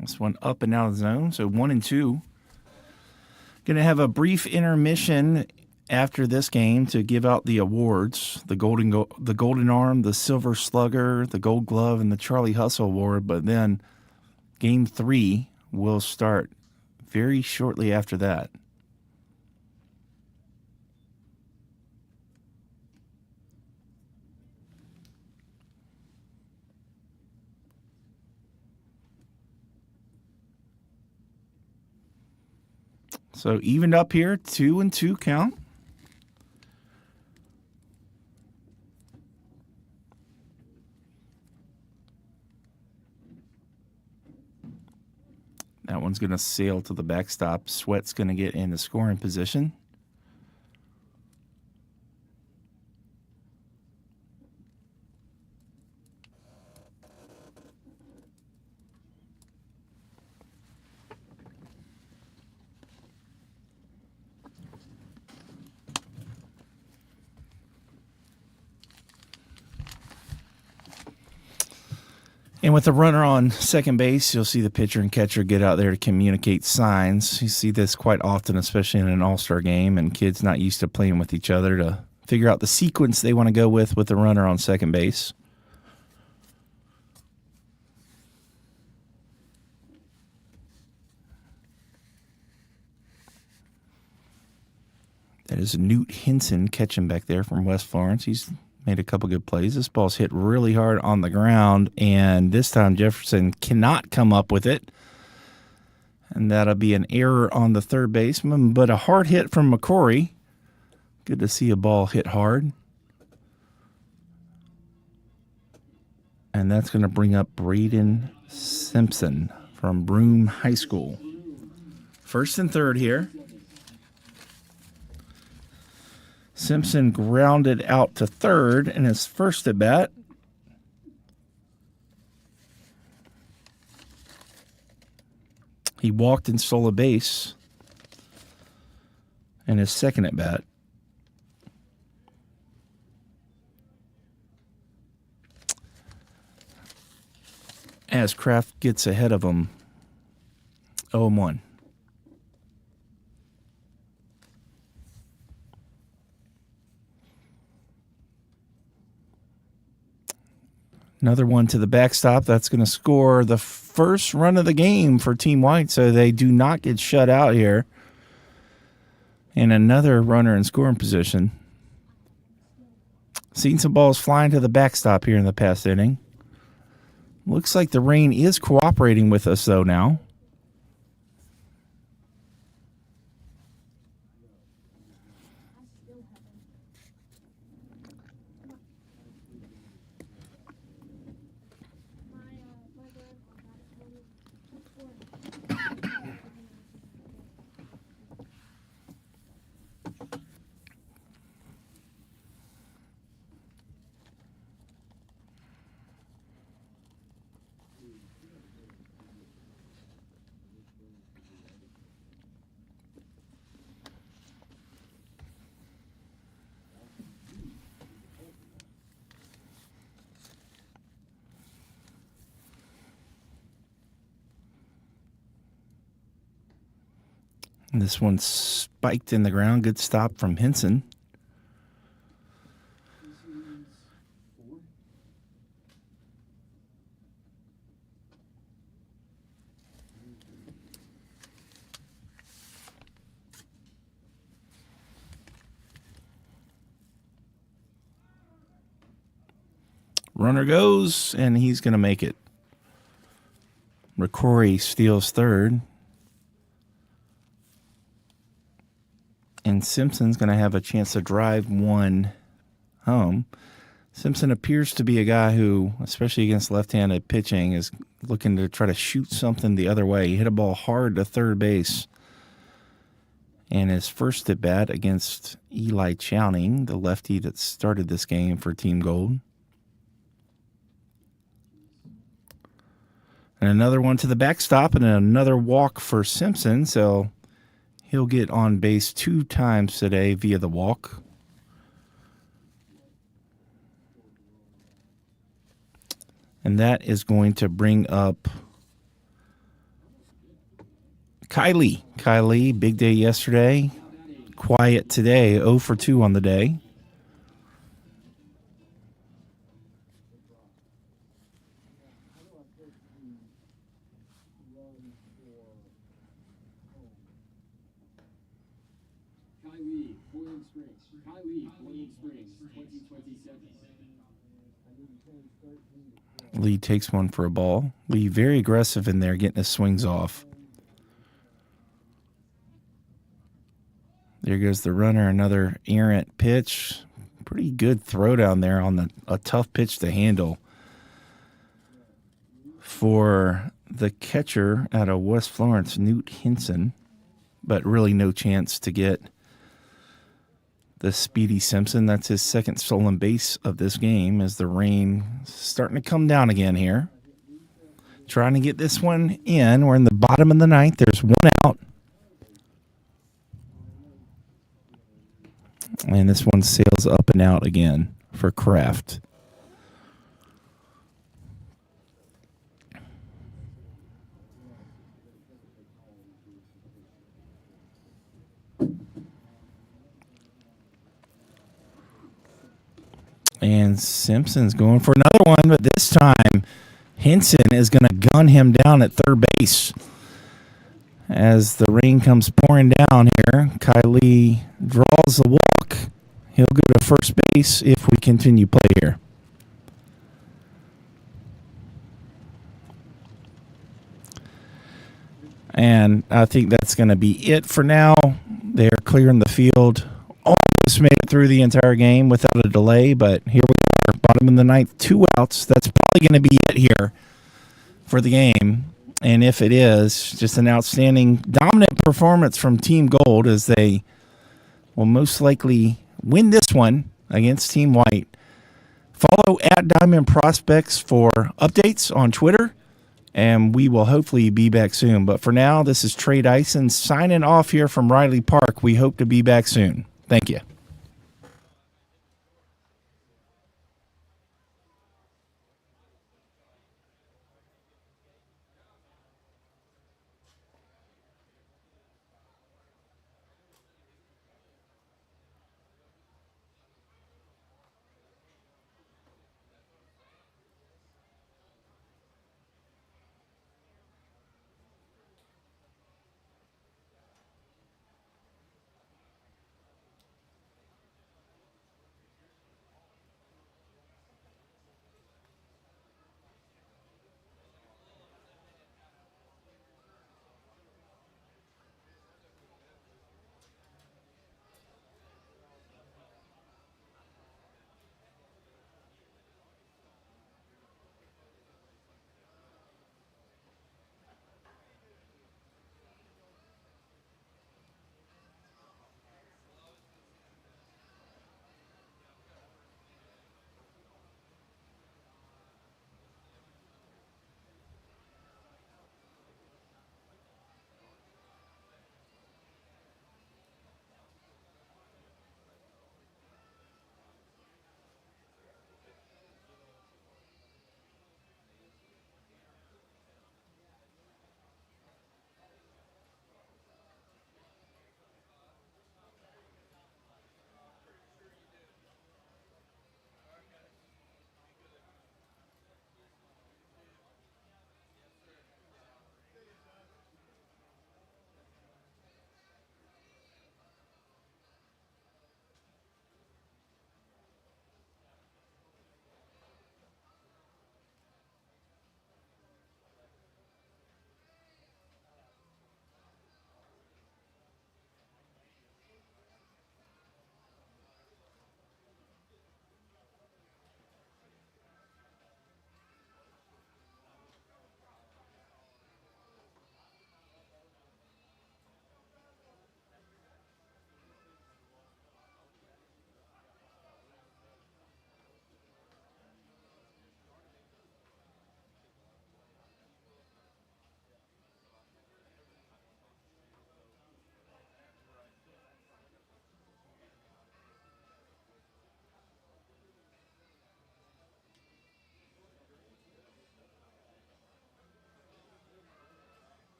This one up and out of the zone, so 1-2. Going to have a brief intermission after this game to give out the awards: the Golden Arm, the Silver Slugger, the Gold Glove, and the Charlie Hustle Award. But then Game 3 will start very shortly after that. So evened up here, 2-2 count. That one's going to sail to the backstop. Sweat's going to get in the scoring position. And with the runner on second base, you'll see the pitcher and catcher get out there to communicate signs. You see this quite often, especially in an all-star game, and kids not used to playing with each other to figure out the sequence they want to go with the runner on second base. That is Newt Henson catching back there from West Florence. He's made a couple good plays. This ball's hit really hard on the ground, and this time Jefferson cannot come up with it. And that'll be an error on the third baseman, but a hard hit from McCrory. Good to see a ball hit hard. And that's going to bring up Braden Simpson from Broome High School. First and third here. Simpson grounded out to third in his first at bat. He walked and stole a base in his second at bat. As Kraft gets ahead of him, 0-1. Another one to the backstop. That's going to score the first run of the game for Team White, so they do not get shut out here. And another runner in scoring position. Seen some balls flying to the backstop here in the past inning. Looks like the rain is cooperating with us, though, now. This one spiked in the ground. Good stop from Henson. Runner goes, and he's going to make it. McCrory steals third. And Simpson's going to have a chance to drive one home. Simpson appears to be a guy who, especially against left-handed pitching, is looking to try to shoot something the other way. He hit a ball hard to third base. and is first at bat against Eli Chowning, the lefty that started this game for Team Gold. And another one to the backstop and another walk for Simpson, so he'll get on base 2 times today via the walk. And that is going to bring up Kylie. Kylie, big day yesterday. Quiet today, 0 for 2 on the day. Kylie, Boiling Springs. Kylie, Boiling Springs, 2027. Lee takes one for a ball. Lee very aggressive in there, getting his swings off. There goes the runner, another errant pitch. Pretty good throw down there on a tough pitch to handle for the catcher out of West Florence, Newt Hinson. But really no chance to get the speedy Simpson. That's his second stolen base of this game as the rain starting to come down again here. Trying to get this one in. We're in the bottom of the ninth. There's one out. And this one sails up and out again for Kraft. And Simpson's going for another one, but this time Henson is going to gun him down at third base. As the rain comes pouring down here, Kylie draws the walk. He'll go to first base if we continue play here. And I think that's going to be it for now. They're clearing the field. Almost made it through the entire game without a delay, but here we are, bottom of the ninth, 2 outs. That's probably going to be it here for the game. And if it is, just an outstanding, dominant performance from Team Gold as they will most likely win this one against Team White. Follow at Diamond Prospects for updates on Twitter, and we will hopefully be back soon. But for now, this is Trey Dyson signing off here from Riley Park. We hope to be back soon. Thank you.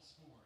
score.